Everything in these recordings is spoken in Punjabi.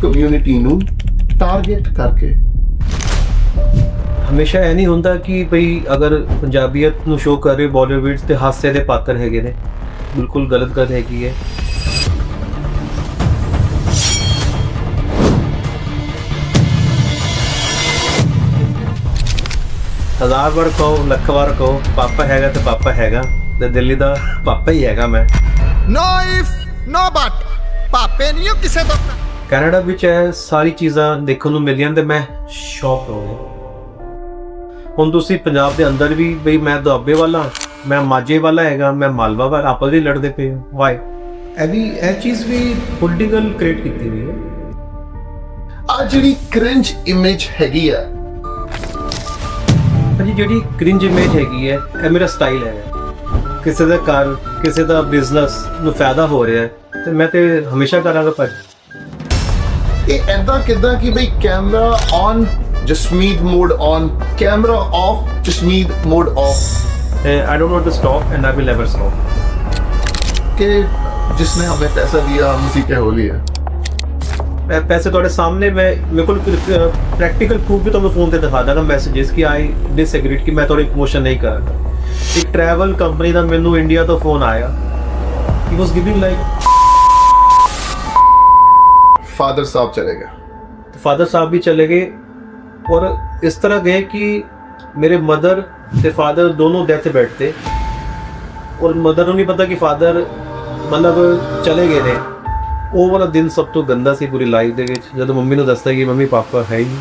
ਕਮਿਊਨਿਟੀ ਨੂੰ ਟਾਰਗੇਟ ਕਰਕੇ। ਹਮੇਸ਼ਾ ਇਹ ਨਹੀਂ ਹੁੰਦਾ ਕਿ ਭਈ ਅਗਰ ਪੰਜਾਬੀਅਤ ਨੂੰ ਸ਼ੋਅ ਕਰ ਰਹੇ ਬਾਲੀਵੁੱਡ ਤੇ ਹਾਸੇ ਦੇ ਪਾਤਰ ਹੈਗੇ ਨੇ, ਬਿਲਕੁਲ ਗਲਤ ਗੱਲ ਹੈਗੀ ਹੈ। ਹਜ਼ਾਰ ਵਾਰ ਕਹੋ, ਲੱਖ ਵਾਰ ਕਹੋ, ਪਾਪਾ ਹੈਗਾ ਤੇ ਪਾਪਾ ਹੈਗਾ, ਤੇ ਦਿੱਲੀ ਦਾ ਪਾਪਾ ਹੀ ਹੈਗਾ ਮੈਂ। No if, no but, ਪਾਪੇ ਨਹੀਂ ਹੋ ਕਿਸੇ ਦਾ। ਕੈਨੇਡਾ ਵਿੱਚ ਇਹ ਸਾਰੀ ਚੀਜ਼ਾਂ ਦੇਖਣ ਨੂੰ ਮਿਲੀਆਂ ਤੇ ਮੈਂ ਸ਼ੌਕ ਹੋ ਗਿਆ। ਹੁਣ ਤੁਸੀਂ ਪੰਜਾਬ ਦੇ ਅੰਦਰ ਵੀ ਬਈ ਮੈਂ ਦੁਆਬੇ ਵਾਲਾ, ਮੈਂ ਮਾਝੇ ਵਾਲਾ ਹੈਗਾ, ਮੈਂ ਮਾਲਵਾ ਵਾਲਾ, ਆਪਸ ਵਿੱਚ ਲੜਦੇ ਪਏ ਵਾਈ। ਇਹ ਚੀਜ਼ ਵੀ ਪੋਲੀਟੀਕਲ ਕ੍ਰੀਏਟ ਕੀਤੀ ਹੋਈ ਹੈ। ਆ ਜਿਹੜੀ ਕ੍ਰਿੰਜ ਇਮੇਜ ਹੈਗੀ ਆ, ਭਾਜੀ ਜਿਹੜੀ ਕ੍ਰਿੰਜ ਇਮੇਜ ਹੈਗੀ ਹੈ, ਇਹ ਮੇਰਾ ਸਟਾਈਲ ਹੈ। ਕਿਸੇ ਦਾ ਘਰ, ਕਿਸੇ ਦਾ ਬਿਜ਼ਨਸ ਨੂੰ ਫਾਇਦਾ ਹੋ ਰਿਹਾ ਹੈ ਤੇ ਮੈਂ ਤੇ ਹਮੇਸ਼ਾ ਕਰਾਂਗਾ। ਭਾਜੀ ਇਹ ਐਦਾਂ ਕਿਦਾਂ ਕਿ ਬਈ camera on, Jasmeet mode on, camera off, Jasmeet mode off. I don't want to stop and I will never stop. कि जिसने हमें पैसा दिया हम उसी के होली है। पैसे थोड़े सामने मेरे को प्रैक्टिकल प्रूफ भी तो मैं फ़ोन पे दिखा ਦਾਂਗਾ मैसेजेस कि आई डिसएग्रीड कि मैं थोड़ी प्रमोशन नहीं करांगा। एक ट्रैवल कंपनी ਦਾ ਮੈਨੂੰ ਇੰਡੀਆ ਤੋਂ ਫੋਨ ਆਇਆ, he was giving like father साहब चले गए, फादर साहब भी चले गए और इस तरह गए कि मेरे मदर ਤੇ फादर दोनों डेथ बेड ਤੇ और मदर ਨੂੰ ਨਹੀਂ ਪਤਾ कि फादर मतलब ਚਲੇ ਗਏ ਨੇ। ਉਹ ਵਾਲਾ ਦਿਨ ਸਭ ਤੋਂ ਗੰਦਾ ਸੀ ਪੂਰੀ ਲਾਈਫ ਦੇ ਵਿੱਚ, ਜਦੋਂ ਮੰਮੀ ਨੂੰ ਦੱਸਦਾ ਕਿ ਮੰਮੀ ਪਾਪਾ ਹੈ ਹੀ ਨਹੀਂ।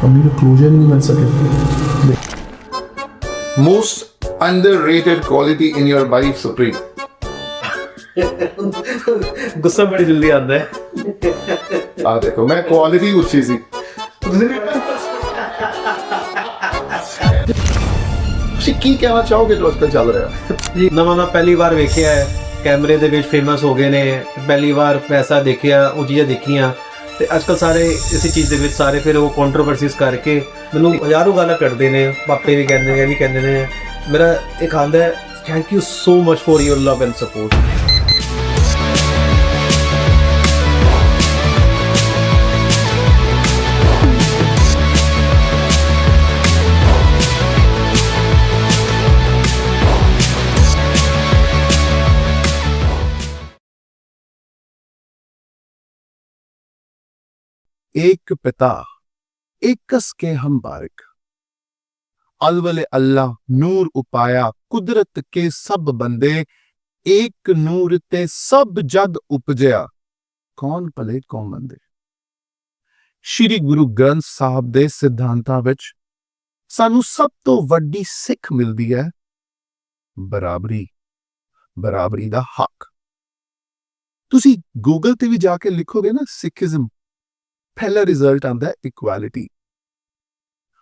ਮੰਮੀ ਨੂੰ ਕਲੋਜ਼ਰ ਨਹੀਂ ਮਿਲ ਸਕਿਆ। ਮੋਸਟ ਅੰਡਰਰੇਟਡ ਕੁਆਲਿਟੀ ਇਨ ਯੋਰ ਵਾਈਫ ਸੁਪਰੀਮ। ਗੁੱਸਾ ਬੜੀ ਜਲਦੀ ਆਉਂਦਾ ਹੈ। ਆ ਦੇਖੋ, ਮੈਂ ਕੁਆਲਿਟੀ ਉੱਚੀ ਸੀ। ਤੁਸੀਂ ਕੀ ਕਹਿਣਾ ਚਾਹੋਗੇ ਜੋ ਅੱਜਕੱਲ ਚੱਲ ਰਿਹਾ ਜੀ? ਨਵਾਂ ਪਹਿਲੀ ਵਾਰ ਵੇਖਿਆ ਹੈ, ਕੈਮਰੇ ਦੇ ਵਿੱਚ ਫੇਮਸ ਹੋ ਗਏ ਨੇ, ਪਹਿਲੀ ਵਾਰ ਪੈਸਾ ਦੇਖਿਆ, ਉਹ ਚੀਜ਼ਾਂ ਦੇਖੀਆਂ ਤੇ ਅੱਜਕੱਲ ਸਾਰੇ ਇਸੇ ਚੀਜ਼ ਦੇ ਵਿੱਚ ਸਾਰੇ ਫਿਰ ਉਹ ਕੰਟਰੋਵਰਸੀਜ਼ ਕਰਕੇ ਮੈਨੂੰ ਹਜ਼ਾਰੋਂ ਗਾਲਾਂ ਕੱਢਦੇ ਨੇ। ਪਾਪੇ ਵੀ ਕਹਿੰਦੇ ਨੇ, ਇਹ ਵੀ ਕਹਿੰਦੇ ਨੇ। ਮੇਰਾ ਇੱਕ ਆਂਦਾ ਹੈ, thank you so much for your love and support. एक पिता एक कस के हम बारिक, अलवले अल्लाह नूर उपाया, कुदरत के सब बंदे, एक नूर ते सब जग उपजया, कौन भले कौन मंदे। श्री गुरु ग्रंथ साहब दे सिद्धांतां विच सानू सब तो वड्डी सिख मिलदी है बराबरी, बराबरी दा हक। तुसी गूगल ते भी जाके लिखोगे ना सिखिज्म, पहला रिजल्ट आंदा है इक्वालिटी।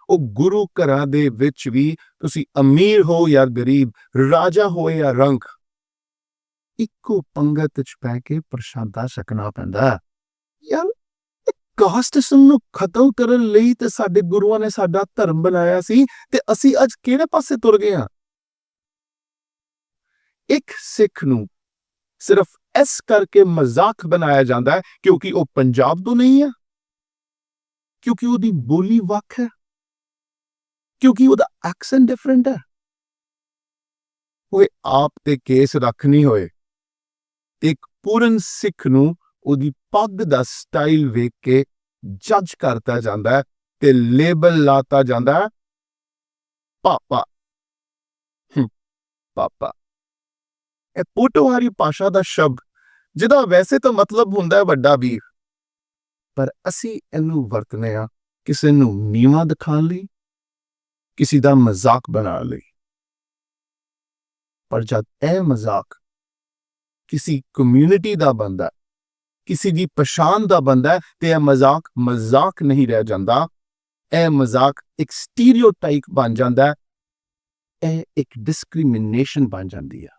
ਉਹ ਗੁਰੂ ਘਰਾਂ ਦੇ ਵਿੱਚ ਵੀ ਤੁਸੀਂ ਅਮੀਰ ਹੋ ਜਾਂ ਗਰੀਬ, ਰਾਜਾ ਹੋ ਜਾਂ ਰੰਕ, ਇੱਕੋ ਪੰਗਤ ਵਿੱਚ ਪੈ ਕੇ ਪ੍ਰਸ਼ਾਦਾ ਛਕਣਾ ਪੈਂਦਾ। ਯਾਰ ਕਾਸਟਿਜ਼ਮ ਨੂੰ ਖਤਮ ਕਰਨ ਲਈ ਤੇ ਸਾਡੇ ਗੁਰੂਆਂ ਨੇ ਸਾਡਾ ਧਰਮ ਬਣਾਇਆ ਸੀ ਤੇ ਅਸੀਂ ਅੱਜ ਕਿਹੜੇ ਪਾਸੇ ਤੁਰ ਗਏ ਹਾਂ? ਇੱਕ ਸਿੱਖ ਨੂੰ ਸਿਰਫ ਇਸ ਕਰਕੇ ਮਜ਼ਾਕ ਬਣਾਇਆ ਜਾਂਦਾ ਹੈ ਕਿਉਂਕਿ ਉਹ ਪੰਜਾਬ ਤੋਂ ਨਹੀਂ ਹੈ, ਕਿਉਂਕਿ ਉਹਦੀ ਬੋਲੀ ਵੱਖ ਹੈ, ਕਿਉਂਕਿ ਉਹਦਾ ਐਕਸੈਂਟ ਡਿਫਰੈਂਟ ਹੈ। ਉਹ ਆਪ ਤੇ ਕੇਸ ਰੱਖ ਨਹੀਂ ਹੋਏ। ਇੱਕ ਪੂਰਨ ਸਿੱਖ ਨੂੰ ਉਹਦੀ ਪੱਗ ਦਾ ਸਟਾਈਲ ਵੇਖ ਕੇ ਜੱਜ ਕਰਤਾ ਜਾਂਦਾ ਹੈ ਤੇ ਲੇਬਲ ਲਾਤਾ ਜਾਂਦਾ ਹੈ ਪਾਪਾ। ਪਾਪਾ ਇਹ ਪੋਟੋਹਾਰੀ ਭਾਸ਼ਾ ਦਾ ਸ਼ਬਦ ਜਿਹਦਾ ਵੈਸੇ ਤਾਂ ਮਤਲਬ ਹੁੰਦਾ ਹੈ ਵੱਡਾ ਵੀਰ, ਪਰ ਅਸੀਂ ਇਹਨੂੰ ਵਰਤਨੇ ਆ ਕਿਸੇ ਨੂੰ ਨੀਵਾਂ ਦਿਖਾਉਣ ਲਈ, ਕਿਸੇ ਦਾ ਮਜ਼ਾਕ ਬਣਾਉਣ ਲਈ। ਪਰ ਜਦ ਇਹ ਮਜ਼ਾਕ ਕਿਸੇ ਕਮਿਊਨਿਟੀ ਦਾ ਬੰਦਾ, ਕਿਸੇ ਦੀ ਪਛਾਣ ਦਾ ਬੰਦਾ ਤੇ ਇਹ ਮਜ਼ਾਕ ਮਜ਼ਾਕ ਨਹੀਂ ਰਹਿ ਜਾਂਦਾ, ਇਹ ਮਜ਼ਾਕ ਇੱਕ ਸਟੀਰੀਓਟਾਈਪ ਬਣ ਜਾਂਦਾ, ਇਹ ਇੱਕ ਡਿਸਕ੍ਰਿਮੀਨੇਸ਼ਨ ਬਣ ਜਾਂਦੀ ਹੈ।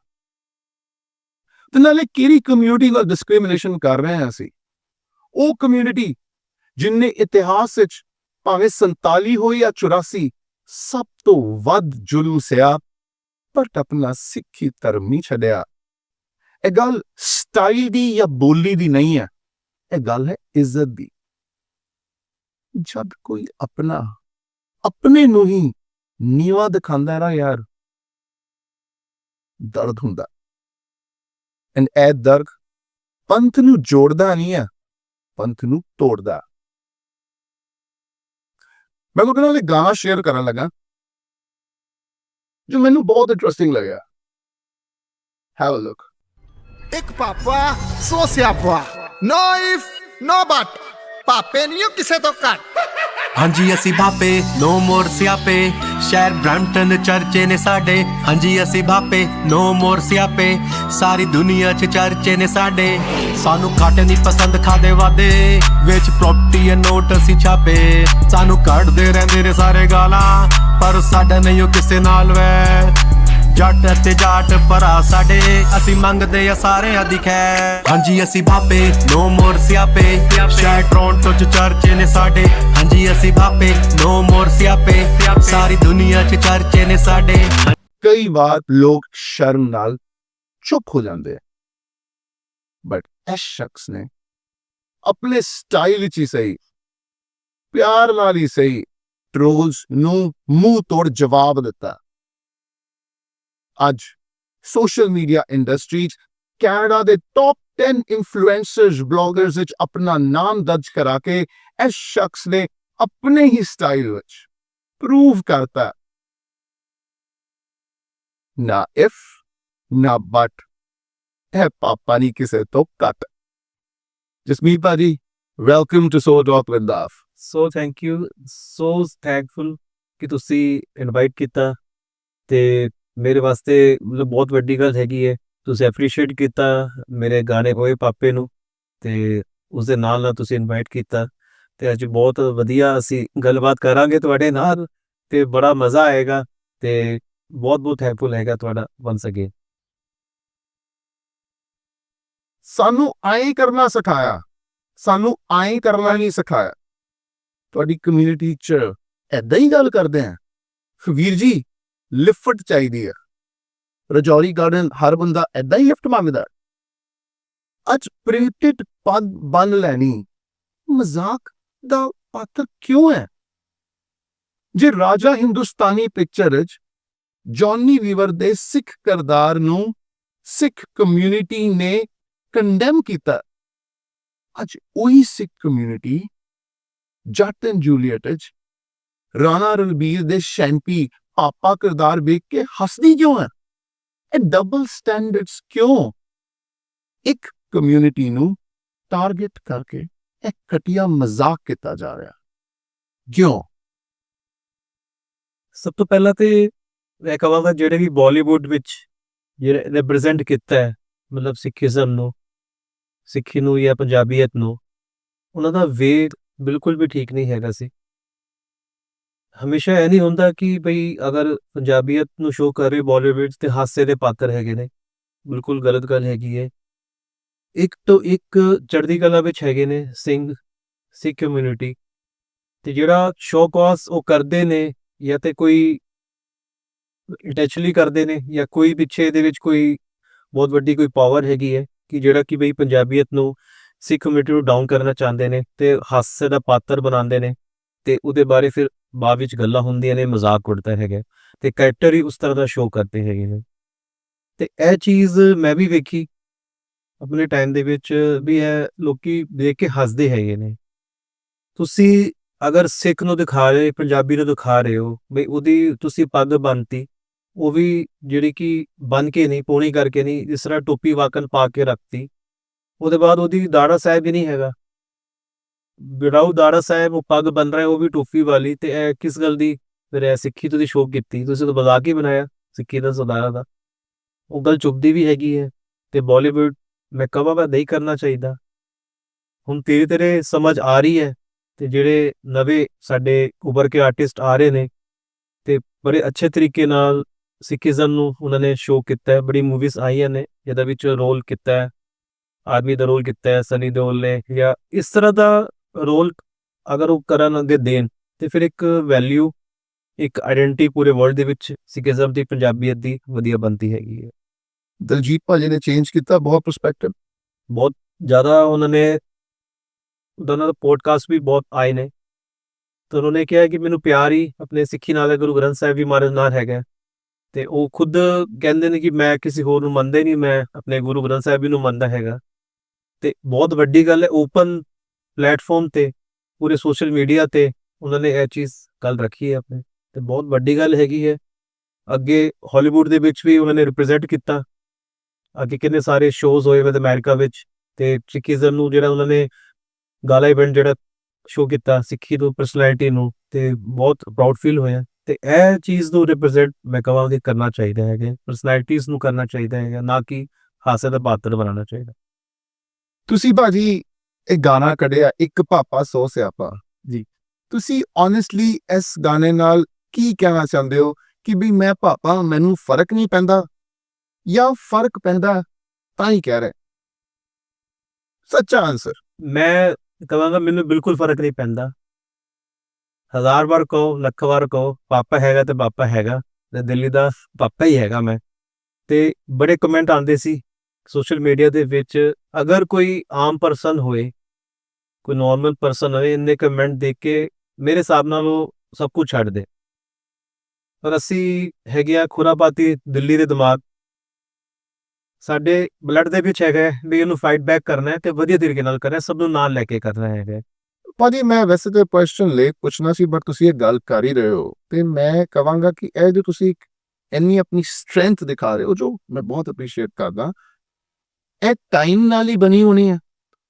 ਤੇ ਨਾਲੇ ਕਿਹੜੀ ਕਮਿਊਨਿਟੀ ਨਾਲ ਡਿਸਕ੍ਰਿਮੀਨੇਸ਼ਨ ਕਰ ਰਹੇ ਹਾਂ ਅਸੀਂ? ਉਹ ਕਮਿਊਨਿਟੀ ਜਿਨਨੇ ਇਤਿਹਾਸ ਵਿੱਚ ਭਾਵੇਂ 47 ਹੋ ਜਾਂ 84 ਸਭ ਤੋਂ ਵੱਧ ਜ਼ੁਲਮ ਸਿਆ, ਪਰ ਆਪਣਾ ਸਿੱਖੀ ਧਰਮ ਨਹੀਂ ਛੱਡਿਆ। ਇਹ ਗੱਲ ਸਟਾਈਲ ਦੀ ਜਾਂ ਬੋਲੀ ਦੀ ਨਹੀਂ ਹੈ, ਇਹ ਗੱਲ ਹੈ ਇੱਜ਼ਤ ਦੀ। ਜਦ ਕੋਈ ਆਪਣਾ ਆਪਣੇ ਨੂੰ ਹੀ ਨੀਵਾਂ ਦਿਖਾਉਂਦਾ ਹੈ ਨਾ ਯਾਰ, ਦਰਦ ਹੁੰਦਾ। ਐਂਡ ਇਹ ਦਰਦ ਪੰਥ ਨੂੰ ਜੋੜਦਾ ਨਹੀਂ ਹੈ, ਪੰਥ ਨੂੰ ਤੋੜਦਾ। ਮੈਂ ਤੁਹਾਡੇ ਨਾਲ ਇੱਕ ਗਾਣਾ ਸ਼ੇਅਰ ਕਰਨ ਲੱਗਾ ਜੋ ਮੈਨੂੰ ਬਹੁਤ ਇੰਟਰਸਟਿੰਗ ਲੱਗਿਆ। Have a look. ਇੱਕ ਪਾਪਾ ਸੋ ਸਿਆਪਾ, no if no but, ਪਾਪੇ ਨਹੀਂ ਹੋ ਕਿਸੇ ਤੋਂ ਘੱਟ। ਹਾਂਜੀ ਅਸੀਂ ਬਾਪੇ, ਨੋ ਮੋਰ ਸਿਆਪੇ, ਸ਼ਹਿਰ ਬ੍ਰੈਂਪਟਨ ਚਰਚੇ ਨੇ ਸਾਡੇ। ਹਾਂਜੀ ਅਸੀਂ ਬਾਪੇ, ਨੋ ਮੋਰ ਸਿਆਪੇ, ਸਾਰੀ ਦੁਨੀਆ 'ਚ ਚਰਚੇ ਨੇ ਸਾਡੇ। ਸਾਨੂੰ ਘੱਟ ਨਹੀਂ ਪਸੰਦ ਖਾਦੇ ਵਾਦੇ, ਵਿੱਚ ਪ੍ਰੋਪਰਟੀ ਐ ਨੋਟ ਅਸੀਂ ਛਾਪੇ। ਸਾਨੂੰ ਕੱਢਦੇ ਰਹਿੰਦੇ ਨੇ ਸਾਰੇ ਗਾਲਾਂ, ਪਰ ਸਾਡਾ ਨਹੀਂ ਉਹ ਕਿਸੇ ਨਾਲ ਵੈ। ਜੱਟ ਅਤੇ ਜਾਟ ਭਰਾ ਸਾਡੇ, ਅਸੀਂ ਮੰਗਦੇ ਆ ਸਾਰਿਆਂ ਦੀ ਖੈਰ। ਹਾਂਜੀ ਅਸੀਂ ਬਾਪੇ, ਨੋ ਮੋਰ ਸਿਆਪੇ, ਸ਼ਹਿਰ ਟੋਰਾਂਟੋ 'ਚ ਚਰਚੇ ਨੇ ਸਾਡੇ। ਹਾਂਜੀ ਅਸੀਂ ਬਾਪੇ, ਨੋ ਮੋਰ ਸਿਆਪੇ, ਸਾਰੀ ਦੁਨੀਆ 'ਚ ਚਰਚੇ ਨੇ ਸਾਡੇ। ਕਈ ਵਾਰ ਲੋਕ ਸ਼ਰਮ ਨਾਲ ਚੁੱਪ ਹੋ ਜਾਂਦੇ ਆ, ਬਟ ਇਸ ਸ਼ਖਸ ਨੇ ਆਪਣੇ ਸਟਾਈਲ ਵਿੱਚ ਹੀ ਸਹੀ, ਪਿਆਰ ਨਾਲ ਹੀ ਸਹੀ, ਟ੍ਰੋਲਸ ਨੂੰ ਮੂੰਹ ਤੋੜ ਜਵਾਬ ਦਿੱਤਾ। ਅੱਜ ਸੋਸ਼ਲ ਮੀਡੀਆ ਇੰਡਸਟਰੀ 'ਚ ਕੈਨੇਡਾ ਦੇ ਟੌਪ 10 ਇਨਫਲੂਐਂਸਰਸ ਬਲੌਗਰਸ ਵਿੱਚ ਆਪਣਾ ਨਾਮ ਦਰਜ ਕਰਾ ਕੇ ਇਸ ਸ਼ਖਸ ਨੇ ਆਪਣੇ ਹੀ ਸਟਾਈਲ ਵਿੱਚ ਪ੍ਰੂਵ ਕਰਤਾ, ਨਾ ਇਫ ਨਾ ਬਟ, ਇਹ ਪਾਪਾ ਨਹੀਂ ਕਿਸੇ ਤੋਂ ਘੱਟ। ਜਸਮੀਤ ਭਾਜੀ, welcome to so talk with ਦਾਫ। So thank you, so thankful ਕਿ ਤੁਸੀਂ ਇਨਵਾਈਟ ਕੀਤਾ ਤੇ ਮੇਰੇ ਵਾਸਤੇ ਮਤਲਬ ਬਹੁਤ ਵੱਡੀ ਗੱਲ ਹੈਗੀ ਹੈ। ਤੁਸੀਂ ਐਪਰੀਸ਼ੀਏਟ ਕੀਤਾ ਮੇਰੇ ਗਾਣੇ ਹੋਏ ਪਾਪੇ ਨੂੰ, ਤੇ ਉਸ ਦੇ ਨਾਲ ਤੁਸੀਂ ਇਨਵਾਈਟ ਕੀਤਾ, ਤੇ ਅੱਜ ਬਹੁਤ ਵਧੀਆ ਅਸੀਂ ਗੱਲਬਾਤ ਕਰਾਂਗੇ ਤੁਹਾਡੇ ਨਾਲ, ਤੇ ਬੜਾ ਮਜ਼ਾ ਆਏਗਾ, ਤੇ ਬਹੁਤ ਬਹੁਤ ਥੈਂਕਫੁਲ ਹੈਗਾ ਤੁਹਾਡਾ ਵੰਸ ਅਗੇਨ। ਸਾਨੂੰ ਆਏ ਕਰਨਾ ਸਿਖਾਇਆ, ਸਾਨੂੰ ਆਏ ਕਰਨਾ ਨਹੀਂ ਸਿਖਾਇਆ। ਤੁਹਾਡੀ ਕਮਿਊਨਿਟੀ 'ਚ ਐਦਾਂ ਹੀ ਗੱਲ ਕਰਦੇ ਆ? ਵੀਰ ਜੀ, ਲਿਫਟ ਚਾਹੀਦੀ ਹੈ। ਰਜੌਰੀ ਗਾਰਡਨ ਹਰ ਬੰਦਾ ਐਦਾਂ ਹੀ ਲਿਫਟ ਮੰਗਦਾ? ਅੱਜ ਪ੍ਰਿੰਟਡ ਪੱਗ ਬੰਨ ਲੈਣੀ ਮਜ਼ਾਕ ਦਾ ਪਾਤਰ ਕਿਉਂ ਹੈ? ਜੇ ਰਾਜਾ ਹਿੰਦੁਸਤਾਨੀ ਪਿਕਚਰ 'ਚ ਜੌਨੀ ਵੀਵਰ ਦੇ ਸਿੱਖ ਕਿਰਦਾਰ ਨੂੰ ਸਿੱਖ ਕਮਿਊਨਿਟੀ ਨੇ ਕੰਡੈਮ ਕੀਤਾ, ਅੱਜ ਉਹੀ ਸਿੱਖ ਕਮਿਊਨਿਟੀ ਜੱਟ ਐਂਡ ਜੂਲੀਅਟ 'ਚ ਰਾਣਾ ਰਣਬੀਰ ਦੇ ਸ਼ੈਂਪੀ ਪਾਪਾ ਕਿਰਦਾਰ ਵੇਖ ਕੇ ਹੱਸਦੀ ਕਿਉਂ ਹੈ? ਇਹ ਡਬਲ ਸਟੈਂਡਰਡਸ ਕਿਉਂ? ਇੱਕ ਕਮਿਊਨਿਟੀ ਨੂੰ ਟਾਰਗੇਟ ਕਰਕੇ ਇਹ ਘਟੀਆ ਮਜ਼ਾਕ ਕੀਤਾ ਜਾ ਰਿਹਾ, ਕਿਉਂ? ਸਭ ਤੋਂ ਪਹਿਲਾਂ ਤੇ ਮੈਂ ਕਹਾਂਗਾ ਜਿਹੜੇ ਵੀ ਬਾਲੀਵੁੱਡ ਵਿੱਚ ਜਿਹੜੇ ਰਿਪਰੈਜ਼ੈਂਟ ਕੀਤਾ ਹੈ ਮਤਲਬ ਸਿੱਖੀਜ਼ਮ ਨੂੰ, ਸਿੱਖੀ ਨੂੰ ਜਾਂ ਪੰਜਾਬੀਅਤ ਨੂੰ, ਉਹਨਾਂ ਦਾ ਵੇ ਬਿਲਕੁਲ ਵੀ ਠੀਕ ਨਹੀਂ ਹੈਗਾ ਸੀ। ਹਮੇਸ਼ਾ ਇਹ ਨਹੀਂ ਹੁੰਦਾ ਕਿ ਬਈ ਅਗਰ ਪੰਜਾਬੀਅਤ ਨੂੰ ਸ਼ੋਅ ਕਰ ਰਹੇ ਬਾਲੀਵੁੱਡ ਤੇ ਹਾਸੇ ਦੇ ਪਾਤਰ ਹੈਗੇ ਨੇ, ਬਿਲਕੁਲ ਗਲਤ ਗੱਲ ਹੈਗੀ ਹੈ। ਇੱਕ ਤੋਂ ਇੱਕ ਚੜ੍ਹਦੀ ਕਲਾ ਵਿੱਚ ਹੈਗੇ ਨੇ ਸਿੱਖ ਕਮਿਊਨਿਟੀ, ਤੇ ਜਿਹੜਾ ਸ਼ੋਅ ਕਾਸ ਉਹ ਕਰਦੇ ਨੇ ਜਾਂ ਤੇ ਕੋਈ ਇੰਟੈਂਸ਼ਨਲੀ ਕਰਦੇ ਨੇ ਜਾਂ ਕੋਈ ਪਿੱਛੇ ਇਹਦੇ ਵਿੱਚ ਕੋਈ ਬਹੁਤ ਵੱਡੀ ਕੋਈ ਪਾਵਰ ਹੈਗੀ ਹੈ ਕਿ ਜਿਹੜਾ ਕਿ ਬਈ ਪੰਜਾਬੀਅਤ ਨੂੰ, ਸਿੱਖ ਕਮਿਊਨਿਟੀ ਨੂੰ ਡਾਊਨ ਕਰਨਾ ਚਾਹੁੰਦੇ ਨੇ ਤੇ ਹਾਸੇ ਦਾ ਪਾਤਰ ਬਣਾਉਂਦੇ ਨੇ, ਤੇ ਉਹਦੇ ਬਾਰੇ ਫਿਰ ਬਾਅਦ ਵਿੱਚ ਗੱਲਾਂ ਹੁੰਦੀਆਂ ਨੇ, ਮਜ਼ਾਕ ਉਡਦਾ ਹੈਗਾ, ਤੇ ਕੈਰੈਕਟਰ ਹੀ ਉਸ ਤਰ੍ਹਾਂ ਦਾ ਸ਼ੋਅ ਕਰਦੇ ਹੈਗੇ ਨੇ। ਤੇ ਇਹ ਚੀਜ਼ ਮੈਂ ਵੀ ਵੇਖੀ ਆਪਣੇ ਟਾਈਮ ਦੇ ਵਿੱਚ ਵੀ, ਇਹ ਲੋਕੀ ਦੇਖ ਕੇ ਹੱਸਦੇ ਹੈਗੇ ਨੇ। ਤੁਸੀਂ ਅਗਰ ਸਿੱਖ ਨੂੰ ਦਿਖਾ ਰਹੇ, ਪੰਜਾਬੀ ਨੂੰ ਦਿਖਾ ਰਹੇ ਹੋ ਬਈ ਉਹਦੀ ਤੁਸੀਂ ਪੱਗ ਬੰਨਤੀ, ਉਹ ਵੀ ਜਿਹੜੀ ਕਿ ਬੰਨ ਕੇ ਨਹੀਂ, ਪੌਣੀ ਕਰਕੇ ਨਹੀਂ, ਜਿਸ ਤਰ੍ਹਾਂ ਟੋਪੀ ਵਾਕਨ ਪਾ ਕੇ ਰੱਖਤੀ, ਉਹਦੇ ਬਾਅਦ ਉਹਦੀ ਦਾੜਾ ਸਾਹਿਬ ਹੀ ਨਹੀਂ ਹੈਗਾ, ਵਿੜਾਊ ਦਾੜਾ ਸਾਹਿਬ, ਉਹ ਪੱਗ ਬਣ ਰਿਹਾ ਉਹ ਵੀ ਟੋਪੀ ਵਾਲੀ, ਤੇ ਇਹ ਕਿਸ ਗੱਲ ਦੀ ਫਿਰ ਇਹ ਸਿੱਖੀ ਤੁਸੀਂ ਸ਼ੋਅ ਕੀਤੀ? ਤੁਸੀਂ ਤਾਂ ਮਜ਼ਾਕ ਹੀ ਬਣਾਇਆ ਸਿੱਖੀ ਦਾ, ਸਰਦਾਰਾਂ ਦਾ। ਉਹ ਗੱਲ ਚੁੱਭਦੀ ਵੀ ਹੈਗੀ ਹੈ, ਤੇ ਬਾਲੀਵੁੱਡ ਮੈਂ ਕਹਾਂਗਾ ਨਹੀਂ ਕਰਨਾ ਚਾਹੀਦਾ। ਹੁਣ ਧੀਰੇ ਧੀਰੇ ਸਮਝ ਆ ਰਹੀ ਹੈ, ਤੇ ਜਿਹੜੇ ਨਵੇਂ ਸਾਡੇ ਉੱਭਰ ਕੇ ਆਰਟਿਸਟ ਆ ਰਹੇ ਨੇ, ਤੇ ਬੜੇ ਅੱਛੇ ਤਰੀਕੇ ਨਾਲ ਸਿੱਖੀਜ਼ਮ ਨੂੰ ਉਹਨਾਂ ਨੇ ਸ਼ੋਅ ਕੀਤਾ ਹੈ। ਬੜੀ ਮੂਵੀਜ਼ ਆਈਆਂ ਨੇ ਜਿਹਦੇ ਵਿੱਚ ਰੋਲ ਕੀਤਾ ਹੈ, ਆਰਮੀ ਦਾ ਰੋਲ ਕੀਤਾ ਹੈ ਸਨੀ ਦਿਓਲ ਨੇ, ਜਾਂ ਇਸ ਤਰ੍ਹਾਂ ਦਾ ਰੋਲ ਅਗਰ ਉਹ ਕਰਨ ਅੱਗੇ ਦੇਣ, ਤੇ ਫਿਰ ਇੱਕ ਵੈਲਿਊ, ਇੱਕ ਆਇਡੈਂਟੀ ਪੂਰੇ ਵਰਲਡ ਦੇ ਵਿੱਚ ਸਿੱਖੀਜ਼ਮ ਦੀ, ਪੰਜਾਬੀਅਤ ਦੀ ਵਧੀਆ ਬਣਦੀ ਹੈਗੀ ਹੈ। ਦਲਜੀਤ ਭਾਜੀ ਨੇ ਚੇਂਜ ਕੀਤਾ ਬਹੁਤ ਪਰਸਪੈਕਟਿਵ, ਬਹੁਤ ਜ਼ਿਆਦਾ ਉਹਨਾਂ ਨੇ ਦੋਨਾਂ ਦਾ ਪੋਡਕਾਸਟ ਵੀ ਬਹੁਤ ਆਏ ਨੇ। ਤੇ ਉਹਨਾਂ ਨੇ ਕਿਹਾ ਕਿ ਮੈਨੂੰ ਪਿਆਰ ਹੀ ਆਪਣੇ ਸਿੱਖੀ ਨਾਲ ਹੈ, ਗੁਰੂ ਗ੍ਰੰਥ ਸਾਹਿਬ ਜੀ ਮਹਾਰਾਜ ਨਾਲ ਹੈਗਾ। ਤੇ ਉਹ ਖੁਦ ਕਹਿੰਦੇ ਨੇ ਕਿ ਮੈਂ ਕਿਸੇ ਹੋਰ ਨੂੰ ਮੰਨਦਾ ਹੀ ਨਹੀਂ, ਮੈਂ ਆਪਣੇ ਗੁਰੂ ਗ੍ਰੰਥ ਸਾਹਿਬ ਜੀ ਨੂੰ ਮੰਨਦਾ ਹੈਗਾ। ਤੇ ਬਹੁਤ ਵੱਡੀ ਗੱਲ ਹੈ, ਓਪਨ ਪਲੇਟਫਾਰਮ ਤੇ ਪੂਰੇ ਸੋਸ਼ਲ ਮੀਡੀਆ ਤੇ ਉਹਨਾਂ ਨੇ ਇਹ ਚੀਜ਼ ਗੱਲ ਰੱਖੀ ਹੈ ਆਪਣੇ, ਤੇ ਬਹੁਤ ਵੱਡੀ ਗੱਲ ਹੈਗੀ ਹੈ। ਅੱਗੇ ਹਾਲੀਵੁੱਡ ਦੇ ਵਿੱਚ ਵੀ ਉਹਨਾਂ ਨੇ ਰਿਪਰੈਜ਼ੈਂਟ ਕੀਤਾ, ਅੱਗੇ ਕਿੰਨੇ ਸਾਰੇ ਸ਼ੋਜ਼ ਹੋਏ ਵੇ ਅਮਰੀਕਾ ਵਿੱਚ, ਤੇ ਸਿੱਖੀਜ਼ਮ ਨੂੰ ਜਿਹੜਾ ਉਹਨਾਂ ਨੇ ਗਾਲਾ ਇਵੈਂਟ ਜਿਹੜਾ ਸ਼ੋ ਕੀਤਾ ਸਿੱਖੀ ਤੋਂ ਪਰਸਨੈਲਿਟੀ ਨੂੰ, ਤੇ ਬਹੁਤ ਪ੍ਰਾਊਡ ਫੀਲ ਹੋਇਆ। ਤੇ ਇਹ ਚੀਜ਼ ਨੂੰ ਰਿਪਰੈਜ਼ੈਂਟ ਮੈਂ ਕਹਾਂਗਾ ਕਰਨਾ ਚਾਹੀਦਾ ਹੈਗਾ, ਪਰਸਨੈਲਿਟੀਜ਼ ਨੂੰ ਕਰਨਾ ਚਾਹੀਦਾ ਹੈਗਾ, ਨਾ ਕਿ ਹਾਸੇ ਦਾ ਪਾਤਰ ਬਣਾਉਣਾ ਚਾਹੀਦਾ। ਤੁਸੀਂ ਭਾਜੀ ਇਹ ਗਾਣਾ ਕੱਢਿਆ ਇੱਕ ਪਾਪਾ ਸੌ ਸਿਆਪਾ ਜੀ, ਤੁਸੀਂ ਓਨੈਸਟਲੀ ਇਸ ਗਾਣੇ ਨਾਲ ਕੀ ਕਹਿਣਾ ਚਾਹੁੰਦੇ ਹੋ ਕਿ ਵੀ ਮੈਂ ਪਾਪਾ ਮੈਨੂੰ ਫਰਕ ਨਹੀਂ ਪੈਂਦਾ, ਜਾਂ ਫਰਕ ਪੈਂਦਾ ਤਾਂ ਹੀ ਕਹਿ ਰਹੇ? ਸੱਚਾ ਆਨਸਰ। ਮੈਂ ਕਹਾਂਗਾ ਮੈਨੂੰ ਬਿਲਕੁਲ ਫਰਕ ਨਹੀਂ ਪੈਂਦਾ। 1000 ਵਾਰ ਕਹੋ, ਲੱਖ ਵਾਰ ਕਹੋ, ਪਾਪਾ ਹੈਗਾ ਤੇ ਪਾਪਾ ਹੈਗਾ, ਤੇ ਦਿੱਲੀ ਦਾ ਪਾਪਾ ਹੀ ਹੈਗਾ ਮੈਂ। ਤੇ ਬੜੇ ਕਮੈਂਟ ਆਉਂਦੇ ਸੀ ਸੋਸ਼ਲ ਮੀਡੀਆ ਦੇ ਵਿੱਚ, ਅਗਰ ਕੋਈ ਆਮ ਪਰਸਨ ਹੋਏ, ਕੋਈ ਨਾਰਮਲ ਪਰਸਨ ਹੋਏ, ਇੰਨੇ ਕਮੈਂਟ ਦੇਖ ਕੇ ਮੇਰੇ ਹਿਸਾਬ ਨਾਲ ਉਹ ਸਭ ਕੁਝ ਛੱਡ ਦੇ। ਪਰ ਅਸੀਂ ਹੈਗੇ ਆ ਖੁਰਾਪਾਤੀ ਦਿੱਲੀ ਦੇ ਦਿਮਾਗ, ਸਾਡੇ ਬਲੱਡ ਦੇ ਵਿੱਚ ਹੈਗਾ ਵੀ ਇਹਨੂੰ ਫਾਈਟ ਬੈਕ ਕਰਨਾ ਹੈ, ਤੇ ਵਧੀਆ ਤਰੀਕੇ ਨਾਲ ਕਰਨਾ, ਸਭ ਨੂੰ ਨਾਲ ਲੈ ਕੇ ਕਰਨਾ ਹੈਗਾ। ਭਾਜੀ ਮੈਂ ਵੈਸੇ ਤਾਂ ਕੁਐਸਚਨ ਲੈ ਪੁੱਛਣਾ ਸੀ, ਬਟ ਤੁਸੀਂ ਇਹ ਗੱਲ ਕਰ ਹੀ ਰਹੇ ਹੋ, ਤੇ ਮੈਂ ਕਹਾਂਗਾ ਕਿ ਇਹ ਜੋ ਤੁਸੀਂ ਇੰਨੀ ਆਪਣੀ ਸਟਰੈਂਥ ਦਿਖਾ ਰਹੇ ਹੋ, ਜੋ ਮੈਂ ਬਹੁਤ ਅਪਰੀਸ਼ੀਏਟ ਕਰਦਾ, ਇਹ ਟਾਈਮ ਨਾਲ ਹੀ ਬਣੀ ਹੋਣੀ ਹੈ।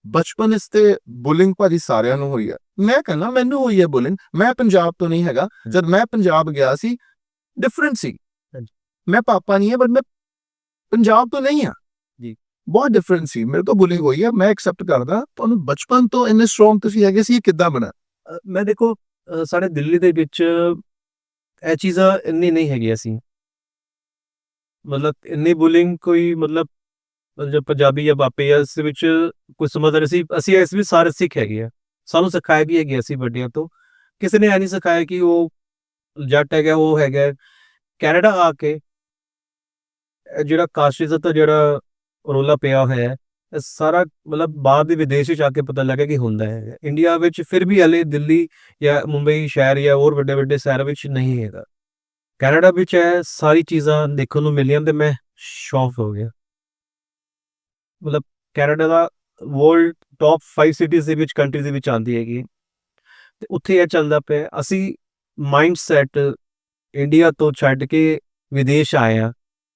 ਬਚਪਨ ਇਸ ਤੇ ਬੁਲਿੰਗ ਭਾਜੀ ਸਾਰਿਆਂ ਨੂੰ ਹੋਈ ਹੈ, ਮੈਂ ਕਹਿੰਦਾ ਮੈਨੂੰ ਹੋਈ ਹੈ ਬੁਲਿੰਗ। ਮੈਂ ਪੰਜਾਬ ਤੋਂ ਨਹੀਂ ਹੈਗਾ, ਜਦ ਮੈਂ ਪੰਜਾਬ ਗਿਆ ਸੀ ਡਿਫਰੈਂਟ ਸੀ। ਮੈਂ ਪਾਪਾ ਨਹੀਂ ਹੈ, ਬਟ ਮੈਂ ਪੰਜਾਬ ਤੋਂ ਨਹੀਂ ਹਾਂ ਜੀ, ਬਹੁਤ ਡਿਫਰੈਂਟ ਸੀ। ਮੇਰੇ ਤੋਂ ਬੁਲਿੰਗ ਹੋਈ ਹੈ, ਮੈਂ ਐਕਸੈਪਟ ਕਰਦਾ। ਤੁਹਾਨੂੰ ਬਚਪਨ ਤੋਂ ਇੰਨੇ ਸਟਰੋਂਗ ਤੁਸੀਂ ਹੈਗੇ ਸੀ, ਇਹ ਕਿੱਦਾਂ ਬਣਾ? ਮੈਂ ਦੇਖੋ ਸਾਡੇ ਦਿੱਲੀ ਦੇ ਵਿੱਚ ਇਹ ਚੀਜ਼ਾਂ ਇੰਨੀ ਨਹੀਂ ਹੈਗੀਆਂ ਸੀ, ਮਤਲਬ ਇੰਨੀ ਬੁਲਿੰਗ ਕੋਈ ਮਤਲਬ ਜੋ ਪੰਜਾਬੀ ਜਾਂ ਬਾਪੇ ਆ ਇਸ ਵਿੱਚ ਕੁਝ ਸਮਝਦੇ ਨਹੀਂ ਸੀ। ਅਸੀਂ ਇਸ ਵਿੱਚ ਸਾਰੇ ਸਿੱਖ ਹੈਗੇ ਆ, ਸਾਨੂੰ ਸਿਖਾਇਆ ਵੀ ਹੈਗੇ ਅਸੀਂ ਵੱਡਿਆਂ ਤੋਂ, ਕਿਸੇ ਨੇ ਇਹ ਨਹੀਂ ਸਿਖਾਇਆ ਕਿ ਉਹ ਜੱਟ ਹੈਗਾ ਉਹ ਹੈਗਾ। ਕੈਨੇਡਾ ਆ ਕੇ ਇਹ ਜਿਹੜਾ ਕਾਸਟਿਜ਼ਮ ਦਾ ਜਿਹੜਾ ਰੌਲਾ ਪਿਆ ਹੋਇਆ ਹੈ, ਇਹ ਸਾਰਾ ਮਤਲਬ ਬਾਹਰ ਦੇ ਵਿਦੇਸ਼ ਵਿੱਚ ਆ ਕੇ ਪਤਾ ਲੱਗਾ ਕਿ ਹੁੰਦਾ ਹੈ। ਇੰਡੀਆ ਵਿੱਚ ਫਿਰ ਵੀ ਹਲੇ ਦਿੱਲੀ ਜਾਂ ਮੁੰਬਈ ਸ਼ਹਿਰ ਜਾਂ ਹੋਰ ਵੱਡੇ ਵੱਡੇ ਸ਼ਹਿਰਾਂ ਵਿੱਚ ਨਹੀਂ ਹੈਗਾ। ਕੈਨੇਡਾ ਵਿੱਚ ਇਹ ਸਾਰੀ ਚੀਜ਼ਾਂ ਦੇਖਣ ਨੂੰ ਮਿਲੀਆਂ ਤੇ ਮੈਂ ਸ਼ੌਕ ਹੋ ਗਿਆ। ਮਤਲਬ ਕੈਨੇਡਾ ਦਾ ਵਰਲਡ ਟੌਪ 5 ਸਿਟੀਜ਼ ਦੇ ਵਿੱਚ ਕੰਟਰੀ ਦੇ ਵਿੱਚ ਆਉਂਦੀ ਹੈਗੀ, ਤੇ ਉੱਥੇ ਇਹ ਚੱਲਦਾ ਪਿਆ। ਅਸੀਂ ਮਾਈਂਡ ਸੈਟ ਇੰਡੀਆ ਤੋਂ ਛੱਡ ਕੇ ਵਿਦੇਸ਼ ਆਏ ਆ,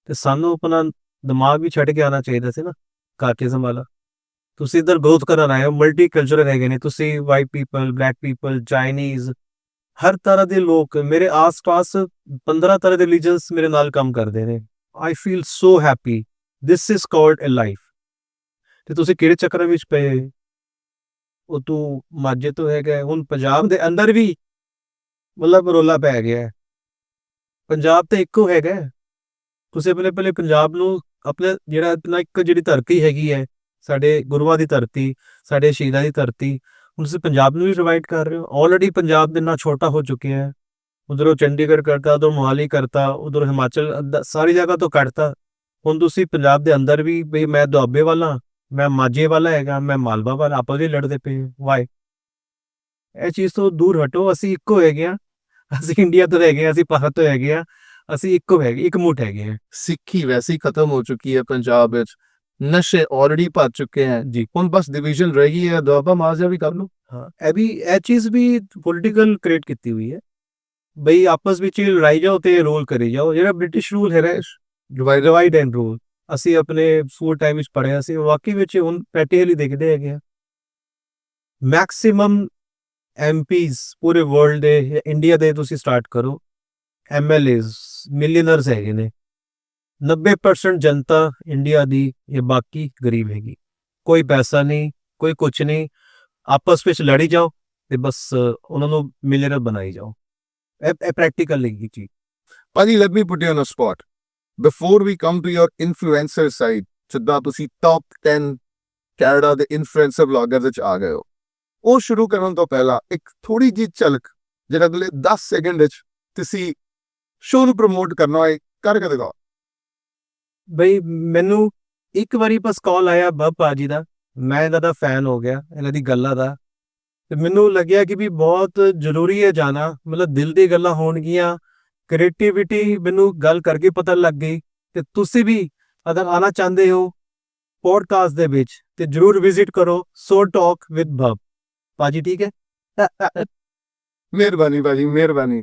ਤੇ ਸਾਨੂੰ ਆਪਣਾ ਦਿਮਾਗ ਵੀ ਛੱਡ ਕੇ ਆਉਣਾ ਚਾਹੀਦਾ ਸੀ ਨਾ ਕਾਰਟਿਜ਼ਮ ਵਾਲਾ। ਤੁਸੀਂ ਇੱਧਰ ਗਰੋਥ ਕਰਨ ਆਏ ਹੋ, ਮਲਟੀ ਕਲਚਰਲ ਹੈਗੇ ਨੇ ਤੁਸੀਂ, white people, black people, Chinese, ਹਰ ਤਰ੍ਹਾਂ ਦੇ ਲੋਕ ਮੇਰੇ ਆਸ-ਪਾਸ 15 ਤਰ੍ਹਾਂ ਦੇ ਰਿਲੀਜਨਸ ਮੇਰੇ ਨਾਲ ਕੰਮ ਕਰਦੇ ਨੇ। I feel so happy, this is called a life. ਤੇ ਤੁਸੀਂ ਕਿਹੜੇ ਚੱਕਰਾਂ ਵਿੱਚ ਪਏ? ਉਹ ਤੂੰ ਮਾਝੇ ਤੋਂ ਹੈਗਾ, ਹੁਣ ਪੰਜਾਬ ਦੇ ਅੰਦਰ ਵੀ ਮਤਲਬ ਰੌਲਾ ਪੈ ਗਿਆ। ਪੰਜਾਬ ਤਾਂ ਇੱਕੋ ਹੈਗਾ, ਤੁਸੀਂ ਪਹਿਲੇ ਪੰਜਾਬ ਨੂੰ ਆਪਣੇ ਜਿਹੜਾ ਆਪਣਾ ਇੱਕ ਜਿਹੜੀ ਧਰਤੀ ਹੈਗੀ ਹੈ, ਸਾਡੇ ਗੁਰੂਆਂ ਦੀ ਧਰਤੀ, ਸਾਡੇ ਸ਼ਹੀਦਾਂ ਦੀ ਧਰਤੀ, ਹੁਣ ਤੁਸੀਂ ਪੰਜਾਬ ਨੂੰ ਵੀ ਡਿਵਾਈਡ ਕਰ ਰਹੇ ਹੋ। ਆਲਰੇਡੀ ਪੰਜਾਬ ਇੰਨਾ ਛੋਟਾ ਹੋ ਚੁੱਕਿਆ ਹੈ, ਉਧਰੋਂ ਚੰਡੀਗੜ੍ਹ ਕਰਤਾ, ਉਧਰੋਂ ਮੋਹਾਲੀ ਕਰਤਾ, ਉਧਰੋਂ ਹਿਮਾਚਲ, ਸਾਰੀ ਜਗ੍ਹਾ ਤੋਂ ਕੱਢਤਾ। ਹੁਣ ਤੁਸੀਂ ਪੰਜਾਬ ਦੇ ਅੰਦਰ ਵੀ ਬਈ ਮੈਂ ਦੁਆਬੇ ਵਾਲਾ, ਮੈਂ ਮਾਝੇ ਵਾਲਾ ਹੈਗਾ, ਮੈਂ ਮਾਲਵਾ ਵਾਲਾ, ਆਪਸ ਵਿੱਚ ਲੜਦੇ ਪਏ। ਵਾਈ? ਇਹ ਚੀਜ਼ ਤੋਂ ਦੂਰ ਹਟੋ। ਅਸੀਂ ਇੱਕੋ ਹੈਗੇ ਆ, ਅਸੀਂ ਇੰਡੀਆ ਤੋਂ ਹੈਗੇ ਆ, ਅਸੀਂ ਭਾਰਤ ਤੋਂ ਹੈਗੇ ਆ, ਅਸੀਂ ਇੱਕੋ ਹੈਗੇ, ਇੱਕ ਮੁੱਠ ਹੈਗੇ ਆ। ਸਿੱਖੀ ਵੈਸੇ ਹੀ ਖਤਮ ਹੋ ਚੁੱਕੀ ਹੈ ਪੰਜਾਬ ਵਿੱਚ, ਨਸ਼ੇ ਆਲਰੇਡੀ ਭਰ ਚੁੱਕੇ ਹੈ ਜੀ, ਹੁਣ ਬਸ ਡਿਵੀਜ਼ਨ ਰਹਿ ਗਈ ਹੈ, ਦੁਆਬਾ ਮਾਝਾ ਵੀ ਕਰ ਲਓ। ਹਾਂ, ਇਹ ਚੀਜ਼ ਵੀ ਪੋਲੀਟੀਕਲ ਕ੍ਰੀਏਟ ਕੀਤੀ ਹੋਈ ਹੈ, ਬਈ ਆਪਸ ਵਿੱਚ ਲੜਾਈ ਜਾਓ ਤੇ ਰੋਲ ਕਰੀ ਜਾਓ। ਜਿਹੜਾ ਬ੍ਰਿਟਿਸ਼ ਰੂਲ ਹੈਗਾ ਡਿਵਾਈਡ ਐਂਡ ਰੂਲ, ਅਸੀਂ ਆਪਣੇ ਸਕੂਲ ਟਾਈਮ ਵਿੱਚ ਪੜ੍ਹਿਆ ਸੀ, ਵਾਕਈ ਵਿੱਚ ਹੁਣ ਪ੍ਰੈਕਟੀਕਲੀ ਦੇਖਦੇ ਹੈਗੇ ਆ। ਮੈਕਸਿਮਮ ਐਮਪੀਜ਼ ਪੂਰੇ ਵਰਲਡ ਦੇ, ਇੰਡੀਆ ਦੇ ਤੁਸੀਂ ਸਟਾਰਟ ਕਰੋ, ਐਮਐਲਏਜ਼ ਮਿਲੀਅਨਰਸ ਹੈਗੇ ਨੇ। 90% ਜਨਤਾ ਇੰਡੀਆ ਦੀ ਇਹ ਬਾਕੀ ਗਰੀਬ ਹੈਗੀ, ਕੋਈ ਪੈਸਾ ਨਹੀਂ, ਕੋਈ ਕੁਛ ਨਹੀਂ, ਆਪਸ ਵਿੱਚ ਲੜੀ ਜਾਓ ਤੇ ਬਸ ਉਹਨਾਂ ਨੂੰ ਮਿਲੀਅਨਰ ਬਣਾਈ ਜਾਓ। ਇਹ ਪ੍ਰੈਕਟੀਕਲ ਹੈਗੀ ਚੀਜ਼। ਭਾਜੀ let me put you on a spot before we come to your influencer side. ਜਿੱਦਾਂ ਤੁਸੀਂ ਟੌਪ 10 ਕੈਨੇਡਾ ਦੇ ਇਨਫਲੂਐਂਸਰ ਵਲੌਗਰ ਵਿੱਚ ਆ ਗਏ ਹੋ, ਉਹ ਸ਼ੁਰੂ ਕਰਨ ਤੋਂ ਪਹਿਲਾਂ ਇੱਕ ਥੋੜੀ ਜਿਹੀ ਝਲਕ ਜਿਹੜਾ ਅਗਲੇ 10 ਸੈਕਿੰਡ ਵਿੱਚ ਤੁਸੀਂ ਸ਼ੋਅ ਨੂੰ ਪ੍ਰਮੋਟ ਕਰਨਾ ਹੋਏ ਕਰਕੇ ਦਿਖਾਓ। ਬਈ ਮੈਨੂੰ ਇੱਕ ਵਾਰੀ ਬਸ ਕਾਲ ਆਇਆ ਬੱਬ ਭਾਜੀ ਦਾ, ਮੈਂ ਇਹਨਾਂ ਦਾ ਫੈਨ ਹੋ ਗਿਆ, ਇਹਨਾਂ ਦੀ ਗੱਲਾਂ ਦਾ, ਤੇ ਮੈਨੂੰ ਲੱਗਿਆ ਕਿ ਵੀ ਬਹੁਤ ਜ਼ਰੂਰੀ ਹੈ ਜਾਣਾ, ਮਤਲਬ ਦਿਲ ਦੀ ਗੱਲਾਂ ਹੋਣਗੀਆਂ, ਕ੍ਰੀਏਟੀਵਿਟੀ ਮੈਨੂੰ ਗੱਲ ਕਰਕੇ ਪਤਾ ਲੱਗ ਗਈ। ਤੇ ਤੁਸੀਂ ਵੀ ਅਗਰ ਆਣਾ ਚਾਹੁੰਦੇ ਹੋ ਪੋਡਕਾਸਟ ਦੇ ਵਿੱਚ ਤੇ ਜਰੂਰ ਵਿਜ਼ਿਟ ਕਰੋ ਸੋ ਟਾਕ ਵਿਦ ਭਵ ਭਾਜੀ, ਠੀਕ ਹੈ। ਮਿਹਰਬਾਨੀ ਭਾਜੀ, ਮਿਹਰਬਾਨੀ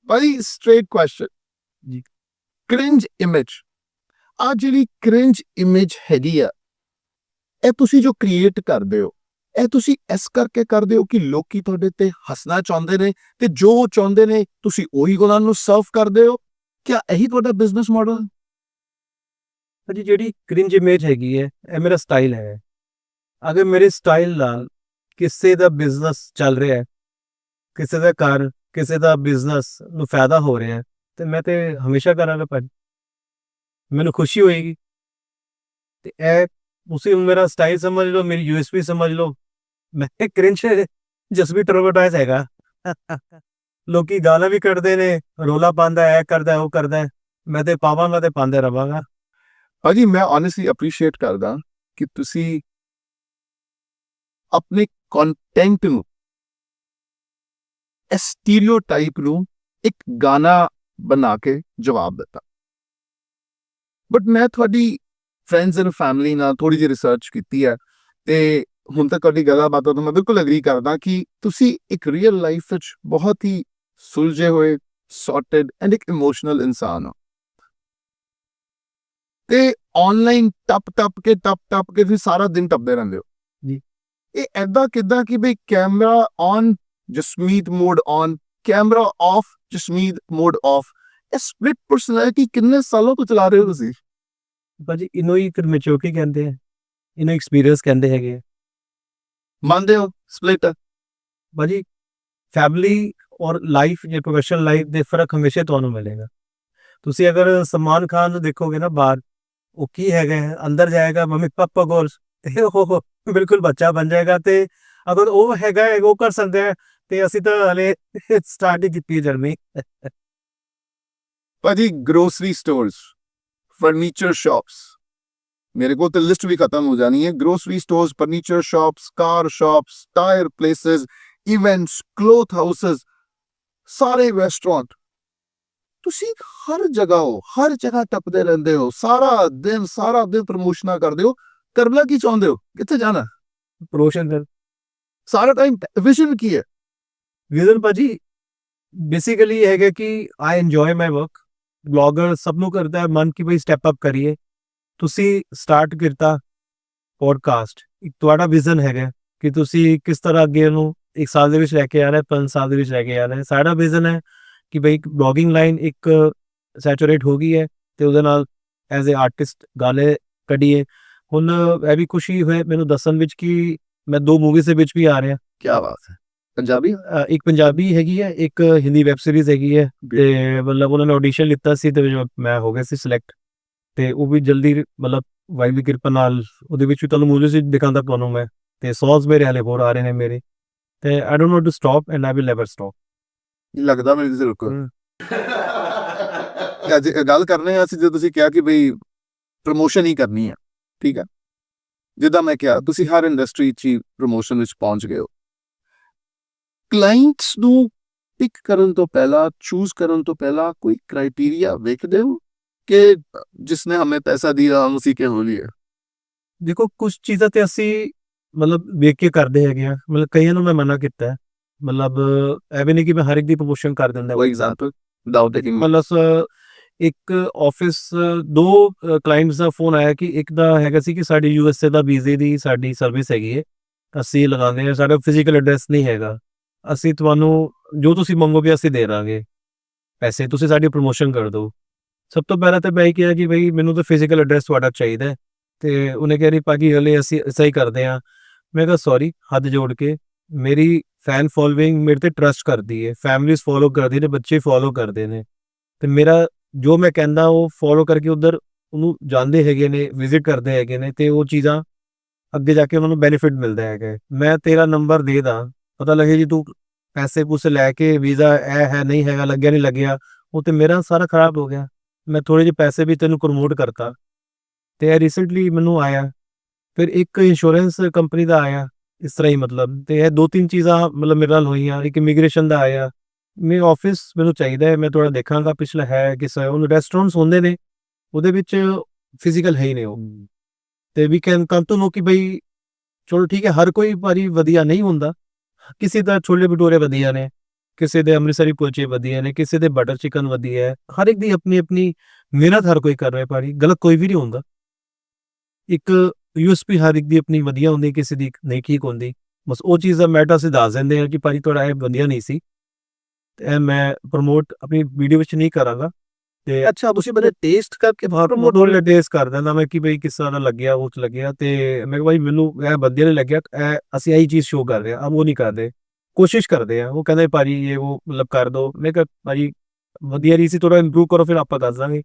ਭਾਜੀ। ਸਟ੍ਰੇਟ ਕੁਐਸਚਨ ਜੀ। ਕ੍ਰਿੰਜ ਇਮੇਜ, ਆ ਜਿਹੜੀ ਕ੍ਰਿੰਜ ਇਮੇਜ ਹੈਗੀ ਆ, ਇਹ ਤੁਸੀਂ ਜੋ ਕ੍ਰੀਏਟ ਕਰਦੇ ਹੋ, ਇਹ ਤੁਸੀਂ ਇਸ ਕਰਕੇ ਕਰਦੇ ਹੋ ਕਿ ਲੋਕੀ ਤੁਹਾਡੇ ਤੇ ਹੱਸਣਾ ਚਾਹੁੰਦੇ ਨੇ ਤੇ ਜੋ ਚਾਹੁੰਦੇ ਨੇ ਤੁਸੀਂ ਉਹੀ ਉਹਨਾਂ ਨੂੰ ਸਰਵ ਕਰਦੇ ਹੋ? ਕਿਆ ਇਹੀ ਤੁਹਾਡਾ ਬਿਜ਼ਨਸ ਮਾਡਲ? ਭਾਜੀ ਜਿਹੜੀ ਕ੍ਰਿੰਜ ਇਮੇਜ ਹੈਗੀ ਹੈ ਇਹ ਮੇਰਾ ਸਟਾਈਲ ਹੈ। ਅਗਰ ਮੇਰੇ ਸਟਾਈਲ ਨਾਲ ਕਿਸੇ ਦਾ ਬਿਜ਼ਨਸ ਚੱਲ ਰਿਹਾ ਹੈ, ਕਿਸੇ ਦਾ ਘਰ, ਕਿਸੇ ਦਾ ਬਿਜ਼ਨਸ ਨੂੰ ਫਾਇਦਾ ਹੋ ਰਿਹਾ ਹੈ, ਤੇ ਮੈਂ ਤੇ ਹਮੇਸ਼ਾ ਕਰਾਂਗਾ ਭਾਜੀ, ਮੈਨੂੰ ਖੁਸ਼ੀ ਹੋਏਗੀ। ਤੇ ਇਹ ਤੁਸੀਂ ਮੇਰਾ ਸਟਾਈਲ ਸਮਝ ਲਓ, ਮੇਰੀ ਯੂਐਸਪੀ ਸਮਝ ਲਓ। ਮੈਂ ਕ੍ਰਿੰਜ ਜਸਵੀ ਟਰਬੋਟਾਈਜ਼ ਹੈਗਾ। ਲੋਕੀ ਗਾਲਾਂ ਵੀ ਕੱਢਦੇ ਨੇ, ਰੋਲਾ ਪਾਉਂਦਾ, ਇਹ ਕਰਦਾ, ਉਹ ਕਰਦਾ, ਮੈਂ ਤੇ ਪਾਵਾਂਗਾ ਤੇ ਪਾਉਂਦੇ ਰਵਾਂਗਾ। ਭਾਜੀ ਮੈਂ honestly ਅਪਰੀਸ਼ੀਏਟ ਕਰਦਾ ਕਿ ਤੁਸੀਂ ਆਪਣੇ ਕੰਟੈਂਟ ਨੂੰ, ਇਸ ਸਟੀਰੀਓਟਾਈਪ ਨੂੰ ਇੱਕ ਗਾਣਾ ਬਣਾ ਕੇ ਜਵਾਬ ਦਿੱਤਾ। ਬਟ ਮੈਂ ਤੁਹਾਡੀ ਫਰੈਂਡਸ ਐਂਡ ਫੈਮਿਲੀ ਨਾਲ ਥੋੜੀ ਜਿਹੀ ਰਿਸਰਚ ਕੀਤੀ ਹੈ ਤੇ ਹੁਣ ਤੱਕ ਤੁਹਾਡੀ ਗੱਲਬਾਤਾਂ ਤੋਂ ਮੈਂ ਬਿਲਕੁਲ ਐਗਰੀ ਕਰਦਾ ਕਿ ਤੁਸੀਂ ਇੱਕ ਰੀਅਲ ਲਾਈਫ ਵਿੱਚ ਬਹੁਤ ਹੀ ਸੁਲਝੇ ਹੋਏ, ਸੌਰਟਡ ਐਂਡ ਇੱਕ ਇਮੋਸ਼ਨਲ ਇਨਸਾਨ ਹੋ। ਤੇ ਆਨਲਾਈਨ ਟੱਪ ਕੇ ਤੁਸੀਂ ਸਾਰਾ ਦਿਨ ਟੱਪਦੇ ਰਹਿੰਦੇ ਹੋ ਜੀ। ਇਹ ਐਦਾਂ ਕਿਦਾਂ ਕਿ ਬਈ camera on, Jasmeet mode on, camera off, Jasmeet mode of, ਇਹ ਸਪਲਿਟ ਪਰਸਨੈਲਿਟੀ ਕਿੰਨੇ ਸਾਲੋਂ ਤੋਂ ਚਲਾ ਰਹੇ ਹੋ ਤੁਸੀਂ? ਭਾਜੀ ਇਹਨੂੰ ਹੀ ਇੱਕ ਮੈਚੁਰਿਟੀ ਕਹਿੰਦੇ ਆ, ਇਹਨੂੰ ਐਕਸਪੀਰੀਅੰਸ ਕਹਿੰਦੇ ਹੈਗੇ ਆ। ਮੰਨਦੇ ਹੋ ਸਪਲਿਟ? ਭਾਜੀ ਫੈਮਿਲੀ ਔਰ ਲਾਈਫ ਜਾਂ ਪ੍ਰੋਫੈਸ਼ਨਲ ਲਾਈਫ ਦੇ ਫਰਕ ਹਮੇਸ਼ਾ ਤੁਹਾਨੂੰ ਮਿਲੇਗਾ। ਤੁਸੀਂ ਅਗਰ ਸਲਮਾਨ ਖਾਨ ਨੂੰ ਦੇਖੋਗੇ ਨਾ ਬਾਹਰ, ਉਹ ਕੀ ਹੈਗਾ ਹੈ, ਅੰਦਰ ਜਾਏਗਾ ਮੰਮੀ ਪਾਪਾ ਕੋਲ ਤੇ ਉਹ ਬਿਲਕੁਲ ਬੱਚਾ ਬਣ ਜਾਏਗਾ। ਤੇ ਅਗਰ ਉਹ ਹੈਗਾ ਹੈ, ਉਹ ਕਰ ਸਕਦੇ ਹੈ, ਤੇ ਅਸੀਂ ਤਾਂ ਹਲੇ ਸਟਾਰਟ ਹੀ ਕੀਤੀ ਜਰਨੀ। ਭਾਜੀ ਗਰੋਸਰੀ ਸਟੋਰਸ, ਫਰਨੀਚਰ ਸ਼ਾਪਸ, ਮੇਰੇ ਕੋਲ ਤੇ ਲਿਸਟ ਵੀ ਖਤਮ ਹੋ ਜਾਣੀ ਹੈ। Grocery stores, furniture shops, car shops, tyre places, events, cloth houses, ਸਾਰੇ ਰੈਸਟੋਰੈਂਟ, ਤੁਸੀਂ ਹਰ ਜਗ੍ਹਾ ਹੋ, ਹਰ ਜਗ੍ਹਾ ਟੱਪਦੇ ਰਹਿੰਦੇ ਹੋ, ਸਾਰਾ ਦਿਨ ਪ੍ਰਮੋਸ਼ਨਾਂ ਕਰਦੇ ਹੋ। ਕਰਨਾ ਕੀ ਚਾਹੁੰਦੇ ਹੋ? ਕਿੱਥੇ ਜਾਣਾ? ਪ੍ਰੋਸ਼ਨ ਸਰ, ਸਾਰਾ ਟਾਈਮ ਵਿਜ਼ਨ ਕੀ ਹੈ? ਵਿਜ਼ਨ ਭਾਜੀ ਬੇਸਿਕਲੀ ਹੈਗਾ ਕਿ ਆਈ ਇੰਜੋਏ ਮਾਈ ਵਰਕ। ਬਲੌਗਰ ਸਭ ਨੂੰ ਕਰਦਾ ਹੈ ਮਨ ਕਿ ਬਈ ਸਟੈਪ ਅਪ ਕਰੀਏ। ਤੁਸੀਂ ਸਟਾਰਟ ਕੀਤਾ ਪੋਡਕਾਸਟ, ਇੱਕ ਤੁਹਾਡਾ ਵਿਜ਼ਨ ਹੈਗਾ ਕਿ ਤੁਸੀਂ ਕਿਸ ਤਰ੍ਹਾਂ ਅੱਗੇ ਨੂੰ 1 ਸਾਲ ਦੇ ਵਿੱਚ ਲੈ ਕੇ ਆਣਾ, 5 ਸਾਲ ਦੇ ਵਿੱਚ ਲੈ ਕੇ ਆਣਾ। ਸਾਡਾ ਵਿਜ਼ਨ ਹੈ ਕਿ ਬਈ ਬਲੌਗਿੰਗ ਲਾਈਨ ਇੱਕ ਸੈਚੂਰੇਟ ਹੋ ਗਈ ਹੈ ਤੇ ਉਹਦੇ ਨਾਲ ਐਜ਼ ਅ ਆਰਟਿਸਟ ਗਾਣੇ ਕੱਢੀਏ। ਹੁਣ ਇਹ ਵੀ ਖੁਸ਼ੀ ਹੋਏ ਮੈਨੂੰ ਦੱਸਣ ਵਿੱਚ ਕਿ ਮੈਂ 2 ਮੂਵੀਜ਼ ਦੇ ਵਿੱਚ ਵੀ ਆ ਰਿਹਾ। ਕੀ ਬਾਤ ਹੈ। ਪੰਜਾਬੀ? ਇੱਕ ਪੰਜਾਬੀ ਹੈਗੀ ਹੈ, ਇੱਕ ਹਿੰਦੀ ਵੈਬ ਸੀਰੀਜ਼ ਹੈਗੀ ਹੈ। ਤੇ ਮਤਲਬ ਉਹਨਾਂ ਨੇ ਆਡੀਸ਼ਨ ਲਿੱਤਾ ਸੀ ਤੇ ਮੈਂ ਹੋ ਗਿਆ ਸੀ ਸਿਲੈਕਟ। ਤੇ ਉਹ ਵੀ ਜਲਦੀ ਮਤਲਬ ਵਾਹਿਗੁਰੂ ਦੀ ਕਿਰਪਾ ਨਾਲ ਉਹਦੇ ਵਿੱਚ ਵੀ ਤੁਹਾਨੂੰ ਮੂਵੀਜ਼ ਦਿਖਾਉਂਦਾ ਤੁਹਾਨੂੰ ਮੈਂ। ਤੇ ਸੌਂਗਸ ਮੇਰੇ ਹਾਲੇ ਹੋਰ ਆ ਰਹੇ ਨੇ ਮੇਰੇ। ਤੇ I don't want to stop and I will never stop. ਲੱਗਦਾ ਮੈਨੂੰ ਜ਼ਰੂਰ ਕੋ ਅੱਜ ਗੱਲ ਕਰਨੇ ਆ ਅਸੀਂ, ਜੇ ਤੁਸੀਂ ਕਿਹਾ ਕਿ ਬਈ ਪ੍ਰਮੋਸ਼ਨ ਹੀ ਕਰਨੀ ਹੈ, ਠੀਕ ਹੈ। ਜਿੱਦਾਂ ਮੈਂ ਕਿਹਾ ਤੁਸੀਂ ਹਰ ਇੰਡਸਟਰੀ 'ਚ ਪ੍ਰਮੋਸ਼ਨ ਵਿੱਚ ਪਹੁੰਚ ਗਏ ਹੋ। ਕਲਾਇੰਟਸ ਨੂੰ ਪਿਕ ਕਰਨ ਤੋਂ ਪਹਿਲਾਂ, ਚੂਜ਼ ਕਰਨ ਤੋਂ ਪਹਿਲਾਂ ਕੋਈ ਕ੍ਰਾਈਟੇਰੀਆ ਵੇਖਦੇ ਹੋ ਕਿ ਜਿਸਨੇ ਹमें पैसा दिया हम उसी के हो लिए? ਦੇਖੋ ਕੁਝ ਚੀਜ਼ਾਂ ਤੇ ਅਸੀਂ ਮਤਲਬ ਵੇਖ ਕੇ ਕਰਦੇ ਹੈਗੇ ਆ। ਮਤਲਬ ਕਈਆਂ ਨੂੰ ਮੈਂ ਮਨਾ ਕੀਤਾ ਹੈ। ਮਤਲਬ ਐਵੇਂ ਨਹੀਂ ਕਿ ਮੈਂ ਹਰ ਇੱਕ ਦੀ ਪ੍ਰਮੋਸ਼ਨ ਕਰ ਦਿੰਦਾ। ਫॉर एग्जांपल दाऊद टेकिंग ਮਤਲਬ ਇੱਕ ਆਫਿਸ 2 ਕਲਾਇੰਟਸ ਦਾ ਫੋਨ ਆਇਆ ਕਿ ਇੱਕ ਦਾ ਹੈਗਾ ਸੀ ਕਿ ਸਾਡੀ ਯੂਐਸਏ ਦਾ ਵੀਜ਼ੇ ਦੀ ਸਾਡੀ ਸਰਵਿਸ ਹੈਗੀ ਹੈ, ਅਸੀਂ ਲਗਾਉਂਦੇ ਹਾਂ, ਸਾਡਾ ਫਿਜ਼ੀਕਲ ਐਡਰੈਸ ਨਹੀਂ ਹੈਗਾ, ਅਸੀਂ ਤੁਹਾਨੂੰ ਜੋ ਤੁਸੀਂ ਮੰਗੋਗੇ ਅਸੀਂ ਦੇ ਦਾਂਗੇ ਪੈਸੇ, ਤੁਸੀਂ ਸਾਡੀ ਪ੍ਰਮੋਸ਼ਨ ਕਰ ਦਿਓ। ਸਭ ਤੋਂ ਪਹਿਲਾਂ ਤਾਂ ਮੈਂ ਇਹ ਕਿਹਾ ਕਿ ਬਈ ਮੈਨੂੰ ਤਾਂ ਫਿਜ਼ੀਕਲ ਐਡਰੈਸ ਤੁਹਾਡਾ ਚਾਹੀਦਾ। ਤੇ ਉਹਨੇ ਕਿਹਾ ਨਹੀਂ ਭਾਜੀ ਹਲੇ ਅਸੀਂ ਸਹੀ ਕਰਦੇ ਹਾਂ। ਮੈਂ ਕਿਹਾ ਸੌਰੀ, ਹੱਥ ਜੋੜ ਕੇ, ਮੇਰੀ ਫੈਨ ਫੋਲੋਇੰਗ ਮੇਰੇ ਤੇ ਟਰਸਟ ਕਰਦੀ ਹੈ, ਫੈਮਲੀਜ਼ ਫੋਲੋ ਕਰਦੀ ਨੇ, ਬੱਚੇ ਫੋਲੋ ਕਰਦੇ ਨੇ, ਤੇ ਮੇਰਾ ਜੋ ਮੈਂ ਕਹਿੰਦਾ ਉਹ ਫੋਲੋ ਕਰਕੇ ਉਧਰ ਉਹਨੂੰ ਜਾਂਦੇ ਹੈਗੇ ਨੇ, ਵਿਜ਼ਿਟ ਕਰਦੇ ਹੈਗੇ ਨੇ, ਤੇ ਉਹ ਚੀਜ਼ਾਂ ਅੱਗੇ ਜਾ ਕੇ ਉਹਨਾਂ ਨੂੰ ਬੈਨੀਫਿਟ ਮਿਲਦਾ ਹੈਗਾ। ਮੈਂ ਤੇਰਾ ਨੰਬਰ ਦੇ ਦਾਂ, ਪਤਾ ਲੱਗੇ ਜੀ ਤੂੰ ਪੈਸੇ ਪੂਸੇ ਲੈ ਕੇ ਵੀਜ਼ਾ ਇਹ ਹੈ ਨਹੀਂ ਹੈਗਾ, ਲੱਗਿਆ ਨਹੀਂ ਲੱਗਿਆ, ਉਹ ਤੇ ਮੇਰਾ ਸਾਰਾ ਖਰਾਬ ਹੋ ਗਿਆ। ਮੈਂ ਥੋੜੇ ਜਿਹੇ ਪੈਸੇ ਵੀ ਤੈਨੂੰ ਪ੍ਰਮੋਟ ਕਰਤਾ। ਤੇ ਇਹ ਰੀਸੈਂਟਲੀ ਮੈਨੂੰ ਆਇਆ, ਫਿਰ ਇੱਕ ਇੰਸ਼ੋਰੈਂਸ ਕੰਪਨੀ ਦਾ ਆਇਆ ਇਸ ਤਰ੍ਹਾਂ ਹੀ ਮਤਲਬ ਤੇ ਇਹ 2-3 ਚੀਜ਼ਾਂ ਮਤਲਬ ਮੇਰੇ ਨਾਲ ਹੋਈਆਂ। ਇੱਕ ਇਮੀਗ੍ਰੇਸ਼ਨ ਦਾ ਆਇਆ, ਮੇਰੇ ਆਫਿਸ ਮੈਨੂੰ ਚਾਹੀਦਾ ਹੈ, ਮੈਂ ਥੋੜਾ ਦੇਖਾਂਗਾ ਪਿਛਲਾ ਹੈ ਕਿਸ ਹੈ। ਉਹਨੂੰ ਰੈਸਟੋਰੈਂਟਸ ਹੁੰਦੇ ਨੇ ਉਹਦੇ ਵਿੱਚ ਫਿਜ਼ੀਕਲ ਹੈ ਹੀ ਨਹੀਂ ਉਹ, ਤੇ ਵੀ ਕੈਨ ਕਮ ਟੂ ਨੋ ਕਿ ਬਈ ਚਲੋ ਠੀਕ ਹੈ, ਹਰ ਕੋਈ ਭਾਜੀ ਵਧੀਆ ਨਹੀਂ ਹੁੰਦਾ, ਕਿਸੇ ਦਾ ਛੋਲੇ ਭਟੂਰੇ ਵਧੀਆ ਨੇ, ਕਿਸੇ ਦੇ ਅੰਮ੍ਰਿਤਸਰੀ ਕੁਲਚੇ ਵਧੀਆ ਨੇ, ਕਿਸੇ ਦੇ ਬਟਰ ਚਿਕਨ ਵਧੀਆ ਹੈ, ਹਰ ਇੱਕ ਦੀ ਆਪਣੀ ਆਪਣੀ ਮਿਹਨਤ ਹਰ ਕੋਈ ਕਰ ਰਿਹਾ ਭਾਜੀ, ਗਲਤ ਕੋਈ ਵੀ ਨਹੀਂ ਹੁੰਦਾ। ਇੱਕ ਯੂਐਸਪੀ ਹਰ ਇੱਕ ਦੀ ਆਪਣੀ ਵਧੀਆ ਹੁੰਦੀ, ਕਿਸੇ ਦੀ ਨਹੀਂ ਠੀਕ ਹੁੰਦੀ, ਬਸ ਉਹ ਚੀਜ਼ ਦਾ ਮੈਟਰ ਅਸੀਂ ਦੱਸ ਦਿੰਦੇ ਹਾਂ ਕਿ ਭਾਜੀ ਤੁਹਾਡਾ ਇਹ ਵਧੀਆ ਨਹੀਂ ਸੀ, ਤੇ ਇਹ ਮੈਂ ਪ੍ਰਮੋਟ ਆਪਣੀ ਵੀਡੀਓ ਵਿੱਚ ਨਹੀਂ ਕਰਾਂਗਾ। ਤੇ ਅੱਛਾ, ਤੁਸੀਂ ਮੈਨੂੰ ਟੇਸਟ ਕਰਕੇ ਬਾਹਰ ਪ੍ਰਮੋਟ ਹੋਲੇ ਟੇਸਟ ਕਰ ਦਿੰਦਾ ਮੈਂ ਕਿ ਬਈ ਕਿਸ ਤਰ੍ਹਾਂ ਦਾ ਲੱਗਿਆ, ਉਹ 'ਚ ਲੱਗਿਆ, ਤੇ ਮੈਂ ਕਿਹਾ ਭਾਈ ਮੈਨੂੰ ਇਹ ਵਧੀਆ ਨਹੀਂ ਲੱਗਿਆ, ਇਹ ਅਸੀਂ ਇਹੀ ਚੀਜ਼ ਸ਼ੋਅ ਕਰ ਰਹੇ ਹਾਂ, ਉਹ ਨਹੀਂ ਕਰਦੇ, ਕੋਸ਼ਿਸ਼ ਕਰਦੇ ਆ। ਉਹ ਕਹਿੰਦੇ ਭਾਜੀ ਇਹ ਉਹ ਮਤਲਬ ਕਰ ਦੋ, ਮੈਂ ਕਿਹਾ ਭਾਜੀ ਵਧੀਆ ਨਹੀਂ ਸੀ, ਥੋੜਾ ਇੰਪਰੂਵ ਕਰੋ, ਫਿਰ ਆਪਾਂ ਦੱਸ ਦਾਂਗੇ।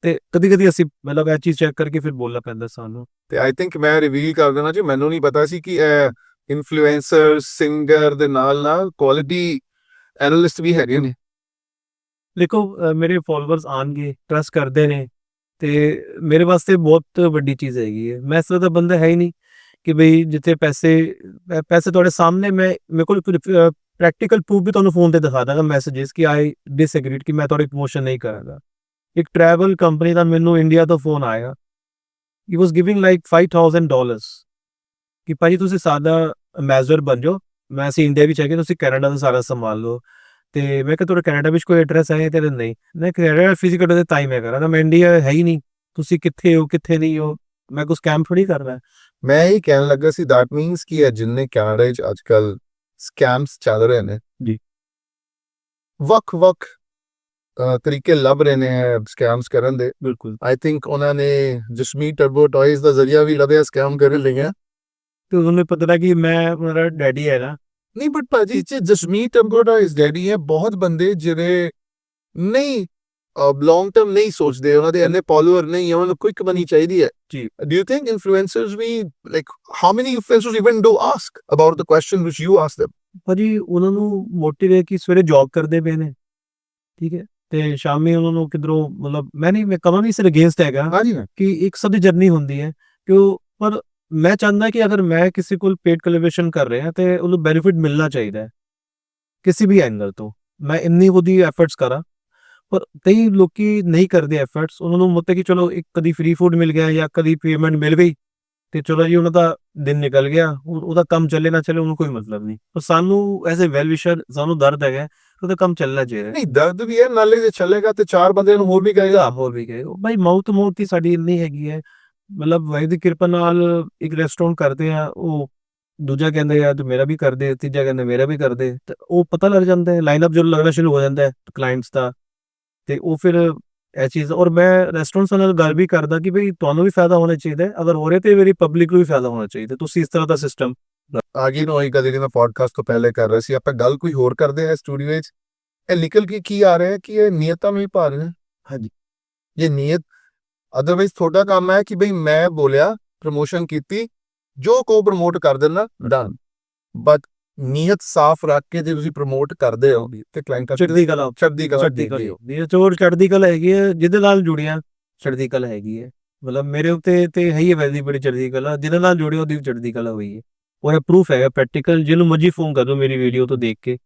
ਤੇ ਕਦੀ ਕਦੀ ਅਸੀਂ ਮਤਲਬ ਇਹ ਚੀਜ਼ ਚੈੱਕ ਕਰਕੇ ਫਿਰ ਬੋਲਣਾ ਪੈਂਦਾ ਸਾਨੂੰ। ਤੇ ਆਈ ਥਿੰਕ ਮੈਂ ਰਿਵੀਲ ਕਰ ਦੇਣਾ ਜੀ, ਮੈਨੂੰ ਨਹੀਂ ਪਤਾ ਸੀ ਕਿ ਇਹ ਇਨਫਲੂਐਂਸਰ ਸਿੰਗਰ ਦੇ ਨਾਲ ਕੁਆਲਿਟੀ ਐਨਾਲਿਸਟ ਵੀ ਹੈਗੇ ਨੇ। ਦੇਖੋ ਮੇਰੇ ਫਾਲੋਅਰਸ ਆਣਗੇ, ਟਰਸਟ ਕਰਦੇ ਨੇ, ਤੇ ਮੇਰੇ ਵਾਸਤੇ ਬਹੁਤ ਵੱਡੀ ਚੀਜ਼ ਹੈਗੀ ਹੈ। ਮੈਂ ਇਸ ਤਰ੍ਹਾਂ ਦਾ ਬੰਦਾ ਹੈ ਹੀ ਨਹੀਂ ਕਿ ਬਈ ਜਿੱਥੇ ਪੈਸੇ ਤੁਹਾਡੇ ਸਾਹਮਣੇ, ਮੇਰੇ ਕੋਲ ਪ੍ਰੈਕਟੀਕਲ ਪ੍ਰੂਫ ਵੀ ਤੁਹਾਨੂੰ ਫੋਨ ਤੇ ਦਿਖਾ ਦਾਂਗਾ, ਮੈਸੇजेस ਕਿ ਆਈ ਡਿਸਐਗਰੀਡ ਕਿ ਮੈਂ ਤੁਹਾਡੀ ਪ੍ਰਮੋਸ਼ਨ ਨਹੀਂ ਕਰਾਂਗਾ। ਇੱਕ ਟਰੈਵਲ ਕੰਪਨੀ ਦਾ ਮੈਨੂੰ ਇੰਡੀਆ ਤੋਂ ਫੋਨ ਆਇਆ, ਹੀ ਵਾਸ ਗਿਵਿੰਗ ਲਾਈਕ $5000 ਕਿ ਭਾਜੀ ਤੁਸੀਂ ਸਾਦਾ ਐਮਬੈਸਡਰ ਬਣ ਜਾਓ, ਮੈਂ ਅਸੀਂ ਇੰਡੀਆ ਵਿੱਚ ਹੈਗੇ, ਤੁਸੀਂ ਕੈਨੇਡਾ ਦਾ ਸਾਰਾ ਸੰਭਾਲ ਲਓ। ਤੇ ਮੈਂ ਕਿਹਾ ਤੁਹਾਡੇ ਕੈਨੇਡਾ ਵਿੱਚ ਕੋਈ ਐਡਰੈਸ ਹੈ ਤੇ ਨਹੀਂ, ਮੈਂ ਕੈਨੇਡਾ ਫਿਜ਼ੀਕਲ ਦੇ ਟਾਈਮ ਹੈ ਕਰਾਂ, ਮੈਂ ਇੰਡੀਆ ਹੈ ਹੀ ਨਹੀਂ, ਤੁਸੀਂ ਕਿੱਥੇ ਹੋ ਕਿੱਥੇ ਨਹੀਂ ਹੋ, ਮੈਂ ਕੁਝ ਸਕੈਮ ਥੋੜੀ ਕਰਨਾ ਹੈ। ਮੈਂ ਇਹ ਕਹਿਣ ਲੱਗਾ ਸੀ ਦੈਟ ਮੀਨਸ ਕਿ ਇਹ ਜਿੰਨੇ ਕੈਨੇਡਾ ਵਿੱਚ ਅੱਜ ਕੱਲ ਸਕੈਮਸ ਚੱਲ ਰਹੇ ਨੇ ਜੀ, ਵੱਖ ਤਰੀਕੇ ਲੱਭ ਰਹੇ ਨੇ ਸਕੈਮਸ ਕਰਨ ਦੇ। ਬਿਲਕੁਲ। ਆਈ ਥਿੰਕ ਉਹਨਾਂ ਨੇ ਜਸਮੀਤ ਟਰਬੋ ਟॉयਜ਼ ਦਾ ਜ਼ਰੀਆ ਵੀ ਲੱਭਿਆ ਸਕੈਮ ਕਰਨ ਲਈ ਹੈ। ਤੇ ਉਹਨੂੰ ਪਤਾ ਲੱਗਾ ਕਿ ਮੈਂ ਉਹਨਾਂ ਦਾ ਡੈਡੀ ਹੈ ਨਾ। ਨਹੀਂ ਬਟ ਭਾਜੀ ਜੇ ਜਸਮੀਤ ਟਰਬੋ ਟॉयਜ਼ ਡੈਡੀ ਹੈ, ਬਹੁਤ ਬੰਦੇ ਜਿਹੜੇ ਨਹੀਂ ਲੌਂਗ ਟਰਮ ਨਹੀਂ ਸੋਚਦੇ, ਉਹਨਾਂ ਦੇ ਇੰਨੇ ਫਾਲੋਅਰ ਨਹੀਂ ਹੈ, ਉਹਨਾਂ ਨੂੰ ਕੁਇਕ ਮਨੀ ਚਾਹੀਦੀ ਹੈ ਜੀ। Do you think influencers we like how many influencers even do ask about the question which you ask them? ਭਾਜੀ ਉਹਨਾਂ ਨੂੰ ਮੋਟੀਵੇਟ ਕਿ ਸਵੇਰੇ ਜੌਬ ਕਰਦੇ ਪਏ ਨੇ, ਠੀਕ ਹੈ, ਤੇ ਸ਼ਾਮੀ ਉਹਨਾਂ ਨੂੰ ਕਿਧਰੋਂ ਮਤਲਬ ਮੈਂ ਕਹਾਂ ਨਹੀਂ ਸਿਰ ਅਗੇਂਸਟ ਹੈਗਾ ਹਾਂਜੀ ਨਾ ਕਿ ਇੱਕ ਸਭ ਦੀ ਜਰਨੀ ਹੁੰਦੀ ਹੈ ਕਿ ਉਹ, ਪਰ ਮੈਂ ਚਾਹੁੰਦਾ ਕਿ ਅਗਰ ਮੈਂ ਕਿਸੇ ਕੋਲ ਪੇਡ ਕੋਲੈਬੋਰੇਸ਼ਨ ਕਰ ਰਿਹਾ ਤੇ ਉਹਨੂੰ ਬੈਨੀਫਿਟ ਮਿਲਣਾ ਚਾਹੀਦਾ ਹੈ ਕਿਸੇ ਵੀ ਐਂਗਲ ਤੋਂ। ਮੈਂ ਇੰਨੀ ਉਹਦੀ ਐਫਰਟਸ ਕਰਾਂ, ਪਰ ਕਈ ਲੋਕੀ ਨਹੀਂ ਕਰਦੇ ਐਫਰਟਸ, ਉਹਨਾਂ ਨੂੰ ਮਤਲਬ ਕਿ ਚਲੋ ਇੱਕ ਕਦੀ ਫ੍ਰੀ ਫੂਡ ਮਿਲ ਗਿਆ ਜਾਂ ਕਦੀ ਪੇਮੈਂਟ ਮਿਲ ਗਈ ਤੇ ਚਲੋ ਜੀ ਉਹਨਾਂ ਦਾ ਦਿਨ ਨਿਕਲ ਗਿਆ, ਉਹਦਾ ਕੰਮ ਚੱਲੇ ਨਾ ਚੱਲੇ ਉਹਨੂੰ ਕੋਈ ਮਤਲਬ ਨਹੀਂ। ਪਰ ਸਾਨੂੰ ਐਜ਼ ਅ ਵੈਲ ਵਿਸ਼ਰ ਸਾਨੂੰ ਦਰਦ ਹੈਗਾ, ਉਹਦਾ ਕੰਮ ਚੱਲਣਾ ਚਾਹੀਦਾ। ਨਹੀਂ ਦਰਦ ਵੀ ਹੈ, ਨਾਲੇ ਜੇ ਚੱਲੇਗਾ ਤੇ ਚਾਰ ਬੰਦੇ ਨੂੰ ਹੋਰ ਵੀ ਕਹੇਗਾ। ਹੋਰ ਵੀ ਕਹੇ ਭਾਈ ਮਾਊਥ ਹੀ ਸਾਡੀ ਇੰਨੀ ਹੈਗੀ ਹੈ, ਮਤਲਬ ਵਾਹਿਗੁਰੂ ਦੀ ਕਿਰਪਾ ਨਾਲ ਇੱਕ ਰੈਸਟੋਰੈਂਟ ਕਰਦੇ ਆ, ਉਹ ਦੂਜਾ ਕਹਿੰਦੇ ਆ ਤੇ ਮੇਰਾ ਵੀ ਕਰਦੇ, ਤੀਜਾ ਕਹਿੰਦੇ ਮੇਰਾ ਵੀ ਕਰਦੇ, ਤੇ ਉਹ ਪਤਾ ਲੱਗ ਜਾਂਦਾ ਹੈ, ਲਾਈਨ ਅਪ ਜਦੋਂ ਲੱਗਣਾ ਸ਼ੁਰੂ ਹੋ ਜਾਂਦਾ ਹੈ ਕਲਾਇੰਟਸ ਦਾ, ਤੇ ਉਹ ਫਿਰ ਇਹ ਚੀਜ਼। ਔਰ ਮੈਂ ਰੈਸਟੋਰੈਂਟਸ ਨਾਲ ਗੱਲ ਵੀ ਕਰਦਾ ਕਿ ਬਈ ਤੁਹਾਨੂੰ ਵੀ ਫਾਇਦਾ ਹੋਣਾ ਚਾਹੀਦਾ ਹੈ, ਅਗਰ ਹੋ ਰਿਹਾ ਤੇ ਮੇਰੀ ਪਬਲਿਕ ਨੂੰ ਵੀ ਫਾਇਦਾ ਹੋਣਾ ਚਾਹੀਦਾ, ਤੁਸੀਂ ਇਸ ਤਰ੍ਹਾਂ ਦਾ ਸਿਸਟਮ ਆਗੇ ਨੂੰ ਹੋਈ ਕਦੇ ਮੈਂ ਪੋਡਕਾਸਟ ਤੋਂ ਪਹਿਲੇ ਕਰ ਰਿਹਾ ਸੀ, ਆਪਾਂ ਗੱਲ ਕੋਈ ਹੋਰ ਕਰਦੇ ਆ ਸਟੂਡੀਓ ਵਿੱਚ, ਇਹ ਨਿਕਲ ਕੇ ਕੀ ਆ ਰਿਹਾ ਕਿ ਇਹ ਨੀਅਤਾਂ ਨੂੰ ਹੀ ਪਾ ਰਹੇ ਨੇ। ਹਾਂਜੀ, ਇਹ ਨੀਅਤ ਅਦਰਵਾਈਜ਼ ਤੁਹਾਡਾ ਕੰਮ ਹੈ ਕਿ ਬਈ ਮੈਂ ਬੋਲਿਆ ਪ੍ਰਮੋਸ਼ਨ ਕੀਤੀ, ਜੋ ਕੋ ਪ੍ਰਮੋਟ ਕਰ ਦੇਣਾ ਡਨ, ਬਟ ਨੀਅਤ ਸਾਫ਼ ਰੱਖ ਕੇ ਜੇ ਤੁਸੀਂ ਪ੍ਰਮੋਟ ਕਰਦੇ ਹੋ ਤੇ ਕਲਾਇੰਟ ਚੜ੍ਹਦੀ ਕਲਾ ਚੜ੍ਹਦੀ ਕਲਾ ਇਹ ਚੋਰ ਚੜ੍ਹਦੀ ਕਲਾ ਹੈਗੀ ਹੈ, ਜਿਹਦੇ ਨਾਲ ਜੁੜੀਆਂ ਚੜ੍ਹਦੀ ਕਲਾ ਹੈਗੀ ਹੈ। ਮਤਲਬ ਮੇਰੇ ਉੱਤੇ ਤੇ ਹੈ ਹੀ ਵੈਲੀ ਬੜੀ ਚੜ੍ਹਦੀ ਕਲਾ, ਜਿਹਦੇ ਨਾਲ ਜੁੜੇ ਉਹਦੀ ਚੜ੍ਹਦੀ ਕਲਾ ਹੋਈ ਹੈ। ਉਹ ਇਹ ਪ੍ਰੂਫ ਹੈਗਾ ਪ੍ਰੈਕਟੀਕਲ, ਜਿਹਨੂੰ ਮਰਜੀ ਫੋਨ ਕਰ ਦੋ ਮੇਰੀ ਵੀਡੀਓ ਤੋਂ ਦੇਖ ਕੇ,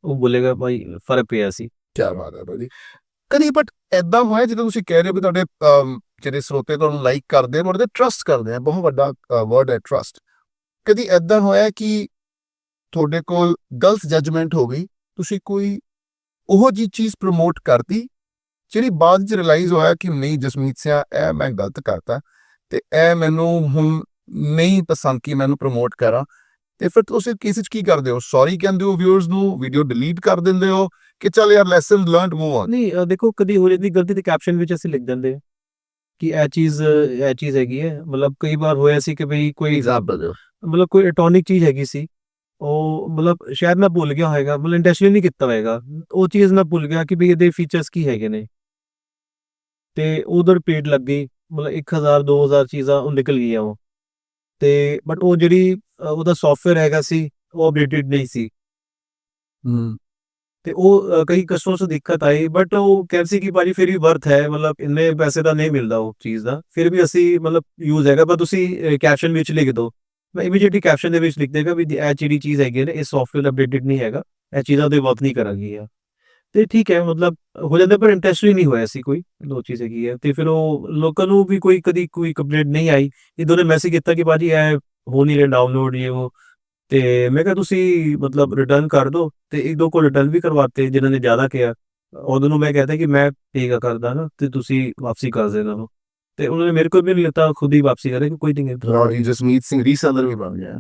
ਉਹ ਬੋਲੇਗਾ ਭਾਈ ਫਰਕ ਪਿਆ ਸੀ। ਕੀ ਬਾਤ ਹੈ ਭਾਜੀ। ਕਦੀ ਬਟ ਐਦਾਂ ਹੋਇਆ ਜਦੋਂ ਤੁਸੀਂ ਕਹਿ ਰਹੇ ਹੋ ਵੀ ਤੁਹਾਡੇ ਜਿਹੜੇ ਸਰੋਤੇ ਤੁਹਾਨੂੰ ਲਾਈਕ ਕਰਦੇ ਆ, ਉਹਦੇ ਟਰਸਟ ਕਰਦੇ ਆ, ਬਹੁਤ ਵੱਡਾ ਵਰਡ ਹੈ ਟਰਸਟ, ਕਦੀ ਐਦਾਂ ਹੋਇਆ ਕਿ ਤੁਹਾਡੇ ਕੋਲ ਗਲਤ ਜੱਜਮੈਂਟ ਹੋ ਗਈ, ਤੁਸੀਂ ਕੋਈ ਉਹ ਜੀ ਚੀਜ਼ ਪ੍ਰਮੋਟ ਕਰਤੀ ਜਿਹੜੀ ਬਾਅਦ ਚ ਰਿਅਲਾਈਜ਼ ਹੋਇਆ ਕਿ ਨਹੀਂ ਜਸਮੀਤ ਸਿਆ ਇਹ ਮੈਂ ਗਲਤ ਕਰਤਾ ਤੇ ਇਹ ਮੈਨੂੰ ਹੁਣ ਨਹੀਂ ਪਸੰਦ ਕਿ ਮੈਨੂੰ ਪ੍ਰਮੋਟ ਕਰਾਂ, ਤੇ ਫਿਰ ਤੁਸੀਂ ਕਿਸ ਚ ਕੀ ਕਰਦੇ ਹੋ? ਸੌਰੀ ਕਹਿੰਦੇ ਹੋ ਵਿਊਅਰਸ ਨੂੰ, ਵੀਡੀਓ ਡਿਲੀਟ ਕਰ ਦਿੰਦੇ ਹੋ ਕਿ ਚੱਲ ਯਾਰ ਲੈਸਨ ਲਰਨਡ ਮੂਵ ਔਨ? ਨਹੀਂ ਦੇਖੋ ਕਦੀ ਹੋ ਜਾਂਦੀ ਗਲਤੀ ਤੇ ਕੈਪਸ਼ਨ ਵਿੱਚ ਅਸੀਂ ਲਿਖ ਦਿੰਦੇ ਕਿ ਇਹ ਚੀਜ਼ ਹੈਗੀ ਹੈ। ਮਤਲਬ ਕਈ ਵਾਰ ਹੋਇਆ ਸੀ ਕਿ ਬਈ ਕੋਈ ਮਤਲਬ ਕੋਈ ਇਲੈਕਟ੍ਰੋਨਿਕ ਚੀਜ਼ ਹੈਗੀ ਸੀ, ਉਹ ਮਤਲਬ ਸ਼ਾਇਦ ਮੈਂ ਭੁੱਲ ਗਿਆ ਹੋਏਗਾ, ਮਤਲਬ ਇੰਟੈਂਸ਼ਨਲੀ ਨਹੀਂ ਕੀਤਾ ਹੋਏਗਾ, ਉਹ ਚੀਜ਼ ਮੈਂ ਭੁੱਲ ਗਿਆ ਕਿ ਵੀ ਇਹਦੇ ਫੀਚਰਸ ਕੀ ਹੈਗੇ ਨੇ, ਤੇ ਉਧਰ ਪੇਡ ਲੱਗ ਗਈ, ਮਤਲਬ 1000-2000 ਚੀਜ਼ਾਂ ਉਹ ਨਿਕਲ ਗਈਆਂ ਉਹ, ਤੇ ਬਟ ਉਹ ਜਿਹੜੀ ਉਹਦਾ ਸੌਫਟਵੇਅਰ ਹੈਗਾ ਸੀ ਉਹ ਅਪਡੇਟਡ ਨਹੀਂ ਸੀ, ਤੇ ਉਹ ਕਈ ਕਸਟਮਰਸ ਨੂੰ ਦਿੱਕਤ ਆਈ, ਬਟ ਉਹ ਕਹਿੰਦੇ ਸੀ ਕਿ ਭਾਜੀ ਫਿਰ ਵੀ ਵਰਥ ਹੈ, ਮਤਲਬ ਇੰਨੇ ਪੈਸੇ ਦਾ ਨਹੀਂ ਮਿਲਦਾ ਉਹ ਚੀਜ਼ ਦਾ, ਫਿਰ ਵੀ ਅਸੀਂ ਮਤਲਬ ਯੂਜ਼ ਹੈਗਾ, ਪਰ ਤੁਸੀਂ ਕੈਪਸ਼ਨ ਵਿੱਚ ਲਿਖ ਦਿਓ ਮੈਂ ਇਮੀਡੀਏਟਲੀ ਕੈਪਸ਼ਨ ਦੇ ਵਿੱਚ ਲਿਖ ਦੇਗਾ ਵੀ ਇਹ ਜਿਹੜੀ ਚੀਜ਼ ਹੈਗੀ ਹੈ ਨਾ ਇਹ ਸੌਫਟਵੇਅਰ ਅਪਡੇਟਡ ਨਹੀਂ ਹੈਗਾ, ਇਹ ਚੀਜ਼ਾਂ ਤੇ ਵਰਕ ਨਹੀਂ ਕਰਾਂਗੀ ਆ। ਤੇ ਠੀਕ ਹੈ ਮਤਲਬ ਹੋ ਜਾਂਦਾ, ਪਰ ਇੰਟਰਸਟ ਵੀ ਨਹੀਂ ਹੋਇਆ ਸੀ ਕੋਈ, ਉਹ ਚੀਜ਼ ਹੈਗੀ ਹੈ। ਤੇ ਫਿਰ ਉਹ ਲੋਕਾਂ ਨੂੰ ਵੀ ਕੋਈ ਕਦੀ ਕੋਈ ਕੰਪਲੇਂਟ ਨਹੀਂ ਆਈ। ਜਦੋਂ ਨੇ ਮੈਸੇਜ ਕੀਤਾ ਕਿ ਭਾਜੀ ਇਹ ਹੋ ਨਹੀਂ ਰਿਹਾ ਡਾਊਨਲੋਡ ਇਹ ਉਹ, ਤੇ ਮੈਂ ਕਿਹਾ ਤੁਸੀਂ ਮਤਲਬ ਰਿਟਰਨ ਕਰ ਦਿਓ, ਤੇ ਇੱਕ ਦੋ ਕੋਲ ਰਿਟਰਨ ਵੀ ਕਰਵਾਤੇ ਜਿਨ੍ਹਾਂ ਨੇ ਜ਼ਿਆਦਾ ਕਿਹਾ। ਉਦੋਂ ਨੂੰ ਮੈਂ कहता कि मैं ਠੀਕ ਆ ਕਰਦਾ ਨਾ ਤੇ ਤੁਸੀਂ ਵਾਪਸੀ ਕਰ ਦੇਣਾ ਵਾ, ਤੇ ਉਹਨਾਂ ਨੇ ਮੇਰੇ ਕੋਲ ਵੀ ਨਹੀਂ ਲਿੱਤਾ, ਖੁਦ ਹੀ ਵਾਪਸੀ ਕਰੇ ਕਿ ਕੋਈ ਨਹੀਂ ਔਰ ਇਹ ਜਸਮੀਤ ਸਿੰਘ ਰੀਸੈਲਰ ਵੀ ਬਣ ਗਿਆ।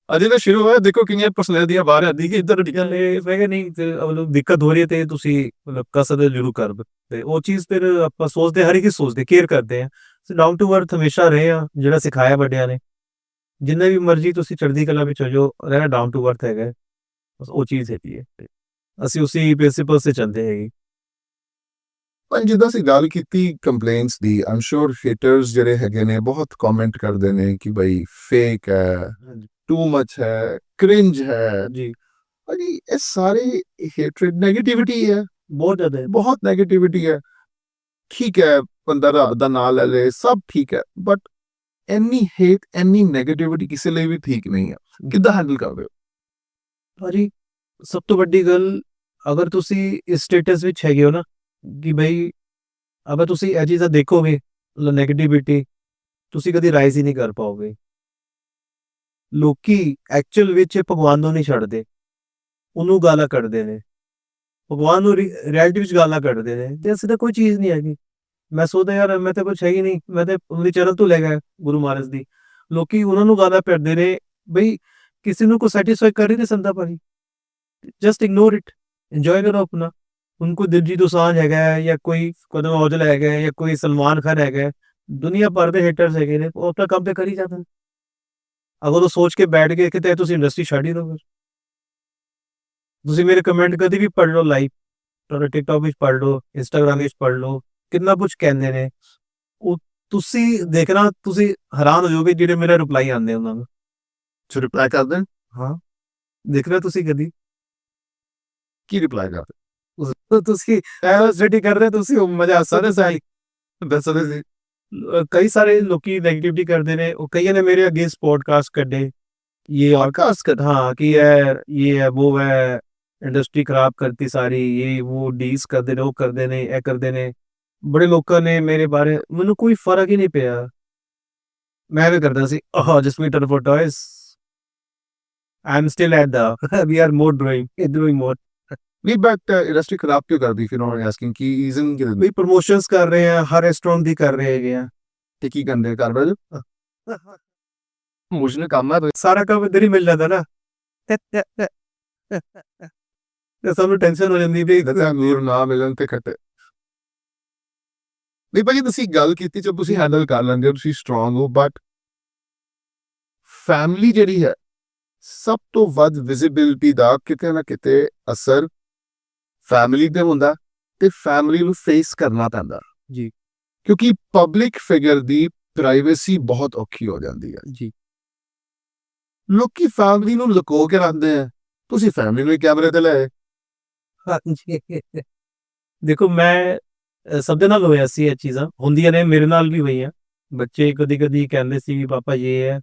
ਅਜੇ ਤਾਂ ਸ਼ੁਰੂ ਹੋਇਆ, ਦੇਖੋ ਕਿੰਨੀਆਂ ਪਰਸਨੈਲਿਟੀਆਂ ਬਾਹਰ ਆਉਂਦੀ ਕਿ ਇੱਧਰ ਗੱਲ ਇਹ ਮੈਂ ਕਿਹਾ ਨਹੀਂ ਤੇ ਮਤਲਬ ਦਿੱਕਤ ਹੋ ਰਹੀ ਹੈ ਤੇ ਤੁਸੀਂ ਮਤਲਬ ਕਸਰ ਜ਼ਰੂਰ ਕਰ, ਤੇ ਉਹ ਚੀਜ਼ ਫਿਰ ਆਪਾਂ ਸੋਚਦੇ, ਹਰ ਇੱਕ ਸੋਚਦੇ ਕੇਅਰ ਕਰਦੇ ਆ। ਡਾਊਨ ਟੂ ਅਰਥ ਹਮੇਸ਼ਾ ਰਹੇ ਆ, ਜਿਹੜਾ ਸਿਖਾਇਆ ਵੱਡਿਆਂ ਨੇ। ਜਿੰਨੇ ਵੀ ਮਰਜ਼ੀ ਤੁਸੀਂ ਚੜ੍ਹਦੀ ਕਲਾ ਵਿੱਚ ਹੋ ਜਾਓ, ਰਹਿਣਾ ਡਾਊਨ ਟੂ ਅਰਥ ਹੈਗਾ, ਬਸ ਉਹ ਚੀਜ਼ ਹੈਗੀ ਹੈ। ਤੇ ਅਸੀਂ ਉਸੇ ਪ੍ਰਿੰਸੀਪਲ ਤੇ ਚੱਲਦੇ ਹੈਗੇ। ਪਰ ਜਿੱਦਾਂ ਅਸੀਂ ਗੱਲ ਕੀਤੀ ਕੰਪਲੇਂਟਸ ਦੀ, ਆਮ ਸ਼ੋਰ ਹੇਟਰਸ ਜਿਹੜੇ ਹੈਗੇ ਨੇ ਬਹੁਤ ਕਮੈਂਟ ਕਰਦੇ ਨੇ ਕਿ ਬਈ ਫੇਕ ਹੈ, ਹਾਂਜੀ ਟੂ ਮਚ ਹੈ, ਕ੍ਰਿੰਜ ਹੈ। ਜੀ, ਭਾਜੀ ਇਹ ਸਾਰੇ ਹੇਟਰੇਡ ਨੈਗੇਟਿਵਿਟੀ ਹੈ, ਬਹੁਤ ਜ਼ਿਆਦਾ ਹੈ। ਬਹੁਤ ਨੈਗੇਟਿਵਿਟੀ ਹੈ। ਠੀਕ ਹੈ ਬੰਦਾ ਰੱਬ ਦਾ ਨਾਮ ਲੈ ਲੇ, ਸਭ ਠੀਕ ਹੈ, ਬਟ ਇੰਨੀ ਹੇਟ ਇੰਨੀ ਨੈਗੇਟਿਵਿਟੀ ਕਿਸੇ ਲਈ ਵੀ ਠੀਕ ਨਹੀਂ ਹੈ। ਕਿੱਦਾਂ ਹੈਂਡਲ ਕਰਦੇ ਹੋ? ਭਾਜੀ ਸਭ ਤੋਂ ਵੱਡੀ ਗੱਲ, ਅਗਰ ਤੁਸੀਂ ਇਸ ਸਟੇਟਸ ਵਿੱਚ ਹੈਗੇ ਹੋ ਨਾ ਕਿ ਬਈ ਅਗਰ ਤੁਸੀਂ ਇਹ ਚੀਜ਼ਾਂ ਦੇਖੋਗੇ ਨੈਗੇਟਿਵਿਟੀ, ਤੁਸੀਂ ਕਦੀ ਰਾਈਜ਼ ਹੀ ਨਹੀਂ ਕਰ ਪਾਓਗੇ। ਲੋਕੀ ਐਕਚੁਅਲ ਵਿੱਚ ਭਗਵਾਨ ਨੂੰ ਨਹੀਂ ਛੱਡਦੇ, ਉਹਨੂੰ ਗਾਲਾਂ ਕੱਢਦੇ ਨੇ। ਭਗਵਾਨ ਨੂੰ ਰਿਐਲਿਟੀ ਵਿੱਚ ਗਾਲਾਂ ਕੱਢਦੇ ਨੇ, ਤੇ ਅਸੀਂ ਤਾਂ ਕੋਈ ਚੀਜ਼ ਨਹੀਂ ਹੈਗੀ। ਮੈਂ ਸੋਚਦਾ ਯਾਰ ਮੈਂ ਤਾਂ ਕੁਛ ਹੈ ਹੀ ਨਹੀਂ, ਮੈਂ ਤਾਂ ਉਹਦੀ ਚਰਨ ਤੋਂ ਲੈ ਗਿਆ ਗੁਰੂ ਮਹਾਰਾਜ ਦੀ। ਲੋਕੀ ਉਹਨਾਂ ਨੂੰ ਗਾਲਾਂ ਕੱਢਦੇ ਨੇ, ਬਈ ਕਿਸੇ ਨੂੰ ਕੋ ਸੈਟੀਸਫਾਈ ਕਰ ਹੀ ਨਹੀਂ ਸਕਦਾ ਭਾਜੀ। ਜਸਟ ਇਗਨੋਰ ਇਟ, ਇੰਜੋਏ ਕਰੋ ਆਪਣਾ। उनको दिलजीत दोसांझ हैगा या कोई कदम औजला हैगा या कोई सलमान खान हैगा, दुनिया भर ਦੇ ਹੇਟਰਸ ਹੈਗੇ ਨੇ, ਉਹ ਆਪਣਾ ਕੰਮ ਤੇ ਕਰ ਹੀ ਜਾਂਦੇ ਨੇ। ਅਗਰ ਉਹ ਸੋਚ ਕੇ ਬੈਠ ਗਏ ਕਿਤੇ ਤੁਸੀਂ ਇੰਡਸਟਰੀ ਛੱਡ ਹੀ ਦਿਓ। ਤੁਸੀਂ ਮੇਰੇ ਕਮੈਂਟ ਕਦੀ ਵੀ ਪੜ੍ਹ ਲਓ ਲਾਈਵ, ਤੁਹਾਡਾ ਟਿਕਟੌਕ ਵਿੱਚ ਪੜ੍ਹ ਲਓ, ਇੰਸਟਾਗ੍ਰਾਮ ਵਿੱਚ ਪੜ੍ਹ ਲਓ, ਕਿੰਨਾ ਕੁਝ ਕਹਿੰਦੇ ਨੇ। ਉਹ ਤੁਸੀਂ ਦੇਖਣਾ, ਤੁਸੀਂ ਹੈਰਾਨ ਹੋ ਜਾਓਗੇ ਜਿਹੜੇ ਮੇਰੇ ਰਿਪਲਾਈ ਆਉਂਦੇ ਉਹਨਾਂ ਨੂੰ। ਸੋ ਰਿਪਲਾਈ ਕਰਦੇ ਨੇ? ਹਾਂ ਦੇਖਣਾ ਤੁਸੀਂ ਕਦੀ ਕੀ ਰਿਪਲਾਈ ਕਰਦੇ? ਤੁਸੀਂ ਸਟੱਡੀ ਕਰ ਰਹੇ, ਤੁਸੀਂ ਮਜ਼ਾ ਸਾਰੇ ਸਾਈ ਦੱਸਦੇ ਸੀ ਕਈ ਸਾਰੇ ਲੋਕੀ ਨੈਗੇਟਿਵਿਟੀ ਕਰਦੇ ਨੇ। ਉਹ ਕਈਆਂ ਨੇ ਮੇਰੇ ਅਗੇਂਸਟ ਪੋਡਕਾਸਟ ਕੱਢੇ, ਇਹ ਪॉडकास्ट कर हाँ कि ये है वो है, ਇੰਡਸਟਰੀ ਖਰਾਬ ਕਰਤੀ ਸਾਰੀ, ਇਹ ਉਹ ਡੀਸ ਕਰਦੇ ਨੇ, ਉਹ ਕਰਦੇ ਨੇ, ਇਹ ਕਰਦੇ ਨੇ। ਬੜੇ ਲੋਕਾਂ ਨੇ ਮੇਰੇ ਬਾਰੇ, ਮੈਨੂੰ ਕੋਈ ਫਰਕ ਹੀ ਨਹੀਂ ਪਿਆ। ਮੈਂ ਵੀ ਕਰਦਾ ਸੀ Jasmeet for toys, I am still at the we are more doing more. नहीं बट इंडस्ट्री खराब क्यों कर दी फिर उन्होंने आस्किंग की रीजन की ਵੀ ਪ੍ਰੋਮੋਸ਼ਨਸ ਕਰ ਰਹੇ ਆ, ਹਰ ਰੈਸਟੋਰੈਂਟ ਦੀ ਕਰ ਰਹੇ ਹੈਗੇ ਆ। ਤੇ ਕੀ ਕਰਦੇ ਕਰ ਰਹੇ ਮੁਝੇ ਕੰਮ ਹੈ ਸਾਰਾ ਕੰਮ ਇੱਧਰ ਹੀ ਮਿਲ ਜਾਂਦਾ ਨਾ, ਤੇ ਸਾਨੂੰ ਟੈਨਸ਼ਨ ਹੋ ਜਾਂਦੀ ਵੀ ਦੱਸਿਆ ਨੂਰ ਨਾ ਮਿਲਣ ਤੇ ਖੱਟੇ। ਨਹੀਂ ਭਾਜੀ ਤੁਸੀਂ ਗੱਲ ਕੀਤੀ ਜਦ ਤੁਸੀਂ ਹੈਂਡਲ ਕਰ ਲੈਂਦੇ ਹੋ, ਤੁਸੀਂ ਸਟਰੋਂਗ ਹੋ, ਬਟ ਫੈਮਿਲੀ ਜਿਹੜੀ ਹੈ ਸਭ ਤੋਂ ਵੱਧ ਵਿਜ਼ਿਬਿਲਿਟੀ ਦਾ ਕਿਤੇ ਨਾ ਕਿਤੇ ਅਸਰ ਫੈਮਿਲੀ ਤੇ ਹੁੰਦਾ, ਤੇ ਫੈਮਿਲੀ ਨੂੰ ਫੇਸ ਕਰਨਾ ਪੈਂਦਾ ਜੀ, ਕਿਉਂਕਿ ਪਬਲਿਕ ਫਿਗਰ ਦੀ ਪ੍ਰਾਈਵੇਸੀ ਬਹੁਤ ਔਖੀ ਹੋ ਜਾਂਦੀ ਹੈ ਜੀ। ਲੋਕੀ ਫੈਮਿਲੀ ਨੂੰ ਲੁਕੋ ਕੇ ਰੱਖਦੇ ਆ, ਤੁਸੀਂ ਫੈਮਿਲੀ ਨੂੰ ਕੈਮਰੇ ਤੇ ਲੈ ਹਾਂਜੀ ਦੇਖੋ ਮੈਂ ਸਭ ਦੇ ਨਾਲ ਹੋਇਆ ਸੀ, ਇਹ ਚੀਜ਼ਾਂ ਹੁੰਦੀਆਂ ਨੇ, ਮੇਰੇ ਨਾਲ ਵੀ ਹੋਈਆਂ। ਬੱਚੇ ਕਦੀ ਕਦੀ ਕਹਿੰਦੇ ਸੀ ਵੀ ਪਾਪਾ ਇਹ ਹੈ।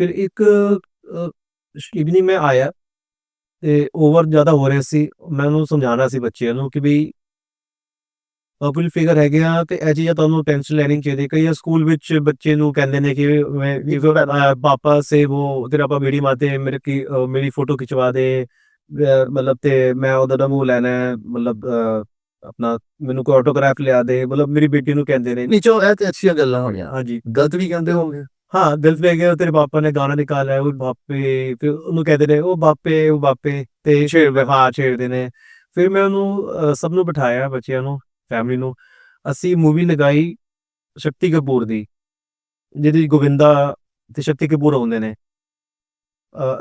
ਫਿਰ ਇੱਕ ਇਵਨਿੰਗ ਮੈਂ ਆਇਆ ਤੇ ਓਵਰ ਜ਼ਿਆਦਾ ਹੋ ਰਿਹਾ ਸੀ, ਮੈਂ ਉਹਨੂੰ ਸਮਝਾਉਣਾ ਸੀ ਬੱਚਿਆਂ ਨੂੰ ਕਿ ਵੀ ਪਬਲਿਕ ਫਿਗਰ ਹੈਗੇ ਆ ਤੇ ਇਹ ਚੀਜ਼ਾਂ ਤੁਹਾਨੂੰ ਟੈਨਸ਼ਨ ਲੈਣੀ ਚਾਹੀਦੀ। ਕਈ ਸਕੂਲ ਵਿੱਚ ਬੱਚੇ ਨੂੰ ਕਹਿੰਦੇ ਨੇ ਕਿ ਪਾਪਾ ਸੇ ਉਹ ਤੇਰਾ ਪਾਪਾ ਵੀਡੀਓ ਮਾਤੇ ਮੇਰੇ ਕੀ ਮੇਰੀ ਫੋਟੋ ਖਿਚਵਾ ਦੇ, ਮਤਲਬ ਤੇ ਮੈਂ ਉਹਦਾ ਦਾ ਮੂੰਹ ਲੈਣਾ, ਮਤਲਬ ਆਪਣਾ ਮੈਨੂੰ ਕੋਈ ਆਟੋਗ੍ਰਾਫ ਲਿਆ ਦੇ, ਮਤਲਬ ਮੇਰੀ ਬੇਟੀ ਨੂੰ ਕਹਿੰਦੇ ਨੇ। ਨਹੀਂ ਚਲੋ ਇਹ ਤੇ ਅੱਛੀਆਂ ਗੱਲਾਂ ਹੋਣੀਆਂ, ਹਾਂਜੀ ਗਲਤ ਵੀ ਕਹਿੰਦੇ ਹੋਣਗੇ। हाँ दिल पे गया तेरे पापा ने गाना निकाला है वो बापे, फिर ਉਹਨੂੰ कहते ਨੇ ਉਹ ਬਾਪੇ ਤੇ ਛੇੜਦੇ ਨੇ। ਫਿਰ ਮੈਂ ਉਹਨੂੰ ਸਭ ਨੂੰ ਬਿਠਾਇਆ, ਬੱਚਿਆਂ ਨੂੰ, ਫੈਮਿਲੀ ਨੂੰ। ਅਸੀਂ ਮੂਵੀ ਲਗਾਈ ਸ਼ਕਤੀ ਕਪੂਰ ਦੀ, ਜਿਹਦੀ ਗੋਵਿੰਦਾ ਤੇ ਸ਼ਕਤੀ ਕਪੂਰ ਆਉਂਦੇ ਨੇ,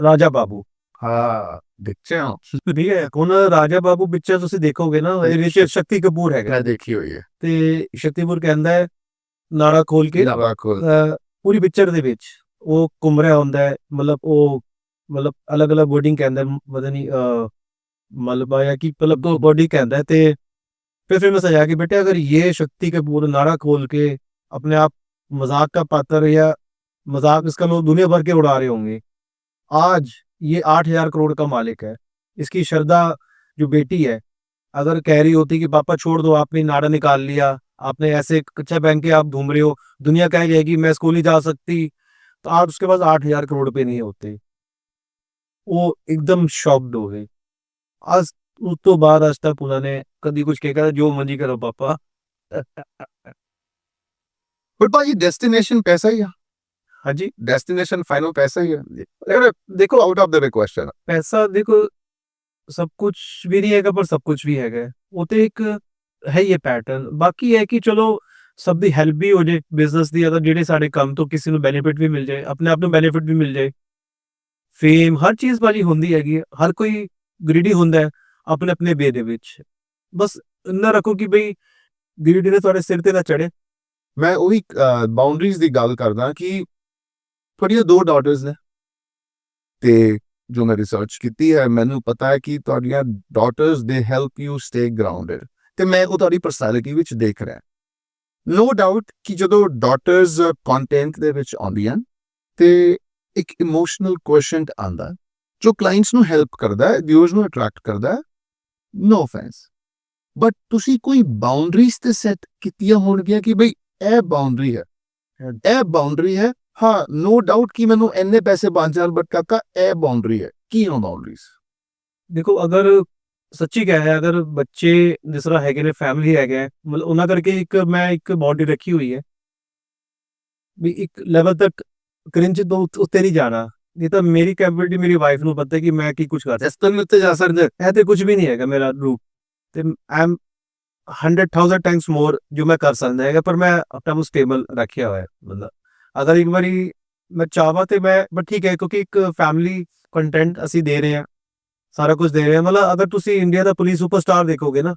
ਰਾਜਾ ਬਾਬੂ। ਹਾਂ ਦੇਖਿਆ, ਠੀਕ ਹੈ, ਹੁਣ ਰਾਜਾ ਬਾਬੂ ਪਿਕਚਰ ਤੁਸੀਂ ਦੇਖੋਗੇ ਨਾ, ਇਹ ਵਿੱਚ ਸ਼ਕਤੀ ਕਪੂਰ ਹੈਗਾ ਮੈਂ ਦੇਖੀ ਹੋਈ ਹੈ। ਤੇ ਸ਼ਕਤੀ ਕਪੂਰ ਕਹਿੰਦਾ ਹੈ ਨਾਰਾ ਖੋਲ ਕੇ, ਪੂਰੀ ਪਿਕਚਰ ਦੇ ਵਿੱਚ ਉਹ ਘੁੰਮ ਰਿਹਾ ਹੁੰਦਾ ਹੈ, ਮਤਲਬ ਉਹ ਮਤਲਬ ਅਲੱਗ-ਅਲੱਗ ਵਰਡਿੰਗ ਕਹਿੰਦਾ, ਪਤਾ ਨਹੀਂ ਮਲਬਾ ਜਾਂ ਕੀ ਮਤਲਬ ਬॉडी ਕਹਿੰਦਾ। ਤੇ फिर मैं समझा कि बेटे अगर ये शक्ति कपूर नारा खोल के अपने आप मजाक का पात्र या मजाक इसका लोग दुनिया भर के उड़ा रहे होंगे। आज ये 8,000 करोड़ का मालिक है। इसकी श्रद्धा जो बेटी है, अगर कह रही होती कि पापा छोड़ दो, आपने नाड़ा निकाल लिया, आपने ऐसे कच्चा पहन के आप घूम रहे हो, दुनिया कह जाएगी मैं स्कूल नहीं जा सकती, तो आज उसके पास 8,000 करोड़ रुपए नहीं होते। वो एकदम शॉक्ड हो गए। आज उस तो बाद आज तक उन्होंने कभी कुछ कहा जो मर्जी करो पापा। बट भाई डेस्टिनेशन पैसा ही है, हाँ जी, डेस्टिनेशन फाइनल पैसा ही है। लेकिन देखो आउट ऑफ द क्वेश्चन, पैसा देखो सब कुछ भी नहीं हैगा पर सब कुछ भी हैगा। वो तो एक है ये पैटर्न। बाकी है कि चलो सब ਦੀ ਹੈਲਪ ਵੀ ਹੋ ਜੇ ਬਿਜ਼ਨਸ ਦੀ, ਅਗਰ ਜਿਹੜੇ ਸਾਡੇ ਕੰਮ ਤੋਂ ਕਿਸੇ ਨੂੰ ਬੈਨੀਫਿਟ ਵੀ ਮਿਲ ਜਾਏ, ਆਪਣੇ ਆਪ ਨੂੰ ਬੈਨੀਫਿਟ ਵੀ ਮਿਲ ਜਾਏ। ਫੇਮ ਹਰ ਚੀਜ਼ ਭਾਜੀ ਹੁੰਦੀ ਹੈਗੀ ਹੈ, ਹਰ ਕੋਈ ਗ੍ਰੀਡੀ ਹੁੰਦਾ ਹੈ ਆਪਣੇ ਆਪਣੇ ਵੇ ਦੇ ਵਿੱਚ। ਬਸ ਇੰਨਾ ਰੱਖੋ ਕਿ ਬਈ ਗ੍ਰੀਡੀ ਨੇ ਤੁਹਾਡੇ ਸਿਰ ਤੇ ਨਾ ਚੜੇ। ਮੈਂ ਉਹੀ ਬਾਉਂਡਰੀਜ਼ ਦੀ ਗੱਲ ਕਰਦਾ ਕਿ ਤੁਹਾਡੀਆਂ 2 ਡਾਟਰਸ ਨੇ, ਤੇ ਜੋ ਮੈਂ ਰਿਸਰਚ ਕੀਤੀ ਹੈ ਮੈਨੂੰ ਪਤਾ ਹੈ ਕਿ ਤੁਹਾਡੀਆਂ ਡਾਟਰਸ ਦੇ ਹੈਲਪ ਯੂ ਸਟੇ ਗਰਾਊਂਡਡ, ਤੇ ਮੈਂ ਉਹ ਤੁਹਾਡੀ ਪਰਸਨੈਲਿਟੀ ਵਿੱਚ ਦੇਖ ਰਿਹਾ। ਨੋ ਡਾਊਟ ਕਿ ਜਦੋਂ ਡਾਟਰਸ ਕੰਟੈਂਟ ਦੇ ਵਿੱਚ ਆਉਂਦੀਆਂ ਤੇ ਇੱਕ ਇਮੋਸ਼ਨਲ ਕੁਐਸਚਨ ਆਉਂਦਾ ਜੋ ਕਲਾਇੰਟਸ ਨੂੰ ਹੈਲਪ ਕਰਦਾ ਹੈ, ਵਿਊਅਰਸ ਨੂੰ ਅਟਰੈਕਟ ਕਰਦਾ ਹੈ, ਨੋ ਆਫੈਂਸ। ਬਟ ਤੁਸੀਂ ਕੋਈ ਬਾਉਂਡਰੀਜ਼ ਤੇ ਸੈੱਟ ਕੀਤੀਆਂ ਹੋਣਗੀਆਂ ਕਿ ਬਈ ਇਹ ਬਾਉਂਡਰੀ ਹੈ, ਇਹ ਬਾਉਂਡਰੀ ਹੈ। ਹਾਂ ਨੋ ਡਾਊਟ ਕਿ ਮੈਨੂੰ ਇੰਨੇ ਪੈਸੇ ਬਣ ਜਾਣ, ਬਟ ਕਾਕਾ ਇਹ ਬਾਉਂਡਰੀ ਹੈ। ਕੀ ਹੋ ਬਾਉਂਡਰੀਜ਼? ਦੇਖੋ ਅਗਰ ਸੱਚੀ ਕਹਿ ਰਿਹਾ, ਅਗਰ ਬੱਚੇ ਜਿਸ ਤਰ੍ਹਾਂ ਹੈਗੇ ਨੇ, ਫੈਮਿਲੀ ਹੈਗਾ, ਮਤਲਬ ਉਹਨਾਂ ਕਰਕੇ ਇੱਕ ਮੈਂ ਇੱਕ ਬਾਉਂਡਰੀ ਰੱਖੀ ਹੋਈ ਹੈ ਵੀ ਇੱਕ ਲੈਵਲ ਤੱਕ ਕ੍ਰਿੰਜ ਤੋਂ ਉੱਤੇ ਨਹੀਂ ਜਾਣਾ। ਨਹੀਂ ਤਾਂ ਮੇਰੀ ਕੈਪੇਬਿਲਿਟੀ ਮੇਰੀ ਵਾਈਫ ਨੂੰ ਪਤਾ ਕਿ ਮੈਂ ਕੀ ਕੁਝ ਕਰ ਸਕਦਾ, ਇਸ ਤੋਂ ਉੱਤੇ ਜਾ ਸਕਦਾ। ਇਹ ਤੇ ਕੁਝ ਵੀ ਨਹੀਂ ਹੈਗਾ ਮੇਰਾ ਰੂਪ, ਤੇ ਆਈ ਐਮ 100,000 ਟਾਈਮਸ ਮੋਰ ਜੋ ਮੈਂ ਕਰ ਸਕਦਾ ਹੈਗਾ, ਪਰ ਮੈਂ ਆਪਣਾ ਨੂੰ ਸਟੇਬਲ ਰੱਖਿਆ ਹੋਇਆ। ਮਤਲਬ ਅਗਰ ਇੱਕ ਵਾਰੀ ਮੈਂ ਚਾਹਾਂ ਤੇ ਮੈਂ ਬਟ ਠੀਕ ਹੈ, ਕਿਉਂਕਿ ਇੱਕ ਫੈਮਿਲੀ ਕੰਟੈਂਟ ਅਸੀਂ ਦੇ ਰਹੇ ਹਾਂ, ਸਾਰਾ ਕੁਝ ਦੇ ਰਹੇ ਹਾਂ। ਮਤਲਬ ਅਗਰ ਤੁਸੀਂ ਇੰਡੀਆ ਦਾ ਪੁਲਿਸ ਸੁਪਰਸਟਾਰ ਦੇਖੋਗੇ ਨਾ,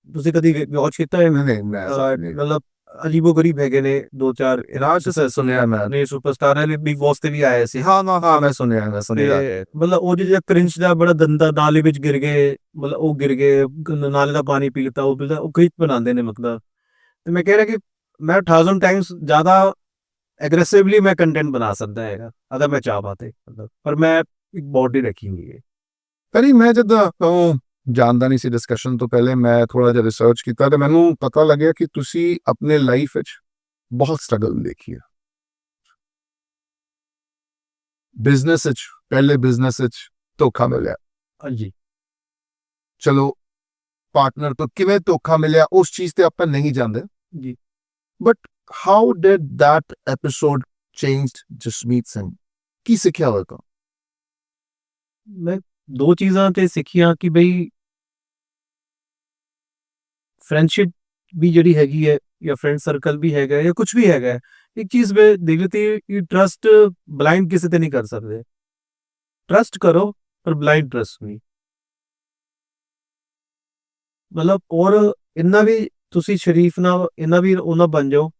ਤੁਸੀਂ ਕਦੀ ਵਾਚ ਕੀਤਾ ਹੈ? ਨਹੀਂ ਮੈਂ ਮਤਲਬ ਅਜੀਬੋ ਗਰੀਬ ਹੈਗੇ ਨੇ 2-4 ਇਰਾਜ ਸੁਣਿਆ ਮੈਂ ਨੇ ਸੁਪਰਸਟਾਰ ਹੈ, ਬਿਗ ਬੌਸ ਤੇ ਵੀ ਆਏ ਸੀ। ਹਾਂ ਮੈਂ ਸੁਣਿਆ ਮਤਲਬ ਉਹ ਜਿਹੜਾ ਕ੍ਰਿੰਚ ਦਾ ਬੜਾ ਦੰਦਾ ਨਾਲੇ ਵਿੱਚ ਗਿਰ ਗਏ, ਮਤਲਬ ਉਹ ਗਿਰ ਗਏ, ਨਾਲੇ ਦਾ ਪਾਣੀ ਪੀ ਲਿੱਤਾ, ਉਹ ਪੀਤਾ, ਉਹ ਕ੍ਰਿੰਚ ਬਣਾਉਂਦੇ ਨੇ। ਮਤਲਬ ਤੇ ਮੈਂ ਕਹਿ ਰਿਹਾ ਕਿ ਮੈਂ 1000 ਟਾਈਮਸ ਜ਼ਿਆਦਾ ਐਗਰੈਸਿਵਲੀ ਮੈਂ ਕੰਟੈਂਟ ਬਣਾ ਸਕਦਾ ਹੈਗਾ ਅਗਰ ਮੈਂ ਚਾਹਾਂ ਤੇ। ਮਤਲਬ ਪਰ ਮੈਂ ਇੱਕ ਬਾਉਂਡਰੀ ਰੱਖੀ ਹੋਈ ਹੈ। ਪਰ ਮੈਂ ਜਦੋਂ ਜਾਣਦਾ ਨਹੀਂ ਸੀ, ਡਿਸਕਸ਼ਨ ਤੋਂ ਪਹਿਲੇ ਮੈਂ ਥੋੜਾ ਜਿਹਾ ਰਿਸਰਚ ਕੀਤਾ ਤੇ ਮੈਨੂੰ ਪਤਾ ਲੱਗਿਆ ਕਿ ਤੁਸੀਂ ਆਪਣੇ ਲਾਈਫ ਵਿੱਚ ਬਹੁਤ ਸਟਰਗਲ ਦੇਖੀ ਹੈ। ਬਿਜ਼ਨਸ ਵਿੱਚ, ਪਹਿਲੇ ਬਿਜ਼ਨਸ ਵਿੱਚ ਧੋਖਾ ਮਿਲਿਆ, ਹਾਂਜੀ, ਚਲੋ ਪਾਰਟਨਰ ਤੋਂ ਕਿਵੇਂ ਧੋਖਾ ਮਿਲਿਆ ਉਸ ਚੀਜ਼ ਤੇ ਆਪਾਂ ਨਹੀਂ ਜਾਂਦੇ ਜੀ। But how did that episode changed Jasmeet Singh? ਕੀ ਸਿੱਖਿਆ ਉਹ ਤੋਂ? ਮੈਂ 2 ਚੀਜ਼ਾਂ ਤੇ ਸਿੱਖੀਆਂ ਕਿ ਬਈ ਫਰੈਂਡਸ਼ਿਪ ਵੀ ਜਿਹੜੀ ਹੈਗੀ ਹੈ ਜਾਂ ਫਰੈਂਡ ਸਰਕਲ ਵੀ ਹੈਗਾ ਜਾਂ ਕੁਝ ਵੀ ਹੈਗਾ, ਇੱਕ ਚੀਜ਼ ਮੈਂ ਦੇਖ ਲਈ ਕਿ ਟਰਸਟ ਬਲਾਈਂਡ ਕਿਸੇ ਤੇ ਨਹੀਂ ਕਰ ਸਕਦੇ। ਟਰਸਟ ਕਰੋ ਪਰ ਬਲਾਈਂਡ ਟਰਸਟ ਨਹੀਂ। ਮਤਲਬ ਔਰ ਇੰਨਾ ਵੀ ਤੁਸੀਂ ਸ਼ਰੀਫ ਨਾ, ਇੰਨਾ ਵੀ ਉਹਨਾਂ ਬਣ ਜਾਓ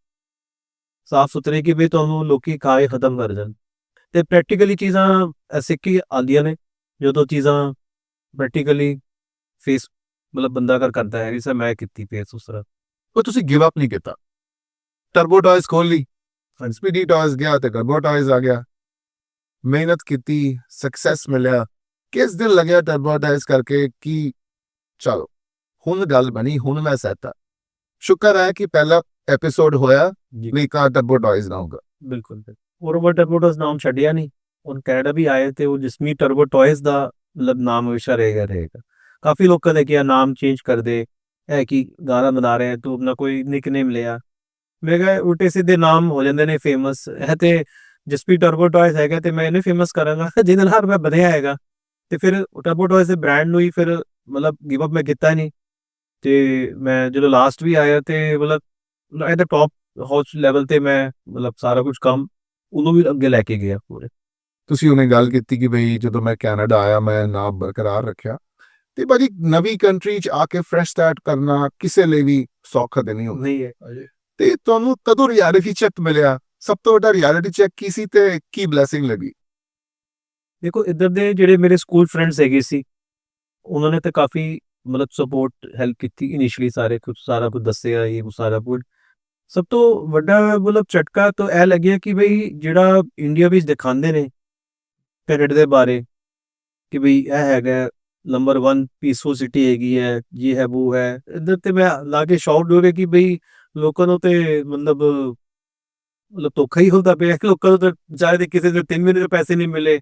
ਸਾਫ ਸੁਥਰੇ ਕਿ ਵੀ ਤੁਹਾਨੂੰ ਲੋਕੀ ਖਾਏ ਖਤਮ ਕਰ ਜਾਣ। ਤੇ ਪ੍ਰੈਕਟੀਕਲੀ ਚੀਜ਼ਾਂ ਸਿੱਖ ਕੇ ਆਉਂਦੀਆਂ ਨੇ ਜਦੋਂ ਚੀਜ਼ਾਂ ਪ੍ਰੈਕਟੀਕਲੀ ਫੇਸ ਮਤਲਬ ਬੰਦਾ ਅਗਰ ਕਰਦਾ ਹੈ, ਜਿਸ ਮੈਂ ਕੀਤੀ ਫੇਸ ਉਸ ਤਰ੍ਹਾਂ। ਉਹ ਤੁਸੀਂ ਗਿਵ ਅਪ ਨਹੀਂ ਕੀਤਾ, ਟਰਬੋ ਟਾਇਜ਼ ਖੋਲ ਲਈ, ਸਪੀਡੀ ਟਾਇਜ਼ ਗਿਆ ਤੇ ਟਰਬੋ ਟਾਇਜ਼ ਆ ਗਿਆ, ਮਿਹਨਤ ਕੀਤੀ, ਸਕਸੈਸ ਮਿਲਿਆ। ਕਿਸ ਦਿਨ ਲੱਗਿਆ ਟਰਬੋ ਟਾਇਜ਼ ਕਰਕੇ ਕਿ ਚਲੋ ਹੁਣ ਗੱਲ ਬਣੀ, ਹੁਣ ਮੈਂ ਸੈਟ ਆ? ਸ਼ੁਕਰ ਹੈ ਕਿ ਪਹਿਲਾ ਐਪੀਸੋਡ ਹੋਇਆ, ਨਹੀਂ ਤਾਂ ਟਰਬੋ ਟਾਇਜ਼ ਨਾ ਹੋਗਾ। ਬਿਲਕੁਲ। ਔਰ ਉਹ ਟਰਬੋ ਟਾਇਜ਼ ਨਾਮ ਛੱਡਿਆ ਨਹੀਂ, ਉਹ ਕੈਨੇਡਾ ਵੀ ਆਏ ਤੇ ਉਹ ਜਸਮੀਤ ਟਰਬੋ ਟਾਇਜ਼ ਦਾ ਮਤਲਬ ਨਾਮ ਹਮੇਸ਼ਾ ਰਹੇਗਾ। ਕਾਫੀ ਲੋਕਾਂ ਨੇ ਕਿਹਾ ਨਾਮ ਚੇਂਜ ਕਰ ਦੇ, ਹੈ ਕਿ ਗਾਣਾ ਬਣਾ ਰਹੇ ਤੂੰ ਆਪਣਾ ਕੋਈ ਨਿਕਨੇਮ ਲਿਆ। ਮੈਂ ਕਿਹਾ ਉਲਟੇ ਸਿੱਧੇ ਨਾਮ ਹੋ ਜਾਂਦੇ ਨੇ ਫੇਮਸ। ਹੈ ਤੇ ਜਸਮੀਤ ਟਰਬੋ ਟਾਇਜ਼ ਹੈਗਾ ਤੇ ਮੈਂ ਇਹਨੂੰ ਫੇਮਸ ਕਰਾਂਗਾ ਜਿਹਦੇ ਨਾਲ ਮੈਂ ਵਧਿਆ ਹੈਗਾ। ਤੇ ਫਿਰ ਟਰਬੋ ਟਾਇਜ਼ ਦੇ ਬ੍ਰਾਂਡ ਨੂੰ ਹੀ ਫਿਰ ਮਤਲਬ ਗਿਵ ਅਪ ਮੈਂ ਕੀਤਾ ਨਹੀਂ। ਤੇ ਮੈਂ ਜਦੋਂ ਲਾਸਟ ਵੀ ਆਇਆ ਤੇ ਮਤਲਬ at the top house level ਤੇ ਮੈਂ ਮਤਲਬ ਸਾਰਾ ਕੁਝ ਕੰਮ ਉਹਨੂੰ ਵੀ ਅੱਗੇ ਲੈ ਕੇ ਗਿਆ ਪੂਰੇ। ਤੁਸੀਂ ਉਹਨੇ ਗੱਲ ਕੀਤੀ ਕਿ ਬਈ ਜਦੋਂ ਮੈਂ ਕੈਨੇਡਾ ਆਇਆ ਮੈਂ ਨਾਮ ਬਰਕਰਾਰ ਰੱਖਿਆ, ਤੇ ਭਾਜੀ ਨਵੀਂ ਕੰਟਰੀ 'ਚ ਆ ਕੇ ਫਰੈਸ਼ ਸਟਾਰਟ ਕਰਨਾ ਕਿਸੇ ਲਈ ਵੀ ਸੌਖਾ ਤੇ ਨਹੀਂ ਹੁੰਦਾ। ਨਹੀਂ ਹੈ। ਤੇ ਤੁਹਾਨੂੰ ਕਦੋਂ ਰਿਐਲਿਟੀ ਚੈੱਕ ਮਿਲਿਆ? ਸਭ ਤੋਂ ਵੱਡਾ ਰਿਐਲਿਟੀ ਚੈੱਕ ਕੀ ਸੀ ਤੇ ਕੀ ਬਲੈਸਿੰਗ ਲੱਗੀ? ਦੇਖੋ ਇੱਧਰ ਦੇ ਜਿਹੜੇ ਮੇਰੇ ਸਕੂਲ ਫਰੈਂਡਸ ਹੈਗੇ ਸੀ, ਉਹਨਾਂ ਨੇ ਤਾਂ ਕਾਫੀ ਮਤਲਬ ਸਪੋਰਟ ਹੈਲਪ ਕੀਤੀ ਇਨੀਸ਼ੀਅਲੀ, ਸਾਰਾ ਕੁਝ ਦੱਸਿਆ ਇਹ ਸਾਰਾ ਕੁਝ। ਸਭ ਤੋਂ ਵੱਡਾ ਮਤਲਬ ਝਟਕਾ ਤਾਂ ਇਹ ਲੱਗਿਆ ਕਿ ਬਈ ਜਿਹੜਾ ਇੰਡੀਆ ਵਿੱਚ ਦਿਖਾਉਂਦੇ ਨੇ ਕੈਨੇਡਾ ਦੇ ਬਾਰੇ ਕਿ ਬਈ ਇਹ ਹੈਗਾ ਨੰਬਰ 1 ਪੀਸਫੁਲ ਸਿਟੀ ਹੈਗੀ ਹੈ, ਇਹ ਹੈ ਉਹ ਹੈ, ਇੱਧਰ ਤੇ ਮੈਂ ਲਾ ਕੇ ਸ਼ੌਕਡ ਹੋ ਗਿਆ ਕਿ ਬਈ ਲੋਕਾਂ ਨੂੰ ਤੇ ਮਤਲਬ ਧੋਖਾ ਹੀ ਹੁੰਦਾ ਪਿਆ। ਲੋਕਾਂ ਨੂੰ ਤਾਂ ਵਿਚਾਰੇ ਦੇ ਕਿਸੇ ਦੇ 3 ਮਹੀਨੇ ਦੇ ਪੈਸੇ ਨਹੀਂ ਮਿਲੇ,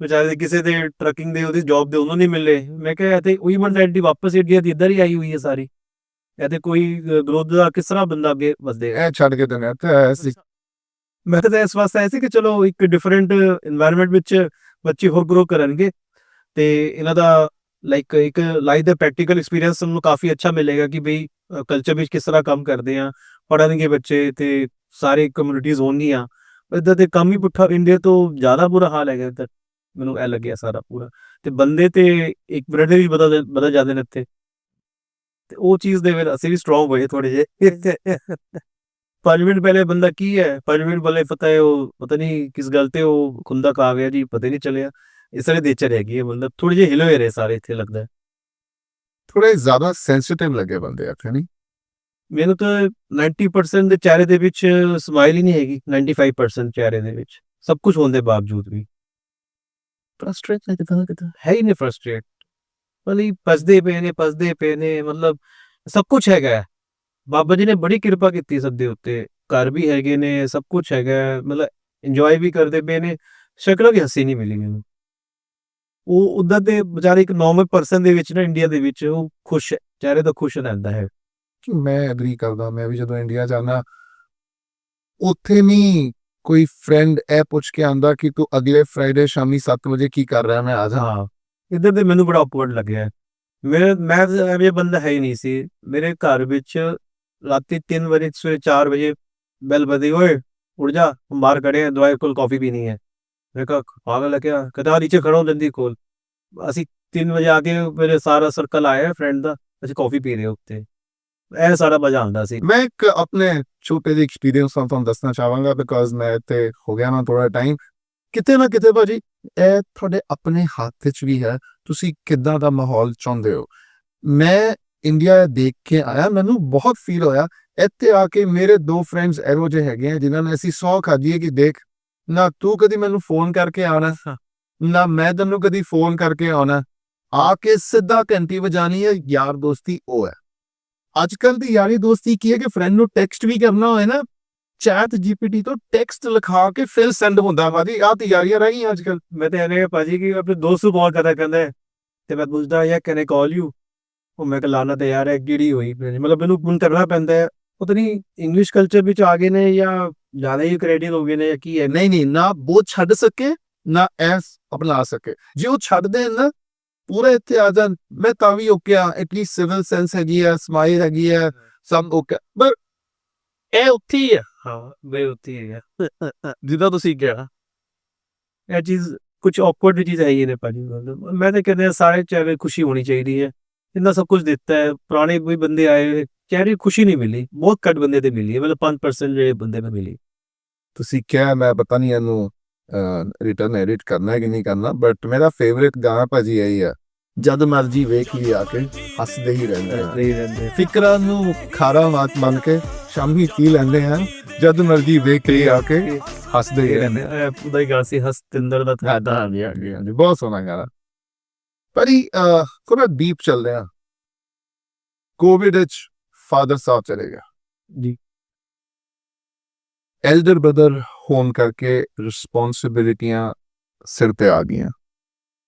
ਵਿਚਾਰੇ ਦੇ ਕਿਸੇ ਦੇ ਟਰੱਕਿੰਗ ਦੇ ਉਹਦੀ ਜੌਬ ਦੇ ਉਹਨੂੰ ਨਹੀਂ ਮਿਲੇ। ਮੈਂ ਕਿਹਾ ਇਹ ਤੇ ਉਹੀ ਮੈਂਟੈਲਿਟੀ ਵਾਪਸ ਇੰਡੀਆ ਦੀ ਇੱਧਰ ਹੀ ਆਈ ਹੋਈ ਹੈ ਸਾਰੀ। ਇਹ ਤੇ ਕੋਈ ਗਰੋਥ ਦਾ ਕਿਸ ਤਰ੍ਹਾਂ ਬੰਦਾ ਅੱਗੇ ਵਧੇਗਾ। ਇਹ ਛੱਡ ਕੇ ਦੁਨੀਆ ਤੇ ਆਇਆ ਸੀ। ਮੈਂ ਤਾਂ ਇਸ ਵਾਸਤੇ ਆਇਆ ਸੀ ਕਿ ਚਲੋ ਇੱਕ ਡਿਫਰੈਂਟ এনवायरमेंट ਵਿੱਚ ਬੱਚੇ ਹੋਰ ਗਰੋ ਕਰਨਗੇ ਤੇ ਇਹਨਾਂ ਦਾ ਲਾਈਕ ਇੱਕ ਲਾਈਫ ਦਾ ਪ੍ਰੈਕਟੀਕਲ ਐਕਸਪੀਰੀਅੰਸ ਸਾਨੂੰ ਕਾਫੀ ਅੱਛਾ ਮਿਲੇਗਾ ਕਿ ਬਈ ਕਲਚਰ ਵਿੱਚ ਕਿਸ ਤਰ੍ਹਾਂ ਕੰਮ ਕਰਦੇ ਆ, ਪੜ੍ਹਨਗੇ ਬੱਚੇ ਤੇ ਸਾਰੇ ਕਮਿਊਨਿਟੀਜ਼ ਹੋਣਗੀਆਂ। ਇੱਧਰ ਤੇ ਕੰਮ ਹੀ ਪੁੱਠਾ, ਇੰਡੀਆ ਤੋਂ ਜ਼ਿਆਦਾ ਬੁਰਾ ਹਾਲ ਹੈਗਾ ਇੱਧਰ, ਮੈਨੂੰ ਇਹ ਲੱਗਿਆ ਸਾਰਾ ਪੂਰਾ। ਤੇ ਬੰਦੇ ਤੇ ਇੱਕ ਮਿੰਟ ਦੇ ਵੀ ਬਦਲ ਜਾਂਦੇ ਨੇ ਇੱਥੇ, ਤੇ ਉਹ ਚੀਜ਼ ਦੇ ਫਿਰ ਅਸੀਂ ਵੀ ਸਟਰੋਂਗ ਹੋਏ ਥੋੜੇ ਜਿਹੇ। 5 ਮਿੰਟ ਪਹਿਲੇ ਬੰਦਾ ਕੀ ਹੈ, 5 ਮਿੰਟ ਪਹਿਲੇ ਪਤਾ ਹੈ ਉਹ ਪਤਾ ਨਹੀਂ ਕਿਸ ਗੱਲ ਤੇ ਉਹ ਖੁੰਦਾ ਖਾ ਗਿਆ ਜੀ, ਪਤਾ ਹੀ ਨਹੀਂ ਚੱਲਿਆ। ਇਸ ਤਰ੍ਹਾਂ ਨੇਚਰ ਹੈਗੀ ਹੈ, ਮਤਲਬ ਥੋੜੇ ਜਿਹੇ ਹਿਲੇ ਹੋਏ ਰਹੇ ਸਾਰੇ ਇੱਥੇ ਲੱਗਦਾ ਹੈ। ਥੋੜੇ ਜ਼ਿਆਦਾ ਸੈਂਸਿਟਿਵ ਲੱਗੇ ਬੰਦੇ ਇੱਥੇ ਨਹੀਂ। ਮੈਨੂੰ ਤਾਂ 90% ਦੇ ਚਿਹਰੇ ਦੇ ਵਿੱਚ ਸਮਾਈਲ ਹੀ ਨਹੀਂ ਹੈਗੀ, 95% ਚਿਹਰੇ ਦੇ ਵਿੱਚ ਸਭ ਕੁਝ ਹੋਣ ਦੇ ਬਾਵਜੂਦ ਵੀ ਫਰਸਟ੍ਰੇਟ ਲੱਗਦਾ ਹੈ ਹੀ ਨਹੀਂ। ਫਰਸਟ੍ਰੇਟ ਮਤਲਬ ਪਸਦੇ ਪਏ ਨੇ, ਮਤਲਬ ਸਭ ਕੁਝ ਹੈਗਾ ਹੈ। ਬਾਬਾ ਜੀ ਨੇ ਬੜੀ ਕਿਰਪਾ ਕੀਤੀ ਸਭ ਦੇ ਉੱਤੇ, ਘਰ ਵੀ ਹੈਗੇ ਨੇ, ਸਭ ਕੁਝ ਹੈਗਾ ਹੈ, ਮਤਲਬ ਇੰਜੋਏ ਵੀ ਕਰਦੇ ਪਏ ਨੇ। ਸ਼ਕਲੋਂ ਦੀ ਹੱਸੀ ਨਹੀਂ ਮਿਲੀ ਮੈਨੂੰ। ਉਹ ਉਦਾਂ ਦੇ ਵਿਚਾਰੇ ਇੱਕ ਨਾਰਮਲ ਪਰਸਨ ਦੇ ਵਿੱਚ ਨਾ ਇੰਡੀਆ ਦੇ ਵਿੱਚ ਉਹ ਖੁਸ਼ ਹੈ, ਚਿਹਰੇ ਤੋਂ ਖੁਸ਼ ਰਹਿੰਦਾ ਹੈ। ਮੈਂ ਐਗਰੀ ਕਰਦਾ। ਮੈਂ ਵੀ ਜਦੋਂ ਇੰਡੀਆ ਜਾਣਾ, ਉੱਥੇ ਨਹੀਂ ਕੋਈ ਫਰੈਂਡ ਇਹ ਪੁੱਛ ਕੇ ਆਂਦਾ ਕਿ ਤੂੰ ਅਗਲੇ ਫਰਾਈਡੇ ਸ਼ਾਮੀ 7 ਵਜੇ ਕੀ ਕਰ ਰਿਹਾ, ਮੈਂ ਆ ਜਾ। ਹਾਂ, ਇੱਧਰ ਦੇ ਮੈਨੂੰ ਬੜਾ ਔਕਵਰਡ ਲੱਗਿਆ ਹੈ। ਮੈਂ ਐਵੇਂ ਬੰਦਾ ਹੈ ਹੀ ਨਹੀਂ ਸੀ। ਮੇਰੇ ਘਰ ਵਿੱਚ ਰਾਤੀ 3 ਵਜੇ ਸਵੇਰੇ 4 ਵਜੇ ਬੈਲ ਵੱਜੀ, ਓਏ ਉੱਠ ਜਾ, हम बाहर खड़े हैं, दवाई कोल कॉफी पीनी है। मैं कहा पागल है क्या, कहता नीचे खड़ा हूं जल्दी ਕੋਲ। ਅਸੀਂ 3 ਵਜੇ ਆ ਕੇ ਮੇਰੇ ਸਾਰਾ ਸਰਕਲ ਆਇਆ ਫਰੈਂਡ ਦਾ, ਅਸੀਂ ਕਾਫੀ ਪੀ ਰਹੇ ਉੱਤੇ। ਇਹ ਸਾਰਾ ਮਜ਼ਾ ਆਉਂਦਾ ਸੀ। ਮੈਂ ਇੱਕ ਆਪਣੇ ਛੋਟੇ ਜਿਹੇ ਐਕਸਪੀਰੀਅੰਸ ਨਾਲ ਤੁਹਾਨੂੰ ਦੱਸਣਾ ਚਾਹਾਂਗਾ, ਬਿਕਾਜ਼ ਮੈਂ ਇੱਥੇ ਹੋ ਗਿਆ ਨਾ ਥੋੜਾ ਟਾਈਮ। ਕਿਤੇ ਨਾ ਕਿਤੇ ਭਾਜੀ ਇਹ ਤੁਹਾਡੇ ਆਪਣੇ ਹੱਥ ਵਿੱਚ ਵੀ ਹੈ, ਤੁਸੀਂ ਕਿੱਦਾਂ ਦਾ ਮਾਹੌਲ ਚਾਹੁੰਦੇ ਹੋ। ਮੈਂ ਇੰਡੀਆ ਦੇਖ ਕੇ ਆਇਆ, ਮੈਨੂੰ ਬਹੁਤ ਫੀਲ ਹੋਇਆ। ਇੱਥੇ ਆ ਕੇ ਮੇਰੇ 2 ਫਰੈਂਡਸ ਇਹੋ ਜਿਹੇ ਹੈਗੇ ਆ ਜਿਨ੍ਹਾਂ ਨੇ ਅਸੀਂ ਸਹੁੰ ਖਾਧੀ ਹੈ ਕਿ ਦੇਖ, ਨਾ ਤੂੰ ਕਦੀ ਮੈਨੂੰ ਫੋਨ ਕਰਕੇ ਆਉਣਾ, ਨਾ ਮੈਂ ਤੈਨੂੰ ਕਦੀ ਫੋਨ ਕਰਕੇ ਆਉਣਾ, ਆ ਕੇ ਸਿੱਧਾ ਘੰਟੀ ਵਜਾਣੀ ਹੈ। ਯਾਰ ਦੋਸਤੀ ਉਹ ਹੈ। ਅੱਜ ਕੱਲ ਦੀ ਯਾਰੀ ਦੋਸਤੀ ਕੀ ਹੈ ਕਿ ਫਰੈਂਡ ਨੂੰ ਟੈਕਸਟ ਵੀ ਕਰਨਾ ਹੋਏ ਨਾ, ਚੈਟ ਜੀਪੀਟੀ ਤੋਂ ਟੈਕਸਟ ਲਿਖਾ ਕੇ ਫਿਰ ਸੈਂਡ ਹੁੰਦਾ। ਭਾਜੀ ਆਹ ਤੇ ਯਾਰੀਆਂ ਰਹਿ ਗਈਆਂ ਅੱਜ ਕੱਲ। ਮੈਂ ਤਾਂ ਇਹਨੇ ਭਾਜੀ ਕਿ ਆਪਣੇ ਦੋਸਤ ਨੂੰ ਕਾਲ ਕਰਦਾ ਕਹਿੰਦਾ ਹੈ, ਤੇ ਮੈਂ ਪੁੱਛਦਾ ਯਾਰ ਕੈਨ ਆਈ ਕਾਲ ਯੂ। ਉਹ ਮੈਂ ਕਿਹਾ ਲਾਣਾ ਤੇ ਯਾਰ ਕਿਹੜੀ ਹੋਈ, ਮਤਲਬ ਮੈਨੂੰ ਫੋਨ ਕਰਨਾ ਪੈਂਦਾ ਹੈ। ਪਤਾ ਨਹੀਂ ਇੰਗਲਿਸ਼ ਕਲਚਰ ਵਿੱਚ ਆ ਗਏ ਨੇ ਜਾਂ ਜ਼ਿਆਦਾ ਹੀ ਕ੍ਰੈਡਿਟ ਹੋ ਗਏ ਨੇ ਜਾਂ ਕੀ ਹੈ। ਨਹੀਂ ਨਾ ਉਹ ਛੱਡ ਸਕੇ ਨਾ ਐਸ ਅਪਣਾ ਸਕੇ। ਜੇ ਉਹ ਛੱਡ ਦੇਣ ਨਾ ਪੂਰਾ ਇੱਥੇ ਆ ਜਾਣ, ਮੈਂ ਤਾਂ ਵੀ ਓਕੇ ਆ। ਐਟਲੀਸਟ ਸਿਵਲ ਸੈਂਸ ਹੈਗੀ ਆ, ਸਮਾਈਲ ਹੈਗੀ ਆ, ਸਭ ਓਕੇ। ਪਰ ਇਹ ਉੱਥੇ ਹੀ ਆ। ਹਾਂ ਬਈ ਉੱਥੇ ਹੀ ਹੈ ਜਿੱਦਾਂ ਤੁਸੀਂ ਕਿਹਾ। ਇਹ ਚੀਜ਼ ਕੁਝ ਔਕਵਰਡ ਚੀਜ਼ ਹੈ ਇਹ ਨੇ ਭਾਜੀ। ਮਤਲਬ ਮੈਂ ਤਾਂ ਕਹਿੰਦਾ ਸਾਰੇ ਚਿਹਰੇ ਖੁਸ਼ੀ ਹੋਣੀ ਚਾਹੀਦੀ ਹੈ। ਇੰਨਾ ਸਭ ਕੁਝ ਦਿੱਤਾ ਹੈ, ਪੁਰਾਣੇ ਕੋਈ ਬੰਦੇ ਆਏ ਚਿਹਰੇ ਖੁਸ਼ੀ ਨਹੀਂ ਮਿਲੀ, ਬਹੁਤ ਘੱਟ ਬੰਦੇ ਤੇ ਮਿਲੀ ਹੈ, ਮਤਲਬ 5% ਜਿਹੜੇ ਬੰਦੇ ਨੂੰ ਮਿਲੀ। ਤੁਸੀਂ ਕਿਹਾ, ਮੈਂ ਪਤਾ ਨਹੀਂ ਇਹਨੂੰ ਰਿਟਰਨ ਐਡਿਟ ਕਰਨਾ ਹੈ ਕਿ ਨਹੀਂ ਕਰਨਾ, ਬਟ ਮੇਰਾ ਫੇਵਰੇਟ ਗਾਣਾ ਭਾਜੀ ਇਹੀ ਆ, ਜਦ ਮਰਜੀ ਵੇਖ ਲਈ ਆ ਕੇ ਹੱਸਦੇ ਹੀ ਰਹਿੰਦੇ ਆ। ਨਹੀਂ ਰਹਿੰਦੇ ਫਿਕਰਾਂ ਨੂੰ ਖਾਰਾ ਮਾਤ ਮੰਨ ਕੇ ਸ਼ਾਮੀ ਪੀ ਲੈਂਦੇ ਹਨ, ਜਦ ਮਰਜੀ ਵੇਖ ਲਈ ਆ ਕੇ ਹੱਸਦੇ ਹੀ ਰਹਿੰਦੇ ਆ। ਉਹਦਾ ਹੀ ਗਾ ਸੀ ਹਸਤਿੰਦਰ ਦਾ ਹਾਂ ਹਾਂਜੀ, ਬਹੁਤ ਸੋਹਣਾ ਗਾਣਾ। ਭਾਜੀ ਥੋੜਾ ਡੀਪ ਚੱਲਦੇ ਆ। ਕੋਵਿਡ ਵਿੱਚ ਫਾਦਰ ਸਾਹਿਬ ਚਲੇ ਗਿਆ ਜੀ। ਐਲਡਰ ਬ੍ਰਦਰ ਹੋਣ ਕਰਕੇ ਰਿਸਪੌਂਸਿਬਿਲਿਟੀਆਂ ਸਿਰ ਤੇ ਆ ਗਈਆਂ।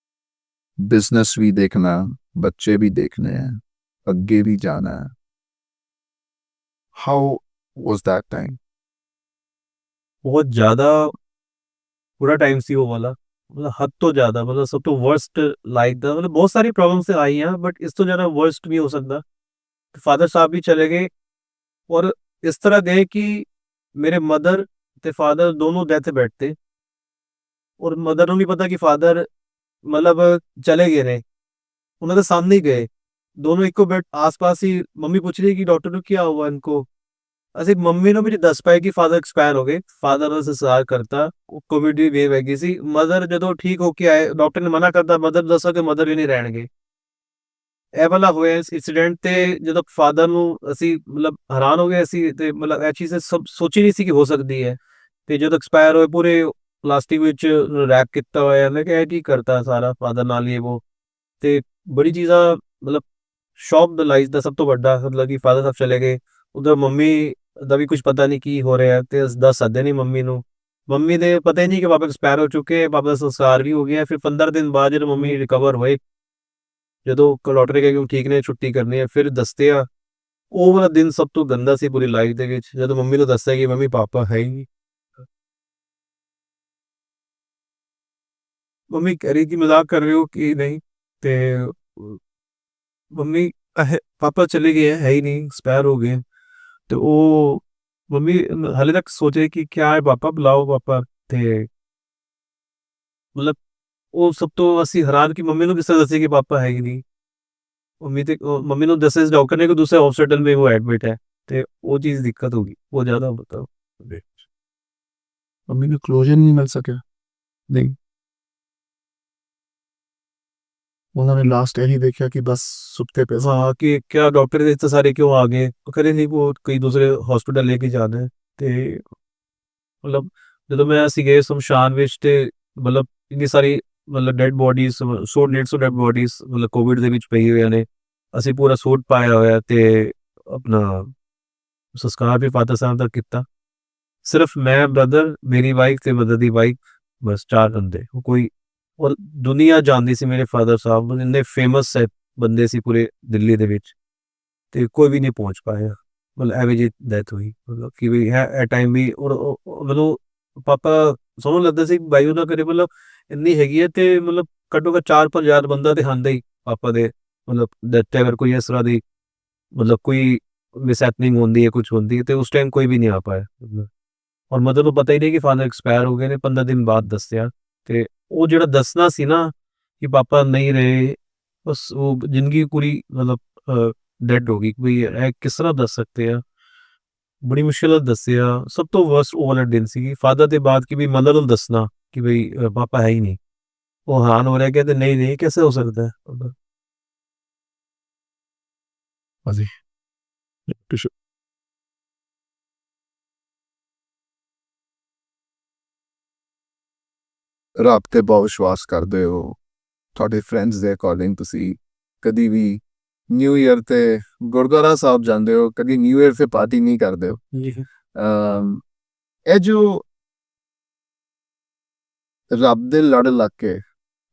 ਬਿਜ਼ਨਸ ਵੀ ਦੇਖਣਾ, ਬੱਚੇ ਵੀ ਦੇਖਣੇ ਆ, ਅੱਗੇ ਵੀ ਜਾਣਾ ਹੈ। How was that time? ਬਹੁਤ ਜ਼ਿਆਦਾ ਬੁਰਾ ਟਾਈਮ ਸੀ ਉਹ ਵਾਲਾ, ਮਤਲਬ ਹੱਦ ਤੋਂ ਜ਼ਿਆਦਾ, ਮਤਲਬ ਸਭ ਤੋਂ ਵਰਸਟ ਲਾਈਕ ਦਾ, ਮਤਲਬ ਬਹੁਤ ਸਾਰੀ ਪ੍ਰੋਬਲਮਸ ਆਈਆਂ ਬਟ ਇਸ ਤੋਂ ਜ਼ਿਆਦਾ ਵਰਸਟ ਵੀ ਹੋ ਸਕਦਾ। ਫਾਦਰ ਸਾਹਿਬ ਵੀ ਚਲੇ ਗਏ ਔਰ ਇਸ ਤਰ੍ਹਾਂ ਗਏ ਕਿ ਮੇਰੇ ਮਦਰ ਤੇ ਫਾਦਰ ਦੋਨੋਂ ਡੈਥ ਬੈਡ ਤੇ, ਔਰ ਮਦਰ ਨੂੰ ਵੀ ਪਤਾ ਕਿ ਫਾਦਰ ਮਤਲਬ ਚਲੇ ਗਏ ਨੇ, ਉਹਨਾਂ ਦੇ ਸਾਹਮਣੇ ਹੀ ਗਏ ਦੋਨੋਂ ਇੱਕੋ ਬੈਡ ਆਸ-ਪਾਸ ਹੀ। ਮੰਮੀ ਪੁੱਛ ਰਹੀ ਕਿ ਡਾਕਟਰ ਨੂੰ क्या हुआ इनको। ਅਸੀਂ ਮੰਮੀ ਨੂੰ ਵੀ ਨਹੀਂ ਦੱਸ ਪਾਏ ਕਿ ਫਾਦਰ ਐਕਸਪਾਇਰ ਹੋ ਗਏ। ਫਾਦਰ ਦਾ ਸੰਸਕਾਰ ਕਰਤਾ, ਕੋਵਿਡ ਦੀ ਵੇਵ ਹੈਗੀ ਸੀ। ਮਦਰ ਜਦੋਂ ਠੀਕ ਹੋ ਕੇ ਆਏ, ਡਾਕਟਰ ਨੇ ਮਨਾ ਕਰਤਾ ਮਦਰ ਦੱਸੋ ਕਿ ਮਦਰ ਵੀ ਨਹੀਂ ਰਹਿਣਗੇ। ਇਹ ਵਾਲਾ ਹੋਇਆ ਇੰਸੀਡੈਂਟ ਤੇ ਜਦੋਂ ਫਾਦਰ ਨੂੰ ਅਸੀਂ ਮਤਲਬ ਹੈਰਾਨ ਹੋ ਗਏ ਅਸੀਂ ਤੇ ਮਤਲਬ ਇਹ ਚੀਜ਼ ਸਭ ਸੋਚੀ ਨਹੀਂ ਸੀ ਕਿ ਹੋ ਸਕਦੀ ਹੈ। ਤੇ ਜਦੋਂ ਐਕਸਪਾਇਰ ਹੋਏ ਪੂਰੇ ਪਲਾਸਟਿਕ ਵਿੱਚ ਰੈਪ ਕੀਤਾ ਹੋਇਆ, ਮੈਂ ਕਿਹਾ ਇਹ ਕੀ ਕਰਤਾ ਸਾਰਾ ਫਾਦਰ ਨਾਲ ਇਹ ਉਹ। ਤੇ ਬੜੀ ਚੀਜ਼ਾਂ ਮਤਲਬ ਸ਼ੌਕ ਦਾ ਲਾਈਫ ਦਾ ਸਭ ਤੋਂ ਵੱਡਾ ਮਤਲਬ ਕਿ ਫਾਦਰ ਸਾਹਿਬ ਚਲੇ ਗਏ, ਉਧਰ ਮੰਮੀ ਦਾ ਵੀ ਕੁਝ ਪਤਾ ਨਹੀਂ ਕੀ ਹੋ ਰਿਹਾ ਤੇ ਅਸੀਂ ਦੱਸ ਸਕਦੇ ਨਹੀਂ ਮੰਮੀ ਨੂੰ। ਮੰਮੀ ਦੇ ਪਤਾ ਹੀ ਨਹੀਂ ਕਿ ਪਾਪਾ ਐਕਸਪਾਇਰ ਹੋ ਚੁੱਕੇ, ਪਾਪਾ ਦਾ ਸੰਸਕਾਰ ਵੀ ਹੋ ਗਿਆ। ਫਿਰ 15 ਦਿਨ ਬਾਅਦ ਜਦੋਂ ਮੰਮੀ ਰਿਕਵਰ ਹੋਏ, ਜਦੋਂ ਡਾਕਟਰ ਨੇ ਕਿਹਾ ਕਿ ਉਹ ਠੀਕ ਨੇ, ਛੁੱਟੀ ਕਰਨੀ ਹੈ, ਫਿਰ ਦੱਸਦੇ ਆ ਉਹ ਵਾਲਾ ਦਿਨ ਸਭ ਤੋਂ ਗੰਦਾ ਸੀ ਪੂਰੀ ਲਾਈਫ ਦੇ ਵਿੱਚ, ਜਦੋਂ ਮੰਮੀ ਨੂੰ ਦੱਸਿਆ ਕਿ ਮੰਮੀ ਪਾਪਾ ਹੈ ਹੀ ਨਹੀਂ। ਮੰਮੀ ਕਹਿ ਰਹੀ ਕਿ ਮਜ਼ਾਕ ਕਰ ਰਹੇ ਹੋ ਕਿ ਨਹੀਂ, ਤੇ ਮੰਮੀ ਪਾਪਾ ਚਲੇ ਗਏ ਹੈ ਹੀ ਨਹੀਂ, ਐਕਸਪਾਇਰ ਹੋ ਗਏ। ਤੇ ਉਹ ਮੰਮੀ ਹਾਲੇ ਤੱਕ ਸੋਚੇ ਕਿ ਕਿਆ ਹੈ ਪਾਪਾ, ਬੁਲਾਓ ਪਾਪਾ। ਤੇ ਮਤਲਬ ਉਹ ਸਭ ਤੋਂ ਅਸੀਂ ਹੈਰਾਨ ਕਿ ਮੰਮੀ ਨੂੰ ਕਿਸ ਤਰ੍ਹਾਂ ਦੱਸੇ ਕਿ ਪਾਪਾ ਹੈ ਹੀ ਨਹੀਂ। ਮੰਮੀ ਨੂੰ ਦੱਸਿਆ ਡਾਕਟਰ ਨੇ ਕਿ दूसरे हॉस्पिटल में वो एडमिट है। ਤੇ ਉਹ ਚੀਜ਼ ਦਿੱਕਤ ਹੋ ਗਈ ਉਹ ਜ਼ਿਆਦਾ ਮਤਲਬ। ਮੰਮੀ ਨੂੰ ਕਲੋਜ਼ਰ ਨਹੀਂ ਮਿਲ ਸਕਿਆ। ਨਹੀਂ, ਉਹਨਾਂ ਨੇ ਲਾਸਟ ਇਹੀ ਦੇਖਿਆ ਕਿ ਬਸ ਸੁੱਤੇ ਪਏ ਸਾਂ। हाँ कि क्या डॉक्टर इतने सारे क्यों आ गए, वो कह रहे नहीं वो कहीं दूसरे हॉस्पिटल लेके जाना है। ਤੇ ਮਤਲਬ ਜਦੋਂ ਮੈਂ ਅਸੀਂ ਗਏ ਸ਼ਮਸ਼ਾਨ ਵਿੱਚ ਤੇ ਮਤਲਬ ਇੰਨੀ ਸਾਰੀ ਮਤਲਬ ਡੈਡ ਬੋਡੀਜ਼ 100-150 ਡੈਡ ਬੋਡੀਜ਼ ਮਤਲਬ ਕੋਵਿਡ ਦੇ ਵਿੱਚ ਪਈ ਹੋਈਆਂ ਨੇ। ਅਸੀਂ ਪੂਰਾ ਸੂਟ ਪਾਇਆ ਹੋਇਆ ਤੇ ਆਪਣਾ ਸੰਸਕਾਰ ਵੀ ਫਾਦਰ ਸਾਹਿਬ ਦਾ ਕੀਤਾ। ਸਿਰਫ ਮੈਂ, ਬ੍ਰਦਰ, ਮੇਰੀ ਵਾਈਫ ਤੇ ਮਦਰ ਦੀ ਵਾਈਫ, ਬਸ 4 ਬੰਦੇ। ਉਹ ਕੋਈ ਔਰ ਦੁਨੀਆ ਜਾਣਦੀ ਸੀ ਮੇਰੇ ਫਾਦਰ ਸਾਹਿਬ, ਇੰਨੇ ਫੇਮਸ ਬੰਦੇ ਸੀ ਪੂਰੇ ਦਿੱਲੀ ਦੇ ਵਿੱਚ, ਤੇ ਕੋਈ ਵੀ ਨਹੀਂ ਪਹੁੰਚ ਪਾਇਆ। ਮਤਲਬ ਐਵੇਂ ਜੀ ਡੈਥ ਹੋਈ ਮਤਲਬ ਕਿ ਵੀ ਹੈ ਟਾਈਮ ਵੀ। ਔਰ ਮੈਨੂੰ ਪਾਪਾ ਸਮਝ ਲੱਗਦਾ ਸੀ ਬਾਈ ਉਹਨਾਂ ਕਰੇ ਮਤਲਬ ਇੰਨੀ ਹੈਗੀ ਹੈ ਤੇ ਮਤਲਬ ਘੱਟੋ ਘੱਟ 4-5 ਬੰਦਾ ਤੇ ਆਉਂਦਾ ਹੀ ਪਾਪਾ ਦੇ ਮਤਲਬ ਡੈਥ ਅਗਰ ਕੋਈ ਇਸ ਤਰ੍ਹਾਂ ਦੀ ਮਤਲਬ ਕੋਈ ਮਿਸਹੈਪਨਿੰਗ ਹੁੰਦੀ ਹੈ, ਕੁਛ ਹੁੰਦੀ ਹੈ, ਤੇ ਉਸ ਟਾਈਮ ਕੋਈ ਵੀ ਨਹੀਂ ਆ ਪਾਇਆ ਮਤਲਬ। ਔਰ ਮਦਰ ਨੂੰ ਪਤਾ ਹੀ ਨਹੀਂ ਕਿ ਫਾਦਰ ਐਕਸਪਾਇਰ ਹੋ ਗਏ ਨੇ, 15 ਦਿਨ ਬਾਅਦ ਦੱਸਿਆ। ਤੇ ਉਹ ਜਿਹੜਾ ਦੱਸਣਾ ਸੀ ਨਾ ਕਿ ਪਾਪਾ ਨਹੀਂ ਰਹੇ, ਬਸ ਉਹ ਜ਼ਿੰਦਗੀ ਪੂਰੀ ਮਤਲਬ ਡੈਡ ਹੋ ਗਈ। ਵੀ ਇਹ ਕਿਸ ਤਰ੍ਹਾਂ ਦੱਸ ਸਕਦੇ ਆ, ਬੜੀ ਮੁਸ਼ਕਿਲ ਨਾਲ ਦੱਸਿਆ। ਸਭ ਤੋਂ ਵਰਸਟ ਉਹ ਵਾਲਾ ਦਿਨ ਸੀ ਫਾਦਰ ਦੇ ਬਾਅਦ ਕਿ ਵੀ ਮਦਰ ਨੂੰ ਦੱਸਣਾ ਕਿ ਬਈ ਪਾਪਾ ਹੈ ਹੀ ਨਹੀਂ। ਉਹ ਹੈਰਾਨ ਹੋ ਰਿਹਾ, ਕਹਿੰਦੇ ਨਹੀਂ ਨਹੀਂ कैसे हो सकता है। ਹਾਂਜੀ ਰੱਬ ਤੇ ਬਹੁਤ ਵਿਸ਼ਵਾਸ ਕਰਦੇ ਹੋ। ਤੁਹਾਡੇ ਫਰੈਂਡਸ ਦੇ ਅਕੋਰਡਿੰਗ ਤੁਸੀਂ ਕਦੀ ਵੀ ਨਿਊ ਈਅਰ ਤੇ ਗੁਰਦੁਆਰਾ ਸਾਹਿਬ ਜਾਂਦੇ ਹੋ, ਕਦੀ ਨਿਊ ਈਅਰ ਤੇ ਪਾਰਟੀ ਨਹੀਂ ਕਰਦੇ ਹੋ। ਜੀ ਇਹ ਜੋ ਰੱਬ ਦੇ ਲੜ ਲੱਗ ਕੇ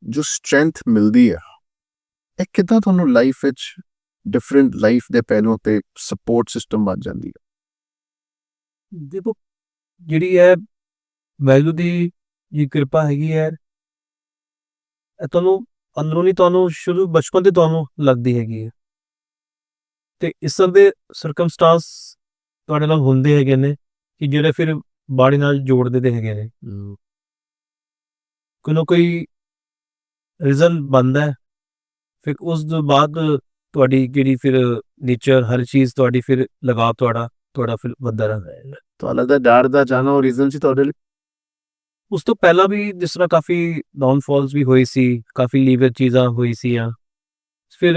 ਜੋ ਸਟਰੈਂਥ ਮਿਲਦੀ ਹੈ, ਇਹ ਕਿੱਦਾਂ ਤੁਹਾਨੂੰ ਲਾਈਫ ਵਿੱਚ ਡਿਫਰੈਂਟ ਲਾਈਫ ਦੇ ਪਹਿਲੂਆਂ ਤੇ ਸਪੋਰਟ ਸਿਸਟਮ ਬਣ ਜਾਂਦੀ ਹੈ? ਦੇਖੋ ਜਿਹੜੀ ਹੈ ਵਾਹਿਗੁਰੂ ਦੀ ਜੀ ਕਿਰਪਾ ਹੈਗੀ ਹੈ, ਇਹ ਤੁਹਾਨੂੰ ਅੰਦਰੂਨੀ ਤੁਹਾਨੂੰ ਸ਼ੁਰੂ ਬਚਪਨ ਤੋਂ ਤੁਹਾਨੂੰ ਲੱਗਦੀ ਹੈਗੀ ਹੈ। ਤੇ ਇਸ ਤਰ੍ਹਾਂ ਦੇ ਸਰਕਮਸਟੈਂਸ ਤੁਹਾਡੇ ਨਾਲ ਹੁੰਦੇ ਹੈਗੇ ਨੇ ਕਿ ਜਿਹੜੇ ਫਿਰ ਬਾਡੀ ਨਾਲ ਜੋੜ ਦਿੰਦੇ ਹੈਗੇ ਨੇ। ਕੋਈ ਨਾ ਕੋਈ ਰੀਜ਼ਨ ਬਣਦਾ ਹੈ, ਫਿਰ ਉਸ ਤੋਂ ਬਾਅਦ ਤੁਹਾਡੀ ਜਿਹੜੀ ਫਿਰ ਨੇਚਰ ਹਰ ਚੀਜ਼ ਤੁਹਾਡੀ ਫਿਰ ਲਗਾਵ ਤੁਹਾਡਾ ਫਿਰ ਵੱਧਦਾ ਰਹਿੰਦਾ ਹੈ। ਤੁਹਾਨੂੰ ਲੱਗਦਾ ਡਰ ਦਾ ਜਾਣਾ ਉਹ ਰੀਜ਼ਨ ਸੀ ਤੁਹਾਡੇ ਲਈ? ਉਸ ਤੋਂ ਪਹਿਲਾਂ ਵੀ ਜਿਸ ਤਰ੍ਹਾਂ ਕਾਫੀ ਡਾਊਨਫਾਲਸ ਵੀ ਹੋਈ ਸੀ, ਕਾਫੀ ਲੀਵਰ ਚੀਜ਼ਾਂ ਹੋਈ ਸੀਆਂ। ਫਿਰ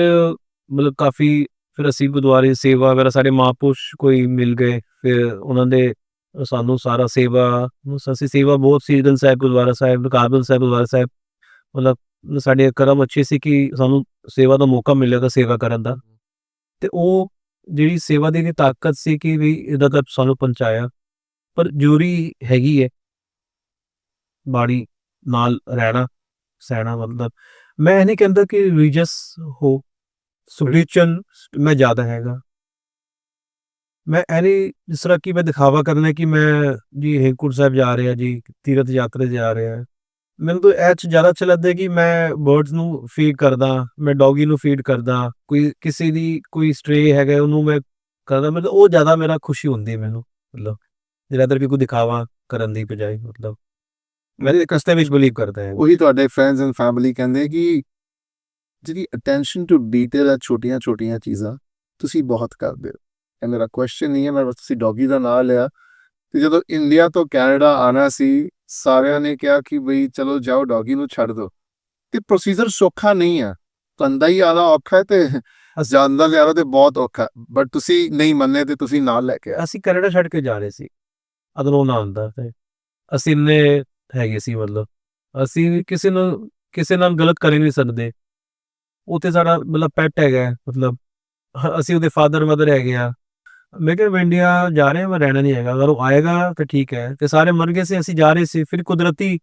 ਮਤਲਬ ਕਾਫੀ ਫਿਰ ਅਸੀਂ ਗੁਰਦੁਆਰੇ ਸੇਵਾ ਵਗੈਰਾ ਸਾਡੇ ਮਹਾਂਪੁਰਸ਼ ਕੋਈ ਮਿਲ ਗਏ, ਫਿਰ ਉਹਨਾਂ ਦੇ ਸਾਨੂੰ ਸਾਰਾ ਸੇਵਾ ਅਸੀਂ ਸੇਵਾ ਬਹੁਤ ਸੀਰਗੰਜ ਸਾਹਿਬ ਗੁਰਦੁਆਰਾ ਸਾਹਿਬ, ਕਾਬਲ ਸਾਹਿਬ ਗੁਰਦੁਆਰਾ ਸਾਹਿਬ, ਮਤਲਬ ਸਾਡੇ ਕਰਮ ਅੱਛੇ ਸੀ ਕਿ ਸਾਨੂੰ ਸੇਵਾ ਦਾ ਮੌਕਾ ਮਿਲਿਆ ਸੇਵਾ ਕਰਨ ਦਾ। ਤੇ ਉਹ ਜਿਹੜੀ ਸੇਵਾ ਦੀ ਤਾਕਤ ਸੀ ਕਿ ਵੀ ਇਹਦਾ ਤਾਂ ਸਾਨੂੰ ਪਹੁੰਚਾਇਆ, ਪਰ ਜ਼ਰੂਰੀ ਹੈਗੀ ਹੈ ਬਾੜੀ ਨਾਲ ਰਹਿਣਾ ਸਹਿਣਾ। ਮਤਲਬ ਮੈਂ ਇਹ ਨਹੀਂ ਕਹਿੰਦਾ ਕਿ ਰਿਲੀਜੀਅਸ ਹੋ, ਸਪਿਰਿਚੁਅਲ ਮੈਂ ਜ਼ਿਆਦਾ ਹੈਗਾ। ਮੈਂ ਇਹ ਨਹੀਂ ਜਿਸ ਤਰ੍ਹਾਂ ਕਿ ਮੈਂ ਦਿਖਾਵਾ ਕਰਨਾ ਕਿ ਮੈਂ ਜੀ ਹੇਮਕੁੰਟ ਸਾਹਿਬ ਜਾ ਰਿਹਾ ਜੀ, ਤੀਰਥ ਯਾਤਰਾ ਜਾ ਰਿਹਾ। ਮੈਨੂੰ ਤਾਂ ਇਹ 'ਚ ਜ਼ਿਆਦਾ ਅੱਛਾ ਲੱਗਦਾ ਕਿ ਮੈਂ ਬਰਡਸ ਨੂੰ ਫੀਡ ਕਰਦਾ, ਮੈਂ ਡੌਗੀ ਨੂੰ ਫੀਡ ਕਰਦਾ, ਕੋਈ ਕਿਸੇ ਦੀ ਕੋਈ ਸਟਰੇ ਹੈਗਾ ਉਹਨੂੰ ਮੈਂ ਕਰਦਾ। ਮਤਲਬ ਉਹ ਜ਼ਿਆਦਾ ਮੇਰਾ ਖੁਸ਼ੀ ਹੁੰਦੀ ਮੈਨੂੰ, ਮਤਲਬ ਜ਼ਿਆਦਾਤਰ ਕਿ ਕੋਈ ਦਿਖਾਵਾ ਕਰਨ ਦੀ ਬਜਾਏ। ਮਤਲਬ ਮੈਂ ਇੱਕ ਰਸਤੇ ਵਿੱਚ ਬਿਲੀਵ ਕਰਦਾ ਹਾਂ। ਉਹੀ ਤੁਹਾਡੇ ਫਰੈਂਡਸ ਐਂਡ ਫੈਮਿਲੀ ਕਹਿੰਦੇ ਕਿ ਜਿਹੜੀ ਅਟੈਂਸ਼ਨ ਟੂ ਡੀਟੇਲ ਹੈ, ਛੋਟੀਆਂ ਚੀਜ਼ਾਂ ਤੁਸੀਂ ਬਹੁਤ ਕਰਦੇ ਹੋ। ਇਹ ਮੇਰਾ ਕੁਐਸਚਨ ਨਹੀਂ ਹੈ, ਮੈਂ ਬਸ ਤੁਸੀਂ ਡੌਗੀ ਦਾ ਨਾਂ ਲਿਆ ਤੇ ਜਦੋਂ ਇੰਡੀਆ ਤੋਂ ਕੈਨੇਡਾ ਆਉਣਾ ਸੀ ਸਾਰਿਆਂ ਨੇ ਕਿਹਾ ਕਿ ਬਈ ਚਲੋ ਜਾਓ ਡੌਗੀ ਨੂੰ ਛੱਡ ਦਿਓ। ਤੇ ਪ੍ਰੋਸੀਜਰ ਸੌਖਾ ਨਹੀਂ ਹੈ। ਧੰਦਾ ਹੀ ਜ਼ਿਆਦਾ ਔਖਾ ਹੈ ਤੇ ਜਾਂਦਾ ਲਿਆਣਾ ਤੇ ਬਹੁਤ ਔਖਾ, ਬਟ ਤੁਸੀਂ ਨਹੀਂ ਮੰਨੇ ਤੇ ਤੁਸੀਂ ਨਾਲ ਲੈ ਕੇ ਆਏ। ਅਸੀਂ ਕੈਨੇਡਾ ਛੱਡ ਕੇ ਜਾ ਰਹੇ ਸੀ ਅਗਲੋਂ ਨਾ ਹੁੰਦਾ ਤੇ ਅਸੀਂ ਇੰਨੇ ਹੈਗੇ ਸੀ, ਮਤਲਬ ਅਸੀਂ ਕਿਸੇ ਨਾਲ ਗਲਤ ਕਰ ਹੀ ਨਹੀਂ ਸਕਦੇ। ਉਹ ਤੇ ਸਾਡਾ ਮਤਲਬ ਪੈਟ ਹੈਗਾ ਹੈ, ਮਤਲਬ ਅਸੀਂ ਉਹਦੇ ਫਾਦਰ ਮਦਰ ਹੈਗੇ ਆ। ਮੈਂ ਕਿਹਾ ਮੈਂ ਇੰਡੀਆ ਜਾ ਰਹੇ ਹਾਂ, ਮੈਂ ਰਹਿਣਾ ਨਹੀਂ ਹੈਗਾ, ਅਗਰ ਉਹ ਆਏਗਾ ਤਾਂ ਠੀਕ ਹੈ। ਤੇ ਸਾਰੇ ਮਰ ਗਏ ਸੀ, ਅਸੀਂ ਜਾ ਰਹੇ ਸੀ, ਫਿਰ ਕੁਦਰਤੀ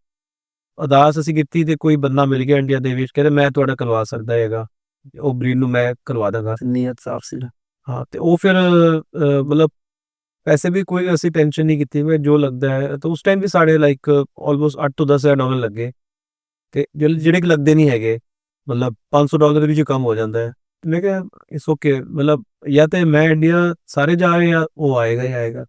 ਅਰਦਾਸ ਅਸੀਂ ਕੀਤੀ ਤੇ ਕੋਈ ਬੰਦਾ ਮਿਲ ਗਿਆ ਇੰਡੀਆ ਦੇ ਵਿੱਚ, ਕਹਿੰਦੇ ਮੈਂ ਤੁਹਾਡਾ ਕਰਵਾ ਸਕਦਾ ਹੈਗਾ, ਉਹ ਬਰੀਡ ਨੂੰ ਮੈਂ ਕਰਵਾ ਦਾਂਗਾ। ਨੀਅਤ ਸਾਫ ਸੀ ਨਾ। ਹਾਂ, ਤੇ ਉਹ ਫਿਰ ਮਤਲਬ ਪੈਸੇ ਵੀ ਕੋਈ ਅਸੀਂ ਟੈਨਸ਼ਨ ਨਹੀਂ ਕੀਤੀ, ਮੈਂ ਜੋ ਲੱਗਦਾ ਹੈ। ਤਾਂ ਉਸ ਟਾਈਮ ਵੀ ਸਾਡੇ ਲਾਈਕ ਆਲਮੋਸਟ 8 ਤੋਂ 10,000 ਡਾਲਰ ਲੱਗੇ, ਤੇ ਜਿਹੜੇ ਕਿ ਲੱਗਦੇ ਨਹੀਂ ਹੈਗੇ, ਮਤਲਬ $500 ਦੇ ਵਿੱਚ ਕੰਮ ਹੋ ਜਾਂਦਾ ਹੈ। ਤੇ ਮੈਂ ਕਿਹਾ ਇਟਸ ਓਕੇ, ਮਤਲਬ ਜਾਂ ਤੇ ਮੈਂ ਇੰਡੀਆ ਸਾਰੇ ਜਾ ਰਹੇ ਆ, ਉਹ ਆਏਗਾ ਹੀ ਆਏਗਾ।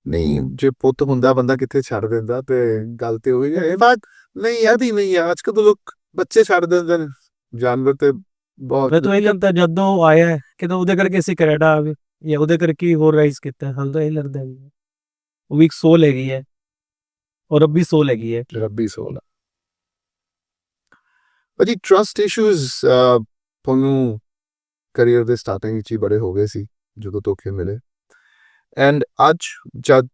ਨਹੀਂ, ਜੇ ਪੁੱਤ ਹੁੰਦਾ ਬੰਦਾ ਕਿੱਥੇ ਛੱਡ ਦਿੰਦਾ, ਤੇ ਗੱਲ ਤੇ ਹੋਈ ਹੈ। ਇਹ ਬਾਤ ਨਹੀਂ ਯਾਦੀ ਨਹੀਂ ਹੈ, ਅੱਜ ਕੱਲ੍ਹ ਤਾਂ ਲੋਕ ਬੱਚੇ ਛੱਡ ਦਿੰਦੇ ਨੇ, ਜਾਨਵਰ ਤੇ ਬਹੁਤ। ਮੈਂ ਤਾਂ ਇਹ ਲੱਗਦਾ ਜਦੋਂ ਉਹ ਆਇਆ ਹੈ, ਕਿ ਤਾਂ ਉਹਦੇ ਕਰਕੇ ਅਸੀਂ ਕੈਨੇਡਾ ਆ ਗਏ, ਜਾਂ ਉਹਦੇ ਕਰਕੇ ਹੀ ਹੋਰ ਰਾਈਜ਼ ਕੀਤਾ, ਹਾਲ ਤਾਂ ਇਹ ਲੱਗਦਾ ਵੀ ਉਹ ਵੀ ਇੱਕ ਸੋਲ ਹੈਗੀ ਹੈ, ਔਰ ਰੱਬੀ ਸੋਲ ਹੈਗੀ ਹੈ। ਰੱਬੀ ਸੋਲ ਆ। ਭਾਜੀ ਟਰਸਟ ਇਸ਼ੂਜ਼ ਤੁਹਾਨੂੰ ਕਰੀਅਰ ਦੇ ਸਟਾਰਟਿੰਗ ਵਿੱਚ ਹੀ ਬੜੇ ਹੋ ਗਏ ਸੀ ਜਦੋਂ ਧੋਖੇ ਮਿਲੇ, ਐਂਡ ਅੱਜ ਜਦ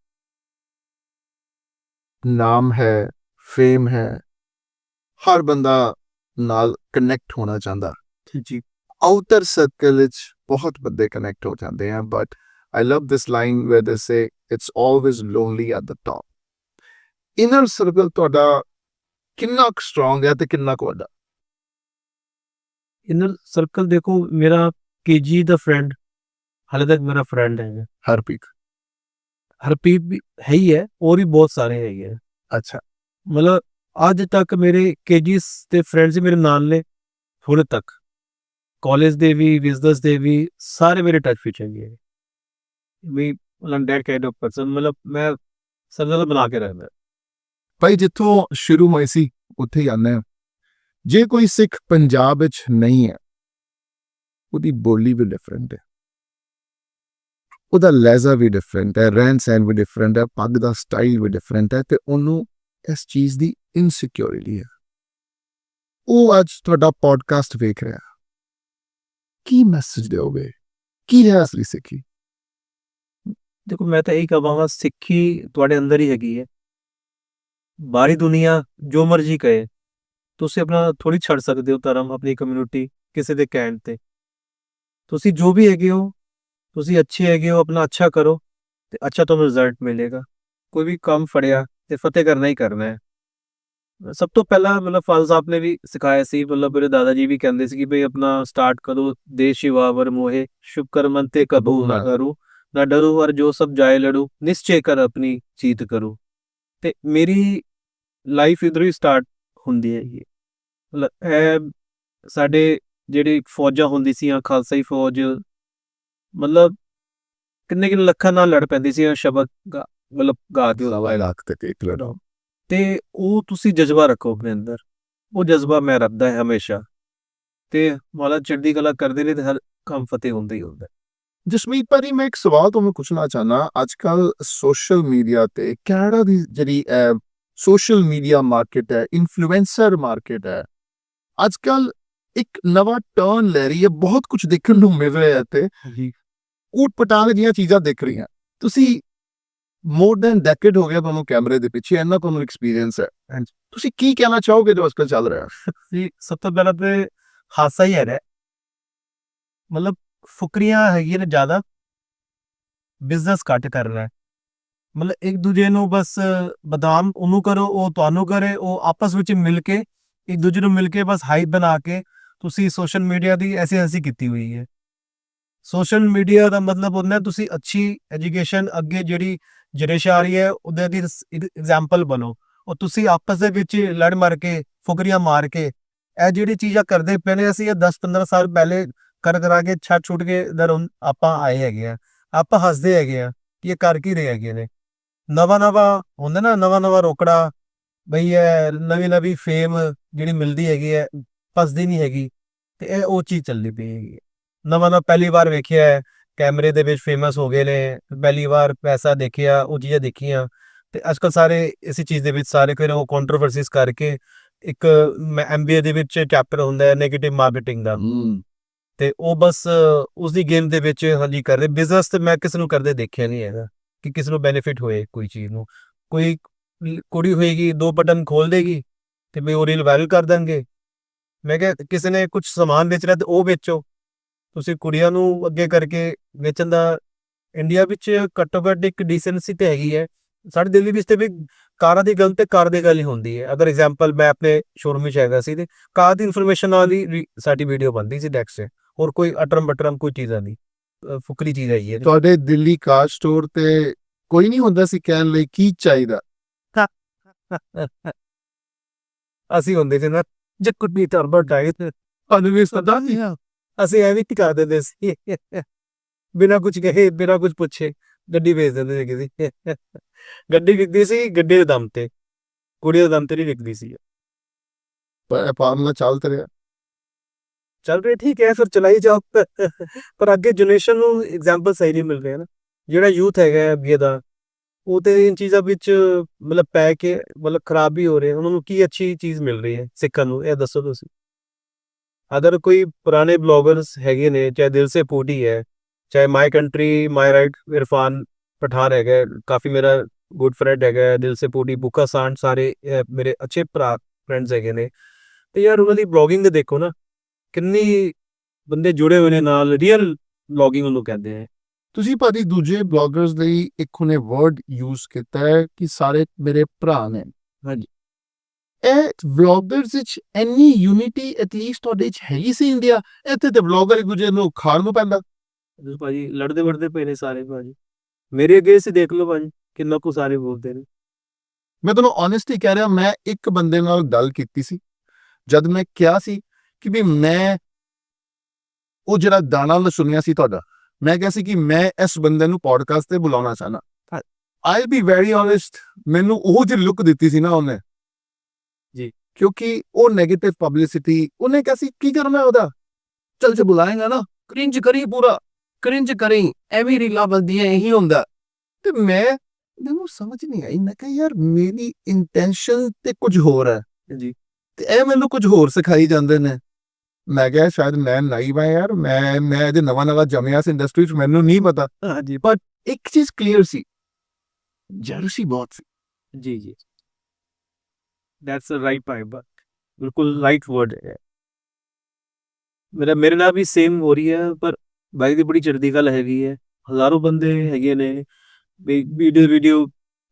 ਨਾਮ ਹੈ, ਫੇਮ ਹੈ, ਹਰ ਬੰਦਾ ਨਾਲ ਕਨੈਕਟ ਹੋਣਾ ਚਾਹੁੰਦਾ ਜੀ। ਆਊਟਰ ਸਰਕਲ ਵਿੱਚ ਬਹੁਤ ਬੰਦੇ ਕਨੈਕਟ ਹੋ ਜਾਂਦੇ ਆ, but I love this line where they say it's always lonely at the top. Inner circle ਤੁਹਾਡਾ ਕਿੰਨਾ ਕੁ ਸਟਰੋਂਗ ਹੈ ਤੇ ਕਿੰਨਾ ਕੁ ਵੱਡਾ? ਇਨਰ ਸਰਕਲ ਦੇਖੋ, ਮੇਰਾ ਕੇਜੀ ਦਾ ਫਰੈਂਡ ਹਾਲੇ ਤੱਕ ਮੇਰਾ ਫਰੈਂਡ ਹੈ। ਹਰਪੀਤ ਵੀ ਹੈ ਹੀ ਹੈ, ਹੋਰ ਵੀ ਬਹੁਤ ਸਾਰੇ ਹੈਗੇ ਆ। ਅੱਛਾ, ਮਤਲਬ ਅੱਜ ਤੱਕ ਮੇਰੇ ਕੇਜੀਸ ਦੇ ਫਰੈਂਡਸ ਹੀ ਮੇਰੇ ਨਾਲ ਨੇ, ਹੁਣ ਤੱਕ ਕਾਲਜ ਦੇ ਵੀ, ਬਿਜ਼ਨਸ ਦੇ ਵੀ, ਸਾਰੇ ਮੇਰੇ ਟੱਚ ਵਿੱਚ ਹੈਗੇ ਆ। ਵੀ ਮਤਲਬ ਡੈਟ ਕਾਈਂਡ ਆਫ ਪਰਸਨ, ਮਤਲਬ ਮੈਂ ਸਭ ਨਾਲ ਬਣਾ ਕੇ ਰੱਖਦਾ। ਭਾਈ ਜਿੱਥੋਂ ਸ਼ੁਰੂ ਹੋਈ ਸੀ ਉੱਥੇ ਹੀ ਆਉਂਦੇ ਹਾਂ। ਜੇ ਕੋਈ ਸਿੱਖ ਪੰਜਾਬ ਵਿੱਚ ਨਹੀਂ ਹੈ, ਉਹਦੀ ਬੋਲੀ ਵੀ ਡਿਫਰੈਂਟ ਹੈ, ਉਹਦਾ ਲਹਿਜ਼ਾ ਵੀ ਡਿਫਰੈਂਟ ਹੈ, ਰਹਿਣ ਸਹਿਣ ਵੀ ਡਿਫਰੈਂਟ ਹੈ, ਪੱਗ ਦਾ ਸਟਾਈਲ ਵੀ ਡਿਫਰੈਂਟ ਹੈ, ਤੇ ਉਹਨੂੰ ਇਸ ਚੀਜ਼ ਦੀ ਇਨਸਿਕਿਉਰਿਟੀ ਹੈ। ਉਹ ਅੱਜ ਤੁਹਾਡਾ ਪੋਡਕਾਸਟ ਵੇਖ ਰਿਹਾ, ਕੀ ਮੈਸੇਜ ਦਿਓਗੇ? ਕੀ ਹੈ ਅਸਲੀ ਸਿੱਖੀ? ਦੇਖੋ ਮੈਂ ਤਾਂ ਇਹੀ ਕਹਾਂਗਾ, ਸਿੱਖੀ ਤੁਹਾਡੇ ਅੰਦਰ ਹੀ ਹੈਗੀ ਹੈ। ਬਾਹਰੀ ਦੁਨੀਆ ਜੋ ਮਰਜ਼ੀ ਕਹੇ, ਤੁਸੀਂ ਆਪਣਾ ਥੋੜੀ ਛੱਡ ਸਕਦੇ ਹੋ ਧਰਮ, ਆਪਣੀ ਕਮਿਊਨਿਟੀ ਕਿਸੇ ਦੇ ਕਹਿਣ ਤੇ। ਤੁਸੀਂ ਜੋ ਵੀ ਹੈਗੇ ਹੋ, ਤੁਸੀਂ ਅੱਛੇ ਹੈਗੇ ਹੋ, ਆਪਣਾ ਅੱਛਾ ਕਰੋ ਤੇ ਅੱਛਾ ਤੁਹਾਨੂੰ ਰਿਜ਼ਲਟ ਮਿਲੇਗਾ। ਕੋਈ ਵੀ ਕੰਮ ਫੜਿਆ ਤੇ ਫਤਿਹ ਕਰਨਾ ਹੀ ਕਰਨਾ ਹੈ। ਸਭ ਤੋਂ ਪਹਿਲਾਂ ਮਤਲਬ ਫਾਜ਼ਲ ਸਾਹਿਬ ਨੇ ਵੀ ਸਿਖਾਇਆ ਸੀ, ਮਤਲਬ ਮੇਰੇ ਦਾਦਾ ਜੀ ਵੀ ਕਹਿੰਦੇ ਸੀ ਕਿ ਭਈ ਆਪਣਾ ਸਟਾਰਟ ਕਰੋ, ਦੇਸ਼ ਸ਼ਿਵਾਵਰ ਮੋਹੇ ਸ਼ੁਭ ਕਰਮਨ ਤੇ ਕਬੂ ਨਾ ਕਰੂ, ਨਾ ਡਰੂ ਔਰ ਜੋ ਸਭ ਜਾਏ ਲੜੂ, ਨਿਸ਼ਚੈ ਕਰ ਆਪਣੀ ਜੀਤ ਕਰੂ। ਤੇ ਮੇਰੀ ਲਾਈਫ ਇਧਰੋਂ ਹੀ ਸਟਾਰਟ ਹੁੰਦੀ ਹੈਗੀ। ਮਤਲਬ ਇਹ ਸਾਡੇ ਜਿਹੜੀ ਫੌਜਾਂ ਹੁੰਦੀ ਸੀ, ਖਾਲਸਾਈ ਫੌਜ, ਮਤਲਬ ਕਿੰਨੇ ਲੱਖਾਂ ਨਾਲ ਲੜ ਪੈਂਦੀ ਸੀ ਸ਼ਬਦ ਮਤਲਬ ਗਾ ਕੇ ਤੇ ਉਹ ਤੁਸੀਂ ਜਜ਼ਬਾ ਰੱਖੋ ਆਪਣੇ ਅੰਦਰ, ਉਹ ਜਜ਼ਬਾ ਮੈਂ ਰੱਖਦਾ ਹੈ ਹਮੇਸ਼ਾ, ਤੇ ਮੌਲਾ ਚੜ੍ਹਦੀ ਕਲਾ ਕਰਦੇ ਨੇ ਤੇ ਹਰ ਕੰਮ ਫਤਿਹ ਹੁੰਦਾ ਹੀ ਹੁੰਦਾ। ਜਸਮੀਤ ਭਾਜੀ, ਮੈਂ ਇੱਕ ਸਵਾਲ ਤੁਹਾਨੂੰ ਪੁੱਛਣਾ ਚਾਹਨਾ। ਅੱਜ ਕੱਲ ਸੋਸ਼ਲ ਮੀਡੀਆ ਤੇ ਕੈਨੇਡਾ ਦੀ ਜਿਹੜੀ ਸੋਸ਼ਲ ਮੀਡੀਆ ਮਾਰਕੀਟ ਹੈ, ਇਨਫਲੂਐਂਸਰ ਮਾਰਕੀਟ ਹੈ, ਅੱਜ ਕੱਲ ਇੱਕ ਨਵਾਂ ਟਰਨ ਲੈ ਰਹੀ ਹੈ। ਬਹੁਤ ਕੁਝ ਦੇਖਣ ਨੂੰ ਮਿਲ ਰਿਹਾ ਹੈ ਤੇ ਊਟ ਪਟਾਂਗ ਦੀਆਂ ਚੀਜ਼ਾਂ ਦਿਖ ਰਹੀਆਂ। ਤੁਸੀਂ ਮੋਰ ਦੈਨ ਡੈਕੇਡ ਹੋ ਗਿਆ ਤੁਹਾਨੂੰ ਕੈਮਰੇ ਦੇ ਪਿੱਛੇ, ਇੰਨਾ ਤੁਹਾਨੂੰ ਐਕਸਪੀਰੀਅੰਸ ਹੈ, ਤੁਸੀਂ ਕੀ ਕਹਿਣਾ ਚਾਹੋਗੇ ਜੋ ਅੱਜ ਕੱਲ ਚੱਲ ਰਿਹਾ? ਸਭ ਤੋਂ ਪਹਿਲਾਂ ਤੇ ਹਾਸਾ ਹੀ ਹੈ, ਮਤਲਬ ਫੁਕਰੀਆਂ ਹੈਗੀਆਂ ਨੇ ਜ਼ਿਆਦਾ, ਬਿਜ਼ਨਸ ਘੱਟ ਕਰ ਰਿਹਾ। ਮਤਲਬ ਇੱਕ ਦੂਜੇ ਨੂੰ ਬਸ ਬਦਾਮ ਉਹਨੂੰ ਕਰੋ, ਉਹ ਤੁਹਾਨੂੰ ਕਰੇ, ਉਹ ਆਪਸ ਵਿੱਚ ਮਿਲ ਕੇ ਇੱਕ ਦੂਜੇ ਨੂੰ ਮਿਲ ਕੇ ਬਸ ਹਾਈਪ ਬਣਾ ਕੇ ਤੁਸੀਂ ਸੋਸ਼ਲ ਮੀਡੀਆ ਦੀ ਐਸੀ ਕੀਤੀ ਹੋਈ ਹੈ। ਸੋਸ਼ਲ ਮੀਡੀਆ ਦਾ ਮਤਲਬ ਹੁੰਦਾ ਤੁਸੀਂ ਅੱਛੀ ਐਜੂਕੇਸ਼ਨ ਅੱਗੇ ਜਿਹੜੀ ਜਨਰੇਸ਼ਨ ਆ ਰਹੀ ਹੈ ਉਹਦੇ ਦੀ ਐਗਜ਼ਾਮਪਲ ਬਣੋ। ਉਹ ਤੁਸੀਂ ਆਪਸ ਦੇ ਵਿੱਚ ਲੜ ਮਰ ਕੇ, ਫੁਕਰੀਆਂ ਮਾਰ ਕੇ ਇਹ ਜਿਹੜੀ ਚੀਜ਼ਾਂ ਕਰਦੇ ਪਏ ਨੇ, ਅਸੀਂ ਇਹ 10-15 ਸਾਲ ਪਹਿਲੇ ਕਰਾ ਕੇ ਛੱਡ ਕੇ ਇਧਰ ਆਪਾਂ ਆਏ ਹੈਗੇ ਆ। ਆਪਾਂ ਹੱਸਦੇ ਹੈਗੇ ਆ ਕਿ ਇਹ ਕਰ ਕੀ ਰਹੇ ਹੈਗੇ ਨੇ। ਨਵਾਂ ਹੁੰਦਾ ਨਾ, ਨਵਾਂ ਰੋਕੜਾ, ਬਈ ਇਹ ਨਵੀਂ ਫੇਮ ਜਿਹੜੀ ਮਿਲਦੀ ਹੈਗੀ ਹੈ, ਫਸਦੀ ਨਹੀਂ ਹੈਗੀ, ਤੇ ਇਹ ਉਹ ਚੀਜ਼ ਚੱਲਦੀ ਪਈ ਹੈਗੀ। ਨਵਾਂ ਪਹਿਲੀ ਵਾਰ ਵੇਖਿਆ, ਕੈਮਰੇ ਦੇ ਵਿੱਚ ਫੇਮਸ ਹੋ ਗਏ ਨੇ, ਪਹਿਲੀ ਵਾਰ ਪੈਸਾ ਦੇਖਿਆ, ਉਹ ਚੀਜ਼ਾਂ ਦੇਖੀਆਂ, ਤੇ ਅੱਜ ਕੱਲ ਸਾਰੇ ਇਸੇ ਚੀਜ਼ ਦੇ ਵਿੱਚ ਸਾਰੇ ਫਿਰ ਉਹ ਕੰਟਰੋਵਰਸੀਜ਼ ਕਰਕੇ ਇੱਕ ਮੈਂ MBA ਦੇ ਵਿੱਚ ਚੈਪਟਰ ਹੁੰਦਾ ਹੈ ਨੈਗੇਟਿਵ ਮਾਰਕੀਟਿੰਗ ਦਾ, ਤੇ ਉਹ ਬਸ ਉਸ ਦੀ ਗੇਮ ਦੇ ਵਿੱਚ ਹਾਂਜੀ ਕਰਦੇ। ਬਿਜ਼ਨਸ ਤੇ ਮੈਂ ਕਿਸੇ ਨੂੰ ਕਰਦੇ ਦੇਖਿਆ ਨਹੀਂ ਹੈਗਾ ਕਿ ਕਿਸੇ ਨੂੰ ਬੈਨੀਫਿਟ ਹੋਏ ਕੋਈ ਚੀਜ਼ ਨੂੰ। ਕੋਈ ਕੁੜੀ ਹੋਏਗੀ 2 ਬਟਨ ਖੋਲ ਦੇਗੀ ਤੇ ਵੀ ਉਹ ਰੀਲ ਵਾਇਰਲ ਕਰ ਦੇਣਗੇ। ਮੈਂ ਕਿਹਾ ਕਿਸੇ ਨੇ ਕੁਝ ਸਮਾਨ ਵੇਚ ਰਿਹਾ ਤੇ ਉਹ ਵੇਚੋ, ਤੁਸੀਂ ਕੁੜੀਆਂ ਨੂੰ ਅੱਗੇ ਕਰਕੇ ਵੇਚਣ ਦਾ। ਇੰਡੀਆ ਵਿੱਚ ਘੱਟੋ ਘੱਟ ਇੱਕ ਡੀਸੈਂਸੀ ਤੇ ਹੈਗੀ ਹੈ। ਸਾਡੇ ਦਿੱਲੀ ਵਿੱਚ ਤੇ ਵੀ ਕਾਰਾਂ ਦੀ ਗੱਲ ਤੇ ਕਾਰ ਦੀ ਗੱਲ ਹੀ ਹੁੰਦੀ ਹੈ। ਅਗਰ ਐਗਜ਼ਾਮਪਲ ਮੈਂ ਆਪਣੇ ਸ਼ੋਰੂਮ ਵਿੱਚ ਹੈਗਾ ਸੀ ਤੇ ਕਾਰ ਦੀ ਇਨਫੋਰਮੇਸ਼ਨ ਨਾਲ ਹੀ ਸਾਡੀ ਵੀਡੀਓ ਬਣਦੀ ਸੀ ਡੈਕਸ 'ਤੇ, ਹੋਰ ਕੋਈ ਅਟਰਮ ਬਟਰਮ ਕੋਈ ਚੀਜ਼ਾਂ ਨਹੀਂ, ਫੁਕਰੀ ਚੀਜ਼ ਹੈਗੀ ਹੈ। ਤੁਹਾਡੇ ਦਿੱਲੀ ਕਾਰ ਸਟੋਰ ਤੇ ਕੋਈ ਨਹੀਂ ਹੁੰਦਾ ਸੀ ਕਹਿਣ ਲਈ ਕੀ ਚਾਹੀਦਾ? ਅਸੀਂ ਹੁੰਦੇ ਸੀ ਨਾ ਜੇ ਕੁੱਟੀ ਟਰਬੋ ਡਾਈਟ ਅਨਵਿਸ ਪਤਾ ਨਹੀਂ, ਅਸੀਂ ਐਵੇਂ ਹੀ ਕਰ ਦਿੰਦੇ ਸੀ ਬਿਨਾਂ ਕੁਝ ਕਹੇ ਬਿਨਾਂ ਕੁਝ ਪੁੱਛੇ ਗੱਡੀ ਵੇਚ ਦਿੰਦੇ ਸੀ ਕਿਸੇ ਗੱਡੀ ਵਿਕਦੀ ਸੀ ਗੱਡੀ ਦੇ ਦਮ ਤੇ, ਕੁੜੀ ਦੇ ਦਮ ਤੇ ਨਹੀਂ ਵਿਕਦੀ ਸੀ। ਪਰ ਮਾਮਲਾ ਚੱਲ ਤੇ ਰਿਹਾ। ਚੱਲ ਰਿਹਾ ਠੀਕ ਹੈ, ਫਿਰ ਚਲਾਈ ਜਾਓ ਪਰ ਅੱਗੇ ਜਨਰੇਸ਼ਨ ਨੂੰ ਐਗਜ਼ਾਮਪਲ ਸਹੀ ਨਹੀਂ ਮਿਲ ਰਿਹਾ ਨਾ। ਜਿਹੜਾ ਯੂਥ ਹੈਗਾ ਅੱਗੇ ਦਾ ਉਹ ਤੇ ਇਨ ਚੀਜ਼ਾਂ ਵਿੱਚ ਮਤਲਬ ਪੈ ਕੇ ਮਤਲਬ ਖਰਾਬ ਵੀ ਹੋ ਰਹੇ। ਉਹਨਾਂ ਨੂੰ ਕੀ ਅੱਛੀ ਚੀਜ਼ ਮਿਲ ਰਹੀ ਹੈ ਸਿੱਖਣ ਨੂੰ, ਇਹ ਦੱਸੋ ਤੁਸੀਂ। ਅਗਰ ਕੋਈ ਪੁਰਾਣੇ ਬਲੌਗਰਸ ਹੈਗੇ ਨੇ, ਚਾਹੇ ਦਿਲ ਸੇ ਪੂਟੀ ਹੈ, ਚਾਹੇ my country my right Irfan Pathan ਹੈਗਾ, ਕਾਫੀ ਮੇਰਾ ਗੁੱਡ ਫਰੈਂਡ ਹੈਗਾ, ਦਿਲ ਸੇ ਪੂਟੀ ਬੁੱਕਾ ਸਾਂਡ, ਸਾਰੇ ਮੇਰੇ ਅੱਛੇ ਭਰਾ ਫਰੈਂਡਸ ਹੈਗੇ ਨੇ। ਤੇ ਯਾਰ ਉਹਨਾਂ ਦੀ ਬਲੌਗਿੰਗ ਦੇ ਦੇਖੋ ਨਾ, ਕਿੰਨੀ ਬੰਦੇ ਜੁੜੇ ਹੋਏ ਨੇ ਨਾਲ, ਰੀਅਲ ਬਲੌਗਿੰਗ ਉਹਨੂੰ ਕਹਿੰਦੇ ਆ। ਤੁਸੀਂ ਭਾਜੀ ਦੂਜੇ ਬਲੌਗਰਸ ਲਈ ਇੱਕ ਹੁਣੇ ਵਰਡ ਯੂਜ਼ ਕੀਤਾ ਹੈ ਕਿ ਸਾਰੇ ਮੇਰੇ ਭਰਾ ਨੇ। ਹਾਂਜੀ। ਇਹ ਵਲੌਗਰਸ ਵਿੱਚ ਇੰਨੀ ਯੂਨਿਟੀ ਐਟਲੀਸਟ ਤੁਹਾਡੇ ਵਿੱਚ ਹੈਗੀ ਸੀ ਇੰਡੀਆ? ਇੱਥੇ ਤੇ ਵਲੌਗਰ ਇੱਕ ਦੂਜੇ ਨੂੰ ਖਾਣ ਨੂੰ ਪੈਂਦਾ। ਭਾਜੀ ਲੜਦੇ ਵੜਦੇ ਪਏ ਨੇ ਸਾਰੇ ਭਾਜੀ, ਮੇਰੇ ਅੱਗੇ ਸੀ ਦੇਖ ਲਓ ਭਾਜੀ ਕਿੰਨਾ ਕੁ ਸਾਰੇ ਬੋਲਦੇ ਨੇ। ਮੈਂ ਤੁਹਾਨੂੰ ਓਨੈਸਟਲੀ ਕਹਿ ਰਿਹਾ, ਮੈਂ ਇੱਕ ਬੰਦੇ ਨਾਲ ਗੱਲ ਕੀਤੀ ਸੀ ਜਦ ਮੈਂ ਕਿਹਾ ਸੀ ਕਿ ਵੀ ਮੈਂ ਉਹ ਜਿਹੜਾ ਗਾਣਾ ਮੈਂ ਸੁਣਿਆ ਸੀ ਤੁਹਾਡਾ, ਮੈਂ ਕਿਹਾ ਸੀ ਕਿ ਮੈਂ ਇਸ ਬੰਦੇ ਨੂੰ ਪੋਡਕਾਸਟ ਤੇ ਬੁਲਾਉਣਾ ਚਾਹਨਾ। ਆਈ ਬੀ ਵੈਰੀ ਓਨੈਸਟ, ਮੈਨੂੰ ਉਹ ਜਿਹੀ ਲੁੱਕ ਦਿੱਤੀ ਸੀ ਨਾ ਉਹਨੇ ਜੀ, ਕਿਉਂਕਿ ਉਹ ਨੈਗੇਟਿਵ ਪਬਲਿਸਿਟੀ, ਉਹਨੇ ਕਿਹਾ ਸੀ ਕੀ ਕਰਨਾ ਉਹਦਾ, ਚਲ ਜੇ ਬੁਲਾਏਗਾ ਨਾ ਕ੍ਰਿੰਜ ਕਰੀ, ਪੂਰਾ ਕ੍ਰਿੰਜ ਕਰੀ, ਐਵੇਂ ਰੀਲਾਂ ਬਣਦੀਆਂ ਇਹੀ ਹੁੰਦਾ। ਤੇ ਮੈਨੂੰ ਸਮਝ ਨਹੀਂ ਆਈ, ਮੈਂ ਕਿਹਾ ਯਾਰ ਮੇਰੀ ਇੰਟੈਂਸ਼ਨ ਤੇ ਕੁਝ ਹੋਰ ਹੈ ਜੀ, ਤੇ ਇਹ ਮੈਨੂੰ ਕੁਝ ਹੋਰ ਸਿਖਾਈ ਜਾਂਦੇ ਨੇ। ਮੈਂ ਕਿਹਾ ਸ਼ਾਇਦ ਮੈਂ ਨਾਈਵ ਹਾਂ ਯਾਰ, ਮੈਂ ਅਜੇ ਨਵਾਂ ਜੰਮਿਆ ਸੀ ਇੰਡਸਟਰੀ 'ਚ, ਮੈਨੂੰ ਨਹੀਂ ਪਤਾ। ਹਾਂਜੀ, ਪਰ ਇੱਕ ਚੀਜ਼ ਕਲੀਅਰ ਸੀ, ਜੈਲਸੀ ਬਹੁਤ ਸੀ। ਜੀ ਜੀ, ਦੈਟਸ ਅ ਰਾਈਟ ਵਾਈਬ, ਬਿਲਕੁਲ ਰਾਈਟ ਵਰਡ ਹੈ। ਮੇਰੇ ਨਾਲ ਵੀ ਸੇਮ ਹੋ ਰਹੀ ਹੈ, ਪਰ ਬਾਈ ਦੀ ਬੜੀ ਚੜ੍ਹਦੀ ਗੱਲ ਹੈਗੀ ਹੈ। ਹਜ਼ਾਰੋਂ ਬੰਦੇ ਹੈਗੇ ਨੇ ਵੀਡੀਓ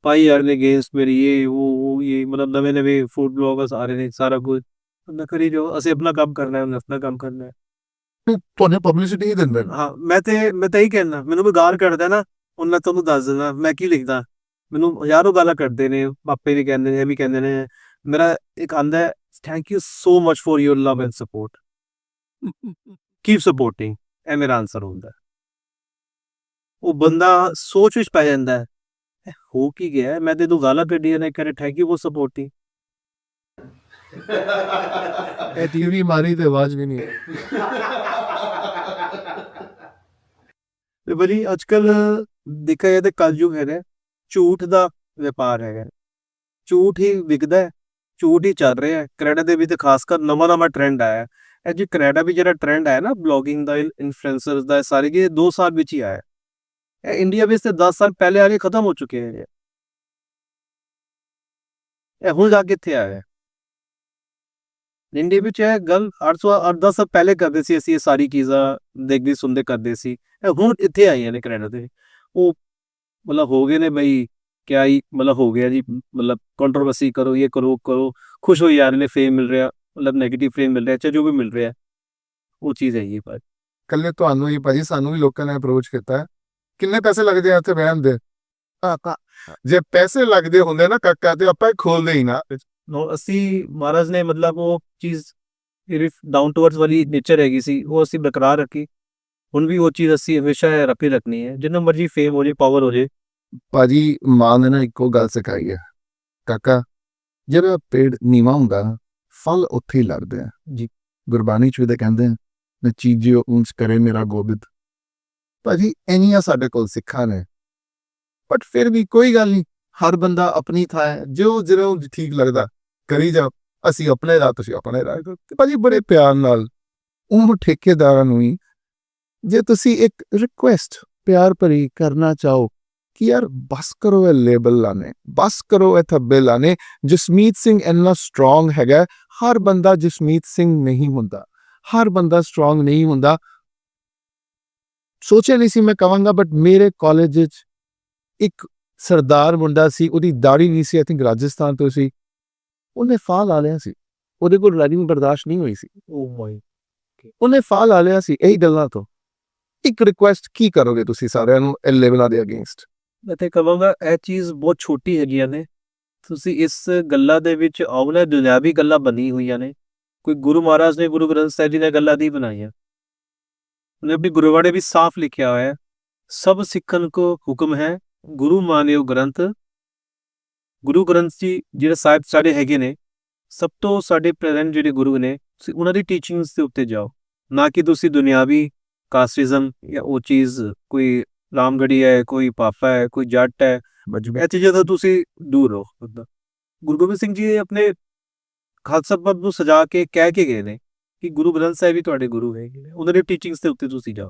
ਪਾਈ ਜਾ ਰਹੇ ਨੇ ਅਗੇਂਸਟ ਮੇਰੀ, ਇਹ ਉਹ ਇਹ ਮਤਲਬ ਨਵੇਂ ਫੂਡ ਬਲੌਗਰਸ ਆ ਰਹੇ ਨੇ, ਸਾਰਾ ਕੁਝ ਨਾ ਕਰੀ ਜੋ, ਅਸੀਂ ਆਪਣਾ ਕੰਮ ਕਰਨਾ ਹੈ, ਆਪਣਾ ਕੰਮ ਕਰਨਾ ਹੈ। ਤੁਹਾਨੂੰ ਪਬਲਿਸਿਟੀ ਹੀ ਦਿੰਦੇ ਨੇ। ਹਾਂ, ਮੈਂ ਤਾਂ ਇਹੀ ਕਹਿਣਾ, ਮੈਨੂੰ ਕੋਈ ਗਾਲ ਕੱਢਦਾ ਨਾ ਉਹਨਾਂ ਤੁਹਾਨੂੰ ਦੱਸ ਦਿੰਦਾ ਮੈਂ ਕੀ ਲਿਖਦਾ। ਮੈਨੂੰ ਹਜ਼ਾਰੋਂ ਗਾਲਾਂ ਕੱਢਦੇ ਨੇ, ਪਾਪੇ ਵੀ ਕਹਿੰਦੇ ਨੇ, ਇਹ ਵੀ ਕਹਿੰਦੇ ਨੇ। ਮੇਰਾ ਇੱਕ ਆਂਦਾ ਹੈ, thank you so much for your love and support, keep supporting, ਇਹ ਮੇਰਾ ਆਨਸਰ ਹੁੰਦਾ। ਉਹ ਬੰਦਾ ਸੋਚ ਵਿੱਚ ਪੈ ਜਾਂਦਾ ਹੈ, ਹੋ ਕੀ ਗਿਆ, ਮੈਂ ਤੇ ਤੂੰ ਗਾਲਾਂ ਕੱਢੀਆਂ ਨੇ, ਕਰੇ ਥੈਂਕ ਯੂ ਫॉर ਸਪੋਰਟਿੰਗ। ਇਹ ਟੀਵੀ ਮਾਰੀ ਤੇ ਆਵਾਜ਼ ਵੀ ਨਹੀਂ ਆਈ। ਤੇ ਬੜੀ ਅੱਜ ਕੱਲ ਦੇਖਿਆ ਜਾਏ ਤਾਂ ਕਲਯੁਗ ਹੈਗਾ, ਝੂਠ ਦਾ ਵਪਾਰ ਹੈਗਾ, ਝੂਠ ਹੀ ਵਿਕਦਾ ਹੈ, ਝੂਠ ਹੀ ਚੱਲ ਰਿਹਾ ਹੈ। ਕੈਨੇਡਾ ਦੇ ਵਿੱਚ ਖਾਸ ਕਰ ਨਵਾਂ ਟ੍ਰੈਂਡ ਆਇਆ ਹੈ। ਜੀ ਕੈਨੇਡਾ ਵੀ ਜਿਹੜਾ ਟ੍ਰੈਂਡ ਆਇਆ ਨਾ ਬਲੌਗਿੰਗ ਦਾ, ਇਨਫਲੂਐਂਸਰਸ ਦਾ, ਸਾਰੇ ਕਿ 2 ਸਾਲ ਵਿੱਚ ਹੀ ਆਇਆ। ਇਹ ਇੰਡੀਆ ਵਿੱਚ ਤੇ 10 ਸਾਲ ਪਹਿਲੇ ਆ ਕੇ ਖਤਮ ਹੋ ਚੁੱਕੇ ਹੈ। ਇਹ ਹੁਣ ਜਾ ਕੇ ਇੱਥੇ ਆਇਆ। ਇੰਡੀਆ ਵਿੱਚ ਇਹ ਗੱਲ 8-10 ਸਾਲ ਪਹਿਲੇ ਕਰਦੇ ਸੀ ਅਸੀਂ, ਇਹ ਸਾਰੀ ਚੀਜ਼ਾਂ ਦੇਖਦੇ ਸੁਣਦੇ ਕਰਦੇ ਸੀ। ਇਹ ਹੁਣ ਇੱਥੇ ਆਈਆਂ ਨੇ ਕੈਨੇਡਾ ਦੇ, ਉਹ ਮਤਲਬ ਹੋ ਗਏ ਨੇ ਬਈ ਕਿਆ ਹੀ ਮਤਲਬ ਹੋ ਗਿਆ ਜੀ, ਮਤਲਬ ਕੰਟਰੋਵਰਸੀ ਕਰੋ, ਇਹ ਕਰੋ ਖੁਸ਼ ਹੋ ਜਾ ਰਹੇ ਨੇ, ਫੇਮ ਮਿਲ ਰਿਹਾ, ਮਤਲਬ ਨੈਗੇਟਿਵ ਫੇਮ ਮਿਲ ਰਿਹਾ, ਚਾਹੇ ਜੋ ਵੀ ਮਿਲ ਰਿਹਾ, ਉਹ ਚੀਜ਼ ਹੈਗੀ। ਪਰ ਕੱਲੇ ਤੁਹਾਨੂੰ ਹੀ ਭਾਜੀ, ਸਾਨੂੰ ਵੀ ਲੋਕਾਂ ਨੇ ਅਪਰੋਚ ਕੀਤਾ, ਕਿੰਨੇ ਪੈਸੇ ਲੱਗਦੇ ਆ ਇੱਥੇ ਬਹਿਣ ਦੇ? ਜੇ ਪੈਸੇ ਲੱਗਦੇ ਹੁੰਦੇ ਨਾ ਕਾਕਾ ਤੇ ਆਪਾਂ ਖੋਲਦੇ ਹੀ ਨਾ। ਅਸੀਂ ਮਹਾਰਾਜ ਨੇ ਮਤਲਬ ਉਹ ਚੀਜ਼ ਡਾਊਨ ਟੂ ਅਰਥ ਵਾਲੀ ਨੇਚਰ ਹੈਗੀ ਸੀ, ਉਹ ਅਸੀਂ ਬਰਕਰਾਰ ਰੱਖੀ। ਹੁਣ ਵੀ ਉਹ ਚੀਜ਼ ਅਸੀਂ ਹਮੇਸ਼ਾ ਰੱਖਣੀ ਹੈ, ਜਿੰਨਾ ਮਰਜੀ ਫੇਮ ਹੋ ਜੇ, ਪਾਵਰ ਹੋ ਜੇ। ਭਾਜੀ ਮਾਂ ਨੇ ਨਾ ਇੱਕੋ ਗੱਲ ਸਿਖਾਈ ਹੈ, ਕਾਕਾ ਜਿਹੜਾ ਪੇੜ ਨੀਵਾਂ ਹੁੰਦਾ ਨਾ, ਫਲ ਉੱਥੇ ਹੀ ਲੱਗਦੇ ਆ ਜੀ। ਗੁਰਬਾਣੀ ਚ ਵੀ ਤਾਂ ਕਹਿੰਦੇ ਆ, ਨਚੀਜਿਓ ਉਂਚ ਕਰੇ ਮੇਰਾ ਗੋਬਿੰਦ। ਭਾਜੀ ਇੰਨੀਆਂ ਸਾਡੇ ਕੋਲ ਸਿੱਖਾਂ ਨੇ, ਬਟ ਫਿਰ ਵੀ ਕੋਈ ਗੱਲ ਨਹੀਂ, ਹਰ ਬੰਦਾ ਆਪਣੀ ਥਾਂ ਹੈ, ਜੋ ਜਿਹੜਾ ਠੀਕ ਲੱਗਦਾ ਕਰੀ ਜਾ। ਅਸੀਂ ਆਪਣੇ ਰਾਹ ਤੁਸੀਂ ਆਪਣੇ ਰਾਹ ਕਰੋ। ਤੇ ਭਾਜੀ ਬੜੇ ਪਿਆਰ ਨਾਲ ਉਹ ਠੇਕੇਦਾਰਾਂ ਨੂੰ ਹੀ ਜੇ ਤੁਸੀਂ ਇੱਕ ਰਿਕੁਐਸਟ ਪਿਆਰ ਭਰੀ ਕਰਨਾ ਚਾਹੋ ਕਿ ਯਾਰ ਬਸ ਕਰੋ ਇਹ ਲੇਬਲ ਲਾਣੇ, ਬਸ ਕਰੋ ਇਹ ਥੱਬੇ ਲਾਣੇ। ਜਸਮੀਤ ਸਿੰਘ ਇੰਨਾ ਸਟਰੋਂਗ ਹੈਗਾ, ਹਰ ਬੰਦਾ ਜਸਮੀਤ ਸਿੰਘ ਨਹੀਂ ਹੁੰਦਾ, ਹਰ ਬੰਦਾ ਸਟਰੋਂਗ ਨਹੀਂ ਹੁੰਦਾ। ਸੋਚਿਆ ਨਹੀਂ ਸੀ ਮੈਂ ਕਵਾਂਗਾ, ਬਟ ਮੇਰੇ ਕਾਲਜ ਵਿੱਚ ਇੱਕ ਸਰਦਾਰ ਮੁੰਡਾ ਸੀ, ਉਹਦੀ ਦਾੜੀ ਨਹੀਂ ਸੀ, ਆਈ ਥਿੰਕ ਰਾਜਸਥਾਨ ਤੋਂ ਸੀ, ਉਹਨੇ ਫਾਹ ਲਾ ਲਿਆ ਸੀ, ਉਹਦੇ ਕੋਲ ਰੈਗਿੰਗ ਬਰਦਾਸ਼ਤ ਨਹੀਂ ਹੋਈ ਸੀ, ਓ ਮਾਈ, ਉਹਨੇ ਫਾਹ ਲਾ ਲਿਆ ਸੀ ਇਹੀ ਗੱਲਾਂ ਤੋਂ। ਇੱਕ ਰਿਕੁਐਸਟ ਕੀ ਕਰੋਗੇ ਤੁਸੀਂ ਸਾਰਿਆਂ ਨੂੰ ਇਹ ਲੈਵਲਾਂ ਦੇ ਅਗੇਂਸਟ? ਮੈਂ ਤੇ ਕਹਾਂਗਾ ਇਹ ਚੀਜ਼ ਬਹੁਤ ਛੋਟੀ ਹੈਗੀਆਂ ਨੇ, ਤੁਸੀਂ ਇਸ ਗੱਲਾਂ ਦੇ ਵਿੱਚ ਆਉਣਾ ਦੁਨਿਆਵੀ ਗੱਲਾਂ ਬਣੀ ਹੋਈਆਂ ਨੇ। ਕੋਈ ਗੁਰੂ ਮਹਾਰਾਜ ਨੇ ਗੁਰੂ ਗ੍ਰੰਥ ਸਾਹਿਬ ਜੀ ਨੇ ਗੱਲਾਂ ਨਹੀਂ ਬਣਾਈਆਂ, ਉਹਨੇ ਆਪਣੀ ਗੁਰਬਾਣੀ ਵੀ ਸਾਫ਼ ਲਿਖਿਆ ਹੋਇਆ ਹੈ, ਸਭ ਸਿੱਖਣ ਕੋ ਹੁਕਮ ਹੈ ਗੁਰੂ ਮਾਨਿਓ ਗ੍ਰੰਥ। ਗੁਰੂ ਗ੍ਰੰਥ ਜੀ ਜਿਹੜੇ ਸਾਹਿਬ ਸਾਡੇ ਹੈਗੇ ਨੇ, ਸਭ ਤੋਂ ਸਾਡੇ ਪ੍ਰੈਜ਼ੈਂਟ ਜਿਹੜੇ ਗੁਰੂ ਨੇ, ਤੁਸੀਂ ਉਹਨਾਂ ਦੀ ਟੀਚਿੰਗਸ ਦੇ ਉੱਤੇ ਜਾਓ, ਨਾ ਕਿ ਤੁਸੀਂ ਦੁਨਿਆਵੀ ਕਾਸਟਿਜ਼ਮ ਜਾਂ ਉਹ ਚੀਜ਼, ਕੋਈ ਰਾਮਗੜੀ ਹੈ, ਕੋਈ ਪਾਪਾ ਹੈ, ਕੋਈ ਜੱਟ ਹੈ, ਇਹ ਚੀਜ਼ਾਂ ਤੋਂ ਤੁਸੀਂ ਦੂਰ ਰਹੋ। ਗੁਰੂ ਗੋਬਿੰਦ ਸਿੰਘ ਜੀ ਆਪਣੇ ਖਾਲਸਾ ਪੰਥ ਨੂੰ ਸਜਾ ਕੇ ਕਹਿ ਕੇ ਗਏ ਨੇ ਕਿ ਗੁਰੂ ਗ੍ਰੰਥ ਸਾਹਿਬ ਵੀ ਤੁਹਾਡੇ ਗੁਰੂ ਹੈਗੇ ਨੇ, ਉਹਨਾਂ ਦੀ ਟੀਚਿੰਗਸ ਦੇ ਉੱਤੇ ਤੁਸੀਂ ਜਾਓ।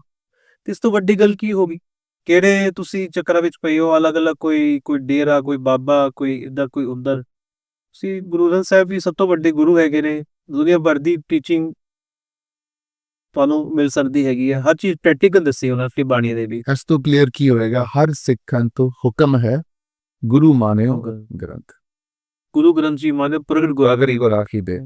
ਤੇ ਇਸ ਤੋਂ ਵੱਡੀ ਗੱਲ ਕੀ ਹੋਗੀ? ਕਿਹੜੇ ਤੁਸੀਂ ਚੱਕਰਾਂ ਵਿੱਚ ਪਏ ਹੋ, ਅਲੱਗ-ਅਲੱਗ ਕੋਈ ਡੇਰਾ, ਕੋਈ ਬਾਬਾ, ਕੋਈ ਇੱਧਰ, ਕੋਈ ਉੱਧਰ। ਤੁਸੀਂ ਗੁਰੂ ਗ੍ਰੰਥ ਸਾਹਿਬ ਵੀ ਸਭ ਤੋਂ ਵੱਡੇ ਗੁਰੂ ਹੈਗੇ ਨੇ, ਦੁਨੀਆ ਭਰ ਦੀ ਟੀਚਿੰਗ ਤੁਹਾਨੂੰ ਮਿਲ ਸਕਦੀ ਹੈਗੀ ਹੈ, ਹਰ ਚੀਜ਼ ਪ੍ਰੈਕਟੀਕਲ ਦੱਸੀ ਉਹਨਾਂ ਦੀ ਬਾਣੀ ਦੇ ਵੀ। ਇਸ ਤੋਂ ਕਲੀਅਰ ਕੀ ਹੋਏਗਾ? ਹਰ ਸਿੱਖਾਂ ਤੋਂ ਹੁਕਮ ਹੈ ਗੁਰੂ ਮਾਨਿਓ ਗ੍ਰੰਥ। ਗੁਰੂ ਗ੍ਰੰਥ ਜੀ ਮਾਨੇ ਪ੍ਰਗਟ ਗੁਰਾਗਰੀ ਕੋ ਰਾਖੀ ਦੇ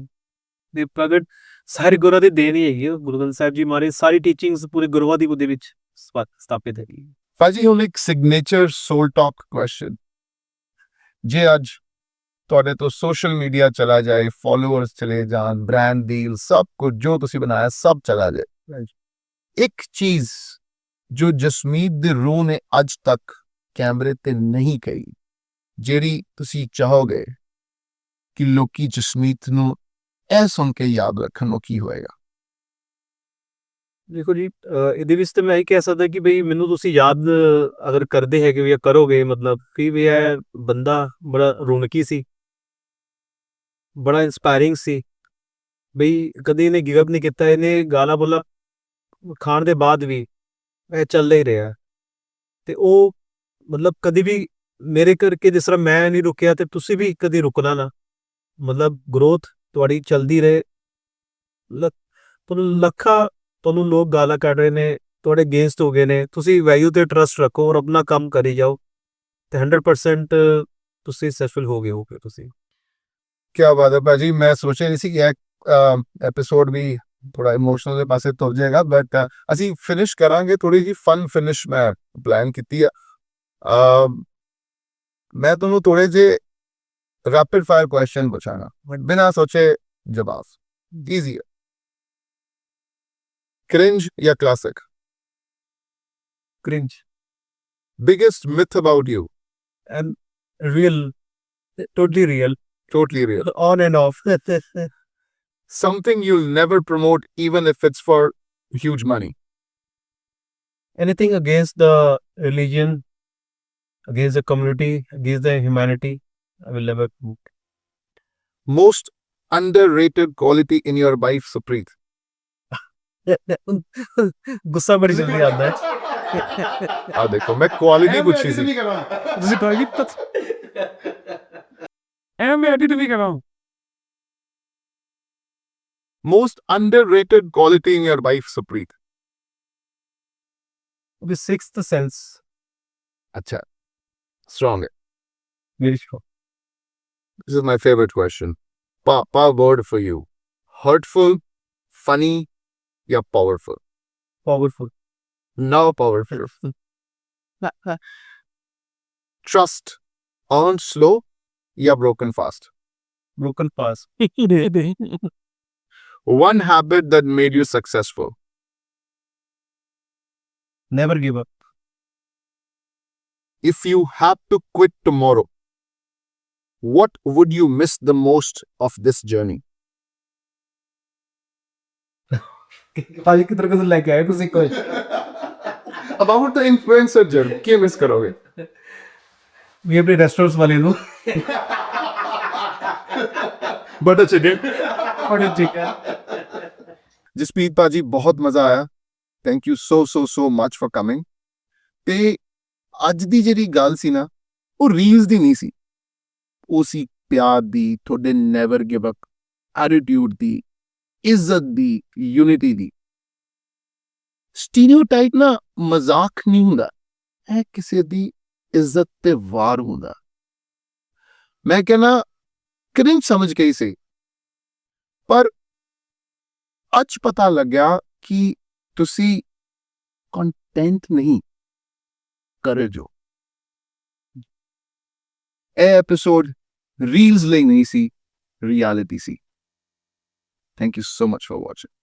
ਦੇ ਪ੍ਰਗਟ ਸਾਰੇ ਗੁਰਾਂ ਦੀ ਦੇਣ ਹੀ ਹੈਗੀ ਹੈ। ਗੁਰੂ ਗ੍ਰੰਥ ਸਾਹਿਬ ਜੀ ਮਾਰੇ ਸਾਰੀ ਟੀਚਿੰਗਸ ਪੂਰੇ ਗੁਰੂਆਂ ਦੀ ਉਹਦੇ ਵਿੱਚ ਸਥਾਪਿਤ ਹੈਗੀ ਹੈ। ਭਾਜੀ ਹੁਣ ਇੱਕ ਸਿਗਨੇਚਰ ਸੋਲ ਟਾਕ ਕੁਐਸਚਨ, ਜੇ ਅੱਜ ਤੁਹਾਡੇ ਤੋਂ ਸੋਸ਼ਲ ਮੀਡੀਆ ਚਲਾ ਜਾਏ, ਫੋਲੋਅਰਸ ਚਲੇ ਜਾਣ, ਬ੍ਰਾਂਡ ਡੀਲ, ਸਭ ਕੁਝ ਜੋ ਤੁਸੀਂ ਬਣਾਇਆ ਸਭ ਚਲਾ ਜਾਏ, ਇੱਕ ਚੀਜ਼ ਜੋ ਜਸਮੀਤ ਦੀ ਰੂਹ ਨੇ ਅੱਜ ਤੱਕ ਕੈਮਰੇ ਤੇ ਨਹੀਂ ਕਹੀ, ਜਿਹੜੀ ਤੁਸੀਂ ਚਾਹੋਗੇ ਕਿ ਲੋਕੀ ਜਸਮੀਤ ਨੂੰ ਇਹ ਸੁਣ ਕੇ ਯਾਦ ਰੱਖਣ, ਉਹ ਕੀ ਹੋਏਗਾ? ਦੇਖੋ ਜੀ, ਇਹਦੇ ਵਿੱਚ ਤੇ ਮੈਂ ਇਹ ਕਹਿ ਸਕਦਾ ਕਿ ਬਈ ਮੈਨੂੰ ਤੁਸੀਂ ਯਾਦ ਅਗਰ ਕਰਦੇ ਹੈਗੇ ਜਾਂ ਕਰੋਗੇ, ਮਤਲਬ ਕਿ ਵੀ ਇਹ ਬੰਦਾ ਬੜਾ ਰੌਣਕੀ ਸੀ, ਬੜਾ ਇੰਸਪਾਇਰਿੰਗ ਸੀ, ਬਈ ਕਦੇ ਇਹਨੇ ਗਿਵ ਅਪ ਨਹੀਂ ਕੀਤਾ, ਇਹਨੇ ਗਾਲਾਂ ਬੋਲਾ ਖਾਣ ਦੇ ਬਾਅਦ ਵੀ ਇਹ ਚੱਲਦਾ ਹੀ ਰਿਹਾ। ਤੇ ਉਹ ਮਤਲਬ ਕਦੀ ਵੀ ਮੇਰੇ ਕਰਕੇ ਜਿਸ ਤਰ੍ਹਾਂ ਮੈਂ ਨਹੀਂ ਰੁਕਿਆ, ਤੇ ਤੁਸੀਂ ਵੀ ਕਦੀ ਰੁਕਣਾ ਨਾ, ਮਤਲਬ ਗਰੋਥ ਤੁਹਾਡੀ ਚੱਲਦੀ ਰਹੇ। ਤੁਹਾਨੂੰ ਲੱਖਾਂ ਤੁਹਾਨੂੰ ਲੋਕ ਗਾਲਾਂ ਕੱਢ ਰਹੇ ਨੇ, ਤੁਹਾਡੇ ਅਗੇਂਸਟ ਹੋ ਗਏ ਨੇ, ਤੁਸੀਂ ਵੈਲਿਊ ਤੇ ਟਰਸਟ ਰੱਖੋ ਔਰ ਆਪਣਾ ਕੰਮ ਕਰੀ ਜਾਓ, ਤੇ 100% ਤੁਸੀਂ ਸਕਸੈਸਫੁਲ ਹੋਗੇ ਤੁਸੀਂ। ਕਿਆ ਬਾਤ ਹੈ ਭਾਜੀ, ਮੈਂ ਸੋਚਿਆ ਨਹੀਂ ਸੀ ਕਿ ਇਹ ਐਪੀਸੋਡ ਵੀ ਥੋੜਾ ਇਮੋਸ਼ਨਲ ਦੇ ਪਾਸੇ ਤੁਰ ਜਾਏਗਾ, ਬਟ ਅਸੀਂ ਫਿਨਿਸ਼ ਕਰਾਂਗੇ ਥੋੜੀ ਜੀ ਫਨ ਫਿਨਿਸ਼ ਮੈਂ ਪਲਾਨ ਕੀਤੀ ਹੈ। ਮੈਂ ਤੁਹਾਨੂੰ ਥੋੜੇ ਜਿਹੇ ਰੈਪਿਡ ਫਾਇਰ ਕੁਐਸਚਨ ਪੁੱਛਾਂਗਾ, ਬਟ ਬਿਨਾਂ ਸੋਚੇ ਜਵਾਬ। ਈਜ਼ੀ ਹੈ। क्रिंज या classic? Cringe Biggest myth about you? and real, totally real, Totally real. on and off. Something you'll never promote even if it's for huge money? Anything against the religion, against the community, against the humanity, I will never promote. Most underrated quality in your wife, Supreet? ਗੁੱਸਾ ਬੜੀ ਜਲਦੀ ਆਉਂਦਾ ਹੈ। ਆ ਦੇਖੋ ਮੈਂ ਕੁਆਲਿਟੀ ਪੁੱਛੀ ਸੀ। ਤੁਸੀਂ ਕਹੋਗੇ ਐ ਮੈਂ ਐਡਿਟ ਵੀ ਕਰਾਂ। Most underrated quality in your wife, Supreet? The sixth sense. अच्छा, strong है। Very strong. This is my favorite question. Papa word for you. Hurtful, funny, या powerful? Powerful. Now powerful. Trust earned slow या broken fast? Broken fast. One habit that made you successful? Never give up. If you had to quit tomorrow, what would you miss the most of this journey? ਭਾਜੀ ਕਿਧਰ ਕਿਧਰ ਲੈ ਕੇ ਆਏ ਤੁਸੀਂ ਕੋਈ? About the influencer journey, Ki miss ਕਰੋਗੇ? ਵੀ ਆਪਣੇ ਰੈਸਟੋਰੈਂਟਸ ਵਾਲੇ ਨੂੰ butter chicken. Butter chicken. Jaspreet ਭਾਜੀ ਬਹੁਤ ਮਜ਼ਾ ਆਇਆ। Thank you so much for coming. ਤੇ ਅੱਜ ਦੀ ਜਿਹੜੀ ਗੱਲ ਸੀ ਨਾ, ਉਹ ਰੀਲਸ ਦੀ ਨਹੀਂ ਸੀ, ਉਹ ਸੀ ਪਿਆਰ ਦੀ, ਤੁਹਾਡੇ ਨੈਵਰ ਗਿਵ ਅਪ ਐਟੀਟਿਊਡ ਦੀ, ਇੱਜ਼ਤ ਦੀ, ਯੂਨਿਟੀ ਦੀ। ਸਟੀਰੀਓਟਾਈਪ ਨਾ ਮਜ਼ਾਕ ਨਹੀਂ ਹੁੰਦਾ, ਇਹ ਕਿਸੇ ਦੀ ਇੱਜ਼ਤ ਤੇ ਵਾਰ ਹੁੰਦਾ। ਮੈਂ ਕਹਿੰਦਾ ਕ੍ਰਿੰਜ ਸਮਝ ਗਈ ਸੀ, ਪਰ ਅੱਜ ਪਤਾ ਲੱਗਿਆ ਕਿ ਤੁਸੀਂ ਕੰਟੈਂਟ ਨਹੀਂ ਕਰ ਜੋ। ਇਹ ਐਪੀਸੋਡ ਰੀਲਸ ਲਈ ਨਹੀਂ ਸੀ, ਰਿਐਲਿਟੀ ਸੀ। Thank you so much for watching.